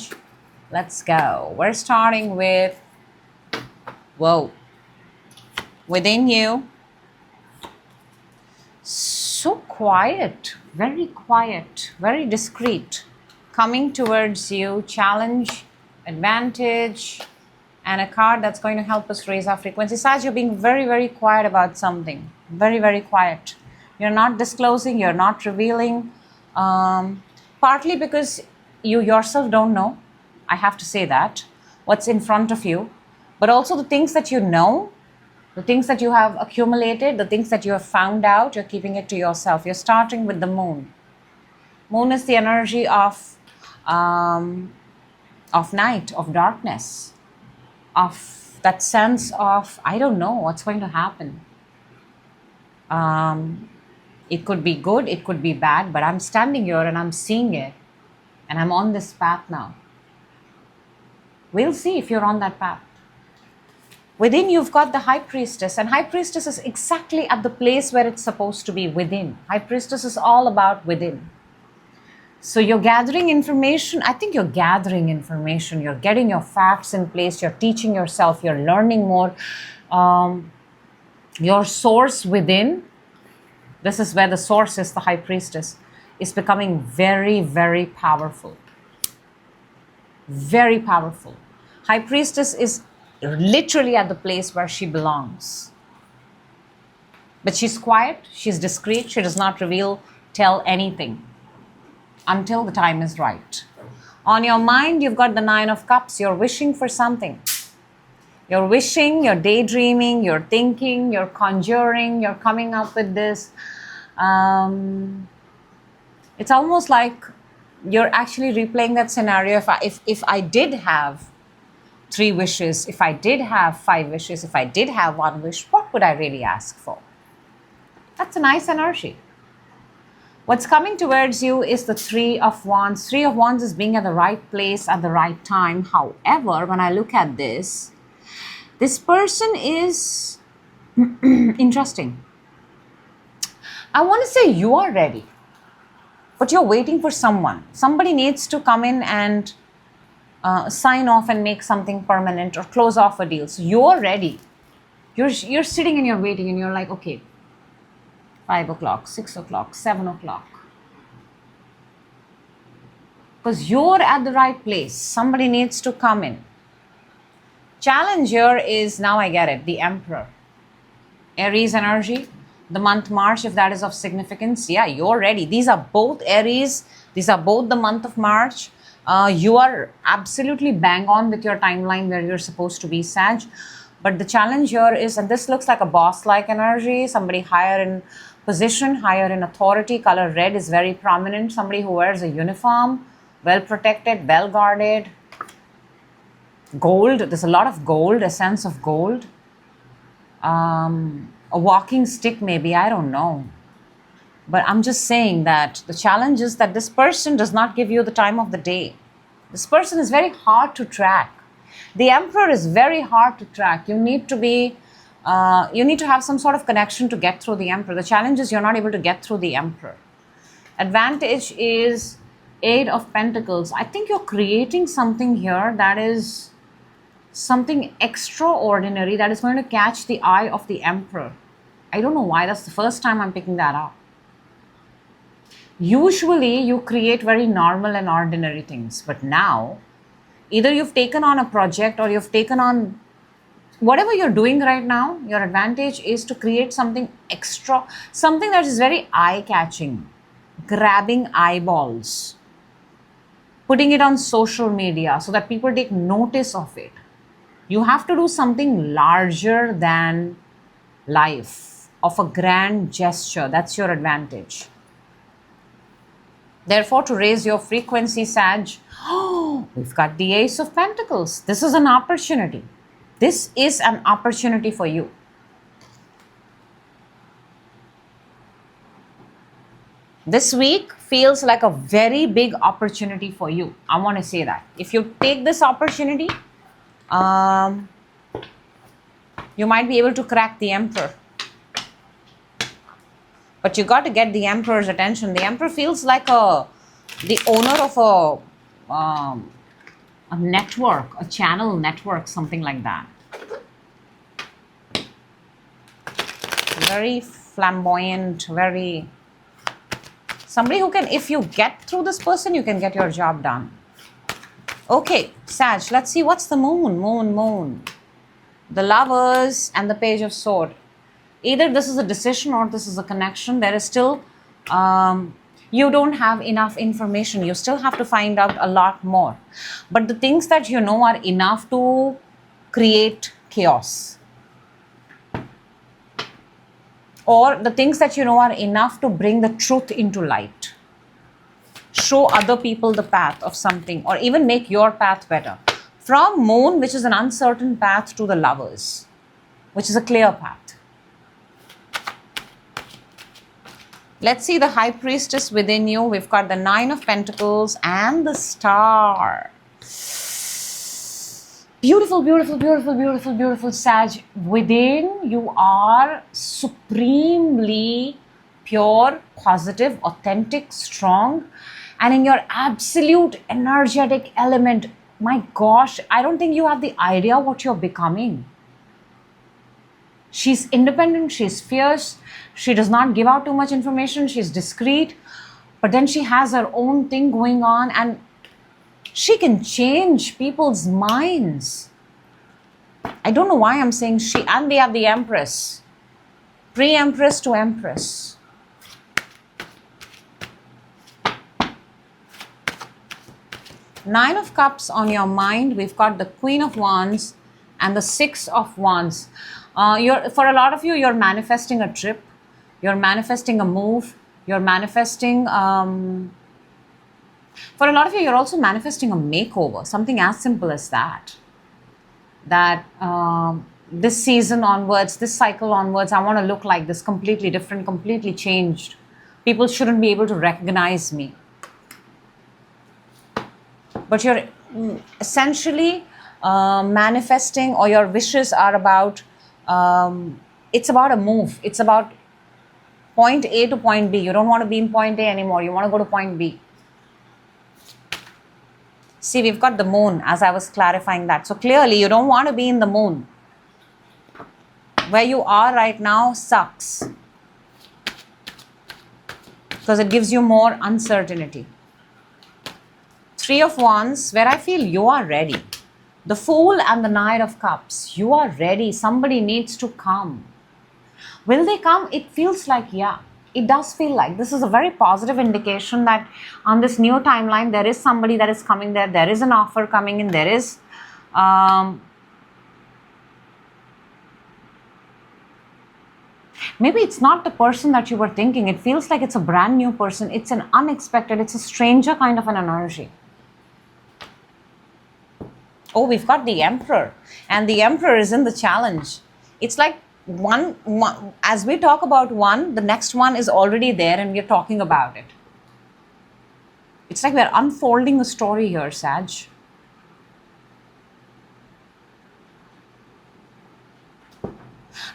Let's go. We're starting with, within you. So quiet, very discreet. Coming towards you, challenge, advantage, and a card that's going to help us raise our frequency. Sag, you're being very, very quiet about something. Very, very quiet. You're not disclosing, you're not revealing. Partly because you yourself don't know, I have to say that, what's in front of you. But also the things that you know, the things that you have accumulated, the things that you have found out, you're keeping it to yourself. You're starting with the moon. Moon is the energy of night, of darkness, of that sense of, I don't know what's going to happen. It could be good, it could be bad, but I'm standing here and I'm seeing it. And I'm on this path now. We'll see if you're on that path. Within you've got the High Priestess, and High Priestess is exactly at the place where it's supposed to be, within. High Priestess is all about within. So you're gathering information. I think you're gathering information. You're getting your facts in place. You're teaching yourself. You're learning more. Your source within, this is where the source is, the High Priestess, is becoming very, very powerful. Very powerful. High Priestess is literally at the place where she belongs. But she's quiet, she's discreet, she does not tell anything until the time is right. On your mind, you've got the Nine of Cups. You're wishing for something. You're wishing, you're daydreaming, you're thinking, you're conjuring, you're coming up with this. It's almost like you're actually replaying that scenario. If I did have 3 wishes, if I did have 5 wishes, if I did have 1 wish, what would I really ask for? That's a nice energy. What's coming towards you is the 3 of Wands. 3 of Wands is being at the right place at the right time. However, when I look at this person is interesting. I want to say you are ready, but you're waiting for someone. Somebody needs to come in and sign off and make something permanent or close off a deal. So you're ready. You're sitting and you're waiting and you're like, okay, 5 o'clock, 6 o'clock, 7 o'clock. Because you're at the right place. Somebody needs to come in. Challenge here is, now I get it, the Emperor. Aries energy, the month March, if that is of significance. Yeah, you're ready. These are both Aries. These are both the month of March. You are absolutely bang on with your timeline where you're supposed to be, Sag. But the challenge here is, and this looks like a boss-like energy, somebody higher in position, higher in authority. Color red is very prominent. Somebody who wears a uniform, well protected, well guarded. Gold, there's a lot of gold, a sense of gold. A walking stick maybe, I don't know. But I'm just saying that the challenge is that this person does not give you the time of the day. This person is very hard to track. The Emperor is very hard to track. You need to have some sort of connection to get through the Emperor. The challenge is you're not able to get through the Emperor. Advantage is 8 of Pentacles. I think you're creating something here that is something extraordinary that is going to catch the eye of the Emperor. I don't know why, that's the first time I'm picking that up. Usually you create very normal and ordinary things, but now either you've taken on a project or you've taken on whatever you're doing right now. Your advantage is to create something extra, something that is very eye-catching, grabbing eyeballs, putting it on social media so that people take notice of it. You have to do something larger than life, of a grand gesture. That's your advantage. Therefore, to raise your frequency, Sag, we've got the Ace of Pentacles. This is an opportunity. This is an opportunity for you. This week feels like a very big opportunity for you. I want to say that. If you take this opportunity, you might be able to crack the Emperor. But you got to get the Emperor's attention. The Emperor feels like the owner of a network, a channel network, something like that. Very flamboyant, very... somebody who can, if you get through this person, you can get your job done. Okay, Sag, let's see what's the moon. Moon. The Lovers and the Page of Sword. Either this is a decision or this is a connection. There is still, you don't have enough information. You still have to find out a lot more. But the things that you know are enough to create chaos. Or the things that you know are enough to bring the truth into light. Show other people the path of something, or even make your path better. From Moon, which is an uncertain path, to the Lovers, which is a clear path. Let's see the High Priestess within you. We've got the Nine of Pentacles and the Star. Beautiful, beautiful, beautiful, beautiful, beautiful Sag. Within you are supremely pure, positive, authentic, strong, and in your absolute energetic element. My gosh, I don't think you have the idea what you're becoming. She's independent, she's fierce, she does not give out too much information, she's discreet, but then she has her own thing going on and she can change people's minds. I don't know why I'm saying she, and we have the Empress. Pre-Empress to Empress. Nine of Cups on your mind. We've got the Queen of Wands and the Six of Wands. For a lot of you, you're manifesting a trip. You're manifesting a move. You're manifesting... for a lot of you, you're also manifesting a makeover. Something as simple as that. That this season onwards, this cycle onwards, I want to look like this, completely different, completely changed. People shouldn't be able to recognize me. But you're essentially manifesting, or your wishes are about, it's about a move. It's about point A to point B. You don't want to be in point A anymore. You want to go to point B. See, we've got the Moon, as I was clarifying that. So clearly, you don't want to be in the Moon. Where you are right now sucks. Because it gives you more uncertainty. Three of Wands, where I feel you are ready. The Fool and the Knight of Cups. You are ready. Somebody needs to come. Will they come? It feels like, yeah. It does feel like. This is a very positive indication that on this new timeline, there is somebody that is coming there. There is an offer coming in. There is... maybe it's not the person that you were thinking. It feels like it's a brand new person. It's an unexpected, it's a stranger kind of an energy. Oh, we've got the Emperor. And the Emperor is in the challenge. It's like one, as we talk about one, the next one is already there and we're talking about it. It's like we're unfolding a story here, Sag.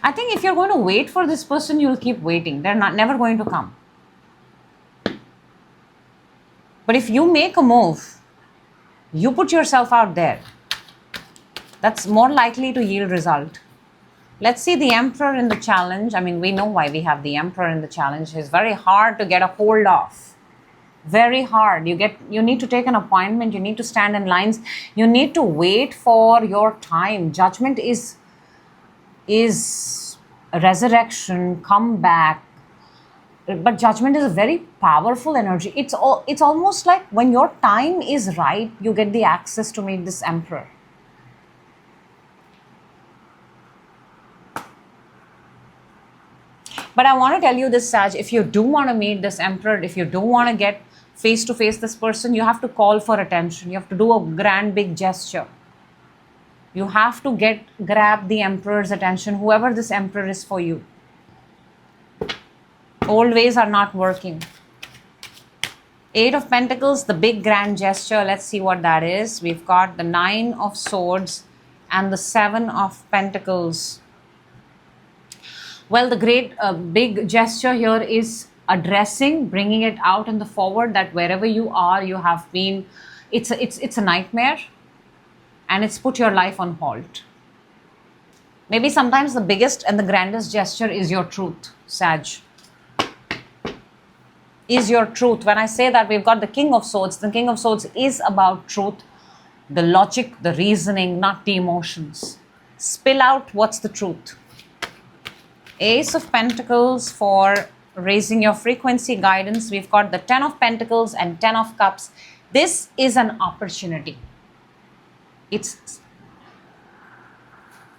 I think if you're going to wait for this person, you'll keep waiting. They're never going to come. But if you make a move, you put yourself out there, That's more likely to yield result. Let's see the Emperor in the challenge. I mean, we know why we have the Emperor in the challenge. It's very hard to get a hold of. Very hard. You need to take an appointment. You need to stand in lines. You need to wait for your time. Judgment is a resurrection, come back. But judgment is a very powerful energy. It's almost like when your time is right, you get the access to meet this Emperor. But I want to tell you this, Sag, if you do want to meet this Emperor, if you do want to get face to face this person, you have to call for attention. You have to do a grand big gesture. You have to grab the Emperor's attention, whoever this Emperor is for you. Old ways are not working. 8 of Pentacles, the big grand gesture. Let's see what that is. We've got the 9 of Swords and the 7 of Pentacles. Well, the great big gesture here is addressing, bringing it out in the forward that wherever you are, you have been, it's a nightmare and it's put your life on hold. Maybe sometimes the biggest and the grandest gesture is your truth, Sag. Is your truth. When I say that, we've got the King of Swords. The King of Swords is about truth, the logic, the reasoning, not the emotions. Spill out what's the truth. Ace of Pentacles for raising your frequency guidance. We've got the 10 of Pentacles and 10 of Cups. This is an opportunity. It's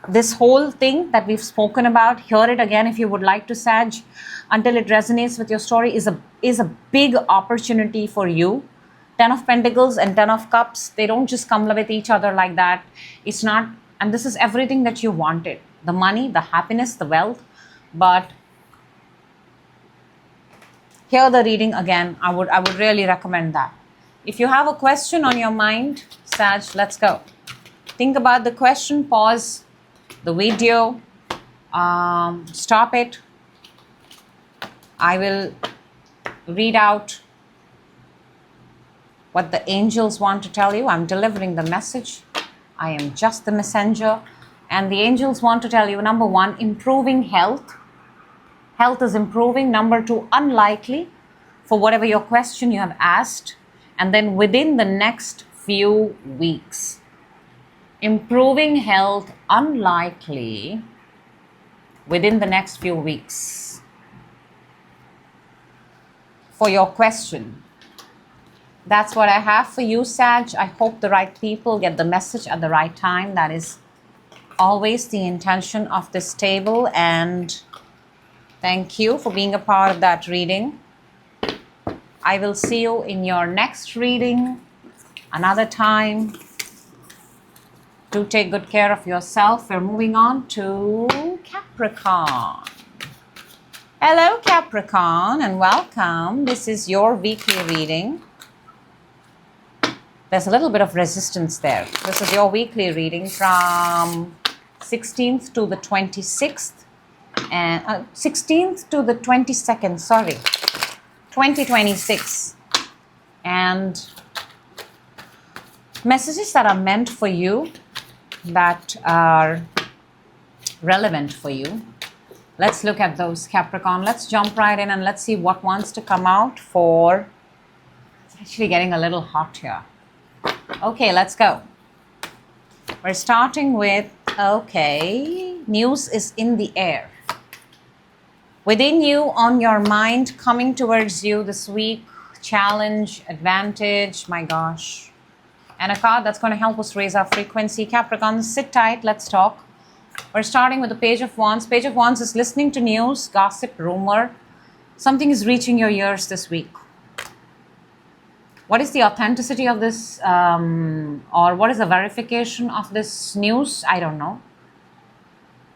this whole thing that we've spoken about. Hear it again if you would like to, Sag, until it resonates with your story. Is a big opportunity for you. 10 of Pentacles and 10 of Cups, they don't just come with each other like that. It's not, and this is everything that you wanted. The money, the happiness, the wealth. But hear the reading again. I would really recommend that. If you have a question on your mind, Sag, let's go. Think about the question, pause the video, stop it. I will read out what the angels want to tell you. I'm delivering the message. I am just the messenger. And the angels want to tell you, number 1, improving health. Health is improving. Number 2, unlikely for whatever your question you have asked. And then within the next few weeks. Improving health, unlikely within the next few weeks. For your question. That's what I have for you, Sag. I hope the right people get the message at the right time. That is always the intention of this table. And thank you for being a part of that reading. I will see you in your next reading another time. Do take good care of yourself. We're moving on to Capricorn. Hello, Capricorn, and welcome. This is your weekly reading. There's a little bit of resistance there. This is your weekly reading from 16th to the 26th. And 16th to the 22nd, sorry. 2026. And messages that are meant for you, that are relevant for you. Let's look at those, Capricorn. Let's jump right in and let's see what wants to come out for. It's actually getting a little hot here. Okay, let's go. We're starting with, okay, news is in the air. Within you, on your mind, coming towards you this week, challenge, advantage, my gosh. And a card that's going to help us raise our frequency. Capricorn, sit tight, let's talk. We're starting with the Page of Wands. Page of Wands is listening to news, gossip, rumor. Something is reaching your ears this week. What is the authenticity of this, or what is the verification of this news? I don't know.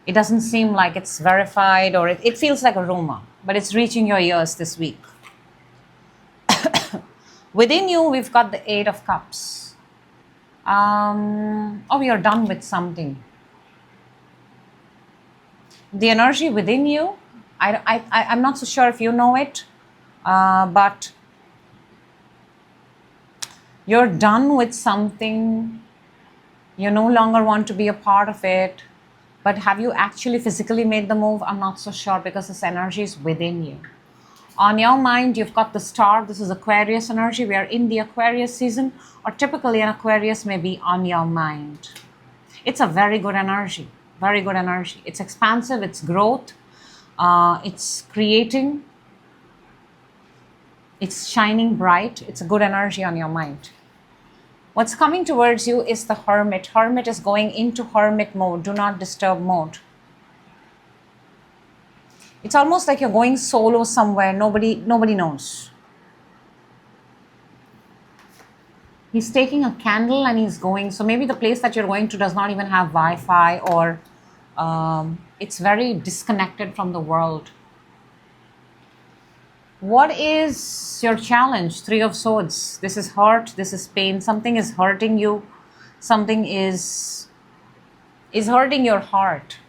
It doesn't seem like it's verified, or it feels like a rumor, but it's reaching your ears this week. Within you, we've got the 8 of Cups. Oh, you're done with something. The energy within you, I'm not so sure if you know it, but you're done with something You no longer want to be a part of it. But have you actually physically made the move? I'm not so sure, because this energy is within you. On your mind, you've got the star. This is Aquarius energy. We are in the Aquarius season, or typically an Aquarius may be on your mind. It's a very good energy, very good energy. It's expansive, it's growth, it's creating, it's shining bright. It's a good energy on your mind. What's coming towards you is the Hermit. Hermit is going into hermit mode, do not disturb mode. It's almost like you're going solo somewhere, nobody knows. He's taking a candle and he's going, so maybe the place that you're going to does not even have Wi-Fi, or it's very disconnected from the world. What is your challenge? Three of Swords. This is hurt, this is pain. Something is hurting you. Something is hurting your heart.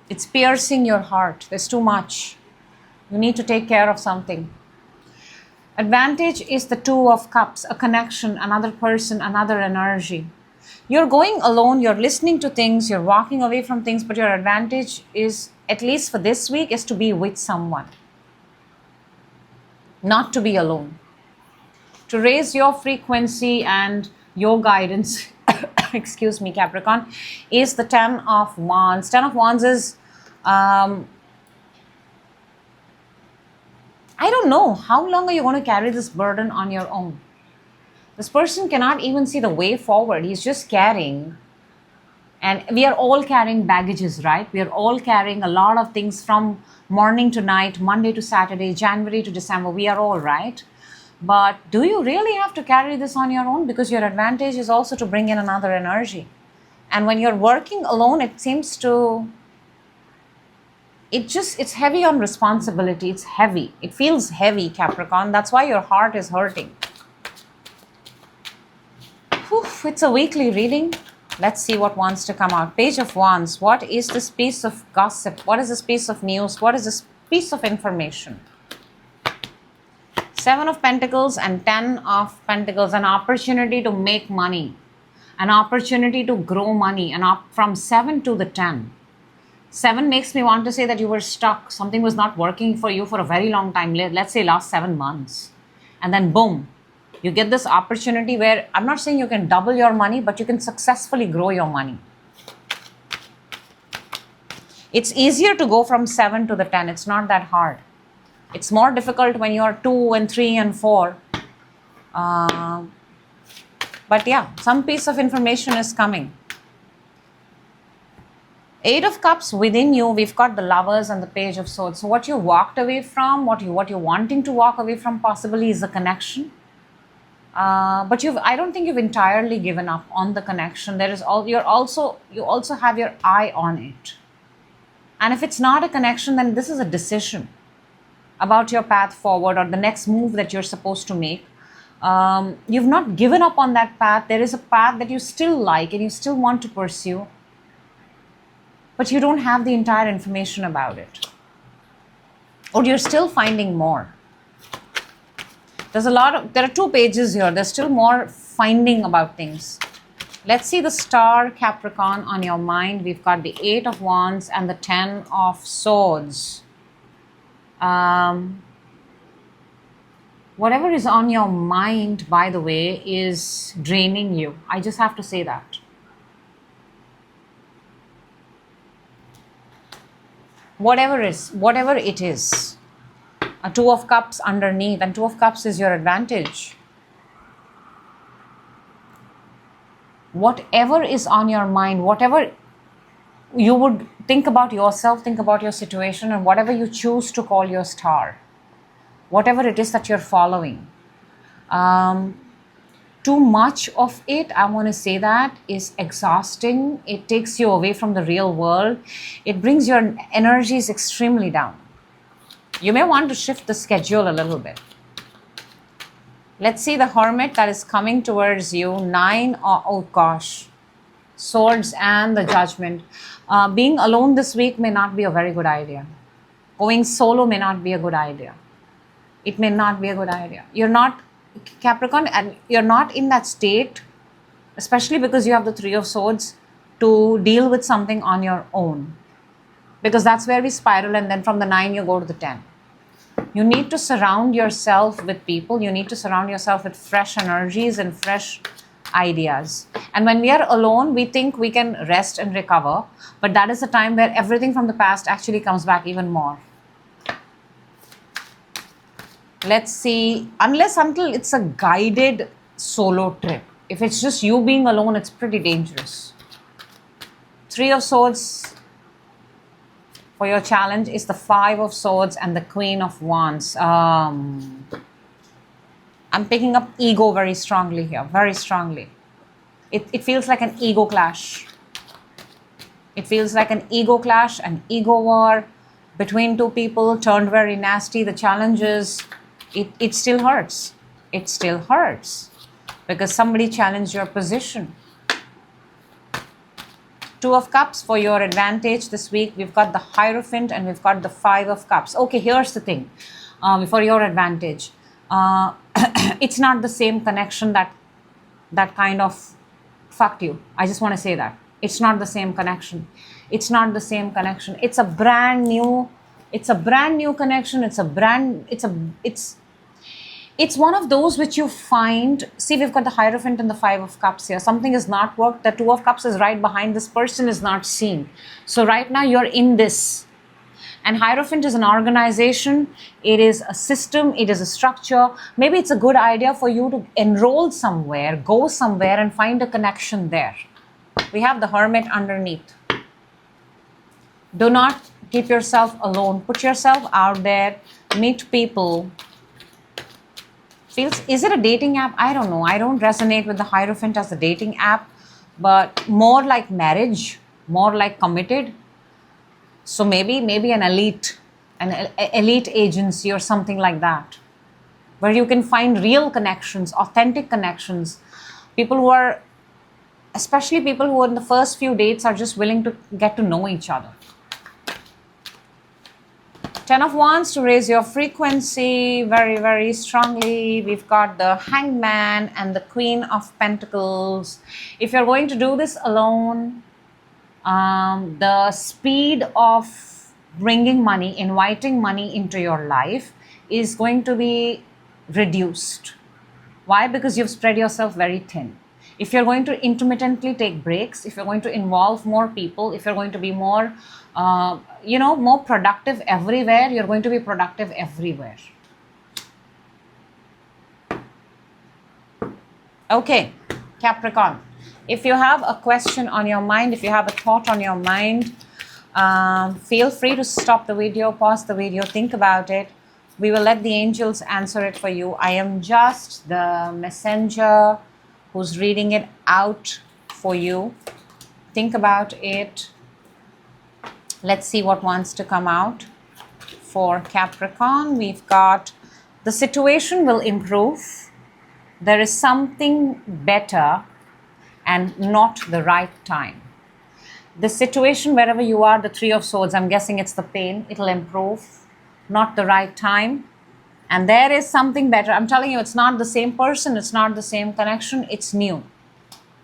It's piercing your heart. There's too much. You need to take care of something. Advantage is the Two of Cups, a connection, another person, another energy. You're going alone, you're listening to things, you're walking away from things, but your advantage is, at least for this week, is to be with someone. Not to be alone. To raise your frequency and your guidance, excuse me, Capricorn, is the Ten of Wands. Ten of Wands is, I don't know, how long are you going to carry this burden on your own? This person cannot even see the way forward. He's just carrying. And we are all carrying baggages, right? We are all carrying a lot of things from morning to night, Monday to Saturday, January to December. We are all, right? But do you really have to carry this on your own? Because your advantage is also to bring in another energy. And when you're working alone, it seems to, it's heavy on responsibility. It's heavy. It feels heavy, Capricorn. That's why your heart is hurting. Whew, it's a weekly reading. Let's see what wants to come out. Page of Wands. What is this piece of gossip? What is this piece of news? What is this piece of information? Seven of Pentacles and Ten of Pentacles. An opportunity to make money. An opportunity to grow money. And from 7 to the 10. 7 makes me want to say that you were stuck. Something was not working for you for a very long time. Let's say last 7 months. And then boom. You get this opportunity where, I'm not saying you can double your money, but you can successfully grow your money. It's easier to go from 7 to the 10. It's not that hard. It's more difficult when you're 2 and 3 and 4. But yeah, some piece of information is coming. 8 of Cups within you, we've got the Lovers and the Page of Swords. So what you walked away from, what you're wanting to walk away from possibly is a connection. But I don't think you've entirely given up on the connection. You also have your eye on it. And if it's not a connection, then this is a decision about your path forward or the next move that you're supposed to make. You've not given up on that path. There is a path that you still like and you still want to pursue, but you don't have the entire information about it. Or you're still finding more. There are 2 pages here. There's still more finding about things. Let's see the star, Capricorn, on your mind. We've got the 8 of Wands and the 10 of Swords. Whatever is on your mind, by the way, is draining you. I just have to say that. Whatever it is. A 2 of Cups underneath, and 2 of Cups is your advantage. Whatever is on your mind, whatever you would think about yourself, think about your situation, and whatever you choose to call your star, whatever it is that you're following. Too much of it, I want to say that, is exhausting. It takes you away from the real world. It brings your energies extremely down. You may want to shift the schedule a little bit. Let's see the Hermit that is coming towards you. 9, oh gosh, Swords and the Judgment. Being alone this week may not be a very good idea. Going solo may not be a good idea. It may not be a good idea. You're not, Capricorn, and you're not in that state especially because you have the Three of Swords, to deal with something on your own. Because that's where we spiral, and then from the 9 you go to the 10. You need to surround yourself with people. You need to surround yourself with fresh energies and fresh ideas. And when we are alone, we think we can rest and recover. But that is a time where everything from the past actually comes back even more. Let's see. Unless until it's a guided solo trip. If it's just you being alone, it's pretty dangerous. Three of Swords for your challenge is the Five of Swords and the Queen of Wands. I'm picking up ego very strongly here, very strongly. It feels like an ego clash. It feels like an ego clash, an ego war between two people turned very nasty. The challenge is, it still hurts. It still hurts because somebody challenged your position. Two of Cups for your advantage this week. We've got the Hierophant and we've got the Five of Cups. Okay, here's the thing. For your advantage, it's not the same connection that kind of fucked you. I just want to say that. It's not the same connection. It's not the same connection. It's a brand new connection. It's one of those which you find. See, we've got the Hierophant and the Five of Cups here. Something has not worked. The Two of Cups is right behind. This person is not seen. So right now you're in this. And Hierophant is an organization. It is a system. It is a structure. Maybe it's a good idea for you to enroll somewhere, go somewhere and find a connection there. We have the Hermit underneath. Do not keep yourself alone. Put yourself out there. Meet people. Is it a dating app? I don't know. I don't resonate with the Hierophant as a dating app, but more like marriage, more like committed. So maybe an elite agency or something like that, where you can find real connections, authentic connections. People who are, especially people who are in the first few dates, are just willing to get to know each other. Ten of Wands to raise your frequency very, very strongly. We've got the Hangman and the Queen of Pentacles. If you're going to do this alone, the speed of bringing money, inviting money into your life is going to be reduced. Why? Because you've spread yourself very thin. If you're going to intermittently take breaks, if you're going to involve more people, if you're going to be more more productive everywhere, you're going to be productive everywhere. Okay, Capricorn. If you have a question on your mind, if you have a thought on your mind, feel free to stop the video, pause the video, think about it. We will let the angels answer it for you. I am just the messenger who's reading it out for you. Think about it. Let's see what wants to come out for Capricorn. We've got the situation will improve. There is something better and not the right time. The situation, wherever you are, the Three of Swords, I'm guessing it's the pain. It'll improve. Not the right time. And there is something better. I'm telling you, it's not the same person. It's not the same connection. It's new.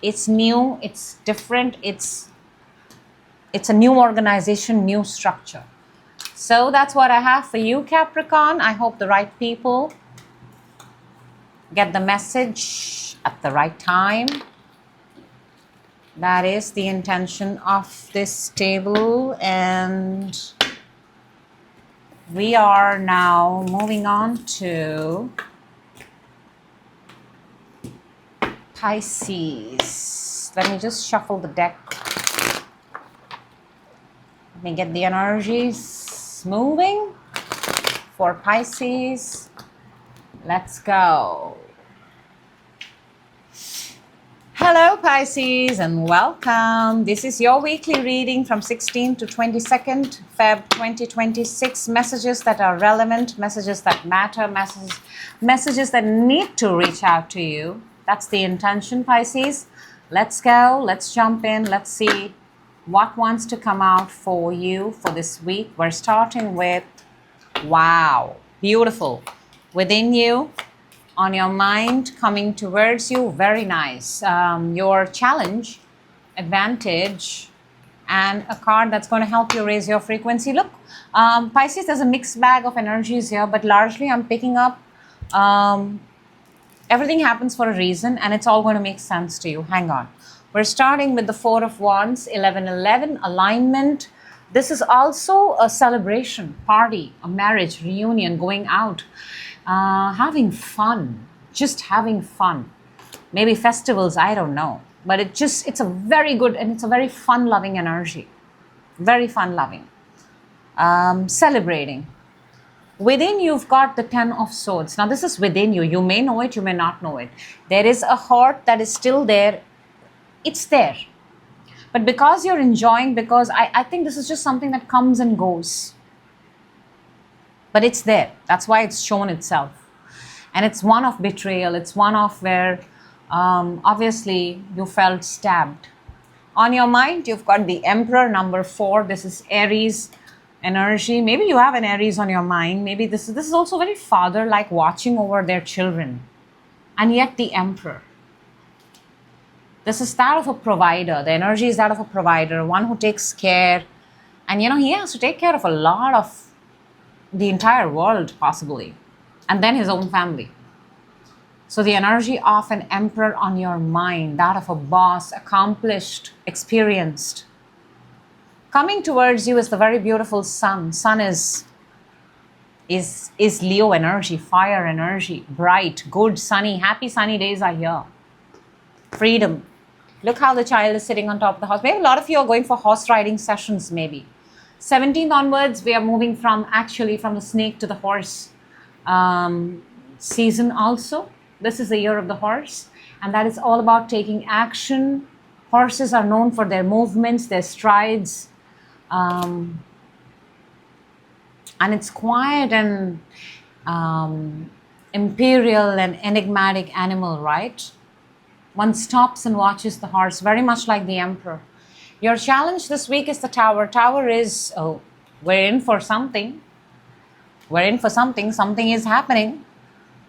It's new. It's different. It's a new organization, new structure. So that's what I have for you, Capricorn. I hope the right people get the message at the right time. That is the intention of this table. And we are now moving on to Pisces. Let me just shuffle the deck. Let me get the energies moving for Pisces. Let's go. Hello, Pisces, and welcome. This is your weekly reading from 16th to 22nd Feb 2026. Messages that are relevant, messages that matter, messages that need to reach out to you. That's the intention, Pisces. Let's go. Let's jump in. Let's see what wants to come out for you for this week. We're starting with, wow, beautiful. Within you, on your mind coming towards you. Very nice. Your challenge, advantage, and a card that's going to help you raise your frequency. Look, Pisces, there's a mixed bag of energies here, but largely I'm picking up everything happens for a reason, and it's all going to make sense to you. Hang on. We're starting with the Four of Wands, 11-11, alignment. This is also a celebration, party, a marriage, reunion, going out, having fun, just having fun. Maybe festivals, I don't know. But it's a very good and it's a very fun-loving energy. Very fun-loving. Celebrating. Within you've got the Ten of Swords. Now this is within you. You may know it, you may not know it. There is a heart that is still there. It's there. But because you're enjoying, because I think this is just something that comes and goes. But it's there. That's why it's shown itself. And it's one of betrayal. It's one of where obviously you felt stabbed. On your mind, you've got the Emperor, number 4. This is Aries energy. Maybe you have an Aries on your mind. Maybe this is also very father-like, watching over their children. And yet the Emperor. This is that of a provider. The energy is that of a provider, one who takes care. And he has to take care of a lot of the entire world, possibly. And then his own family. So the energy of an Emperor on your mind, that of a boss, accomplished, experienced. Coming towards you is the very beautiful Sun. Sun is Leo energy, fire energy, bright, good, sunny, happy sunny days are here. Freedom. Look how the child is sitting on top of the horse. Maybe a lot of you are going for horse riding sessions, maybe. 17th onwards, we are moving from the snake to the horse season also. This is the year of the horse, and that is all about taking action. Horses are known for their movements, their strides, and it's quiet and imperial and enigmatic animal, right? One stops and watches the horse, very much like the Emperor. Your challenge this week is the Tower. Tower is, we're in for something. We're in for something. Something is happening.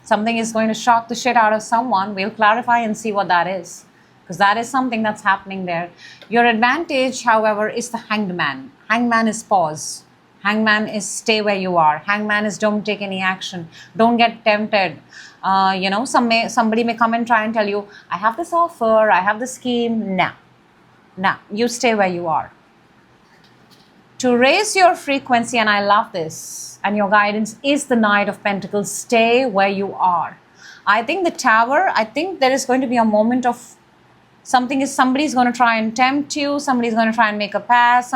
Something is going to shock the shit out of someone. We'll clarify and see what that is. Because that is something that's happening there. Your advantage, however, is the Hanged Man. Hangman is pause. Hangman is stay where you are. Hangman is don't take any action. Don't get tempted. Somebody may come and try and tell you, I have this offer, I have this scheme. Nah, you stay where you are. To raise your frequency, and I love this, and your guidance is the Knight of Pentacles. Stay where you are. I think the Tower, I think there is going to be a moment of somebody's going to try and tempt you. Somebody's going to try and make a pass.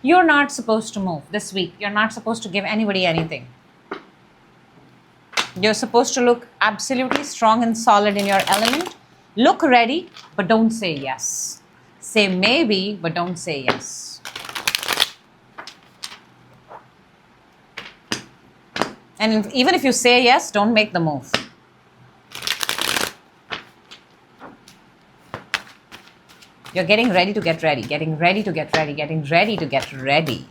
You're not supposed to move this week. You're not supposed to give anybody anything. You're supposed to look absolutely strong and solid in your element. Look ready, but don't say yes. Say maybe, but don't say yes. And even if you say yes, don't make the move. You're getting ready to get ready, getting ready to get ready, getting ready to get ready.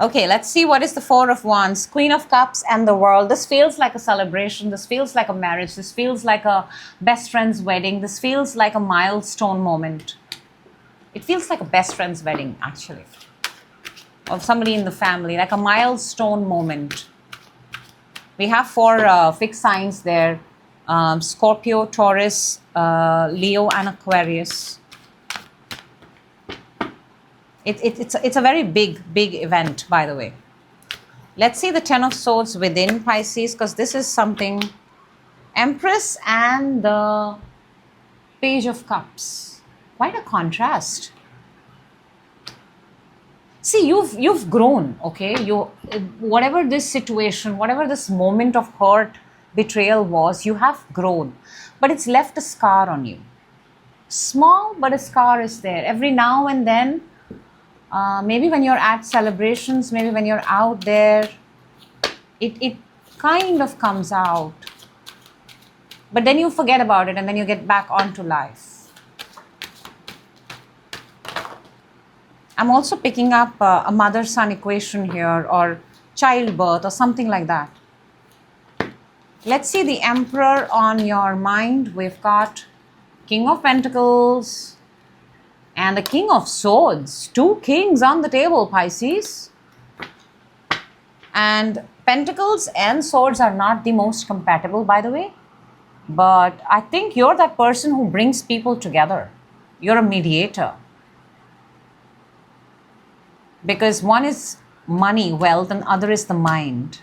Okay, let's see what is the Four of Wands, Queen of Cups and the World. This feels like a celebration. This feels like a marriage. This feels like a best friend's wedding. This feels like a milestone moment. It feels like a best friend's wedding, actually. Of somebody in the family, like a milestone moment. We have 4 fixed signs there. Scorpio, Taurus, Leo and Aquarius. It's a very big event, by the way. Let's see the Ten of Swords within Pisces, because this is something. Empress and the Page of Cups. Quite a contrast. See, you've grown, okay? Whatever this situation, whatever this moment of hurt, betrayal was, you have grown. But it's left a scar on you. Small, but a scar is there. Every now and then, maybe when you're at celebrations, maybe when you're out there, it kind of comes out. But then you forget about it and then you get back onto life. I'm also picking up a mother-son equation here, or childbirth or something like that. Let's see the Emperor on your mind. We've got King of Pentacles and the King of Swords. Two kings on the table, Pisces. And Pentacles and Swords are not the most compatible, by the way. But I think you're that person who brings people together. You're a mediator. Because one is money, wealth, and other is the mind.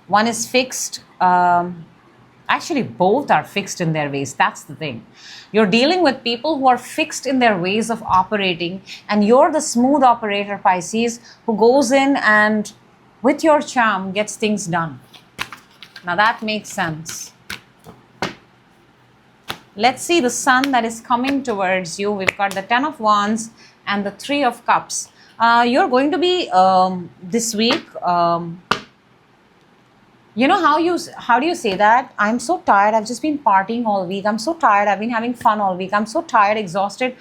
One is fixed. Actually, both are fixed in their ways. That's the thing. You're dealing with people who are fixed in their ways of operating, and you're the smooth operator, Pisces, who goes in and with your charm gets things done. Now that makes sense. Let's see the sun that is coming towards you. We've got the Ten of Wands and the Three of Cups. You're going to be this week, you know how do you say that? I'm so tired. I've just been partying all week. I'm so tired. I've been having fun all week. I'm so tired, exhausted,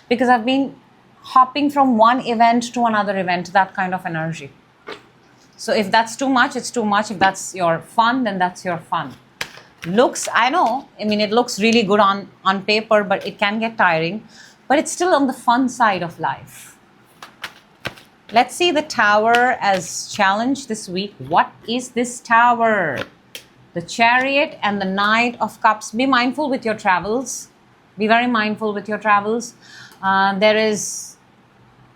because I've been hopping from one event to another event, that kind of energy. So if that's too much, it's too much. If that's your fun, then that's your fun. Looks, I know, I mean, it looks really good on paper, but it can get tiring. But it's still on the fun side of life. Let's see the Tower as challenge this week. What is this Tower? The Chariot and the Knight of Cups. Be mindful with your travels. Be very mindful with your travels. There is,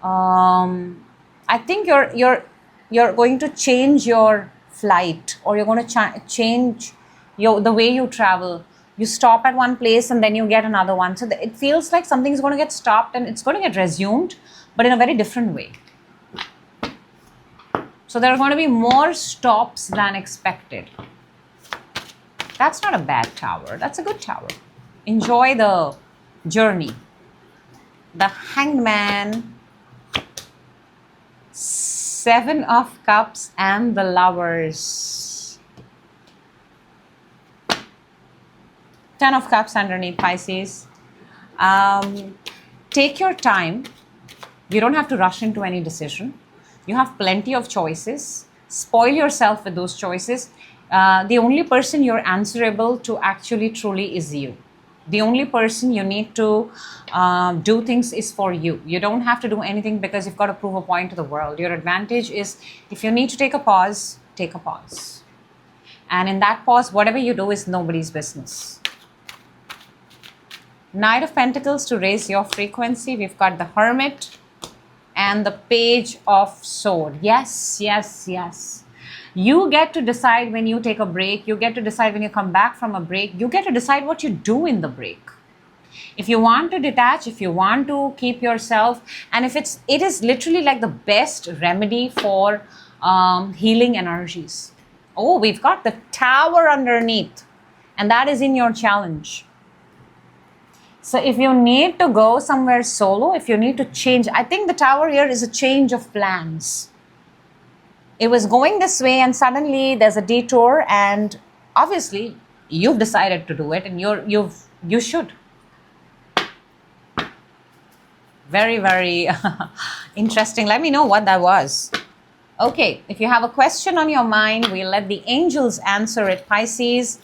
I think you're going to change your flight, or you're going to change the way you travel. You stop at one place and then you get another one. So it feels like something is going to get stopped and it's going to get resumed, but in a very different way. So there are going to be more stops than expected. That's not a bad tower. That's a good tower. Enjoy the journey. The Hanged Man, Seven of Cups, and the Lovers. Ten of Cups underneath, Pisces. Take your time. You don't have to rush into any decision. You have plenty of choices. Spoil yourself with those choices. The only person you're answerable to actually truly is you. The only person you need to do things is for you. You don't have to do anything because you've got to prove a point to the world. Your advantage is, if you need to take a pause, take a pause. And in that pause, whatever you do is nobody's business. Knight of Pentacles to raise your frequency. We've got the Hermit and the Page of Sword. Yes, yes, yes. You get to decide when you take a break. You get to decide when you come back from a break. You get to decide what you do in the break. If you want to detach, if you want to keep yourself, and if it is literally like the best remedy for healing energies. Oh, we've got the Tower underneath, and that is in your challenge. So if you need to go somewhere solo, if you need to change, I think the Tower here is a change of plans. It was going this way and suddenly there's a detour, and obviously you've decided to do it, and you should. Very, very interesting. Let me know what that was. Okay, if you have a question on your mind, we'll let the angels answer it, Pisces.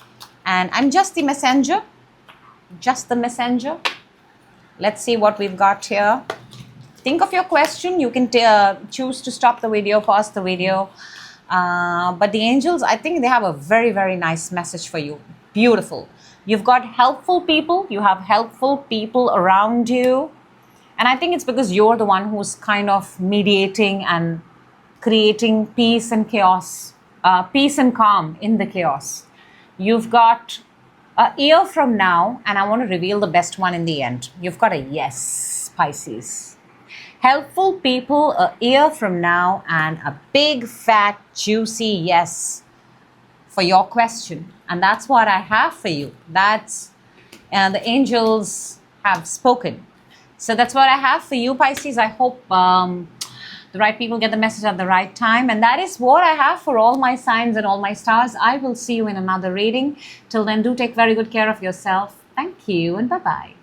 And I'm just the messenger. Just the messenger. Let's see what we've got here. Think of your question. You can choose to stop the video, pause the video. But the angels, I think they have a very, very nice message for you. Beautiful. You've got helpful people. You have helpful people around you. And I think it's because you're the one who's kind of mediating and creating peace and chaos, peace and calm in the chaos. You've got a year from now, and I want to reveal the best one in the end. You've got a yes, Pisces. Helpful people a year from now, and a big, fat, juicy yes for your question. And that's what I have for you. That's, the angels have spoken. So that's what I have for you, Pisces. I hope the right people get the message at the right time. And that is what I have for all my signs and all my stars. I will see you in another reading. Till then, do take very good care of yourself. Thank you and bye-bye.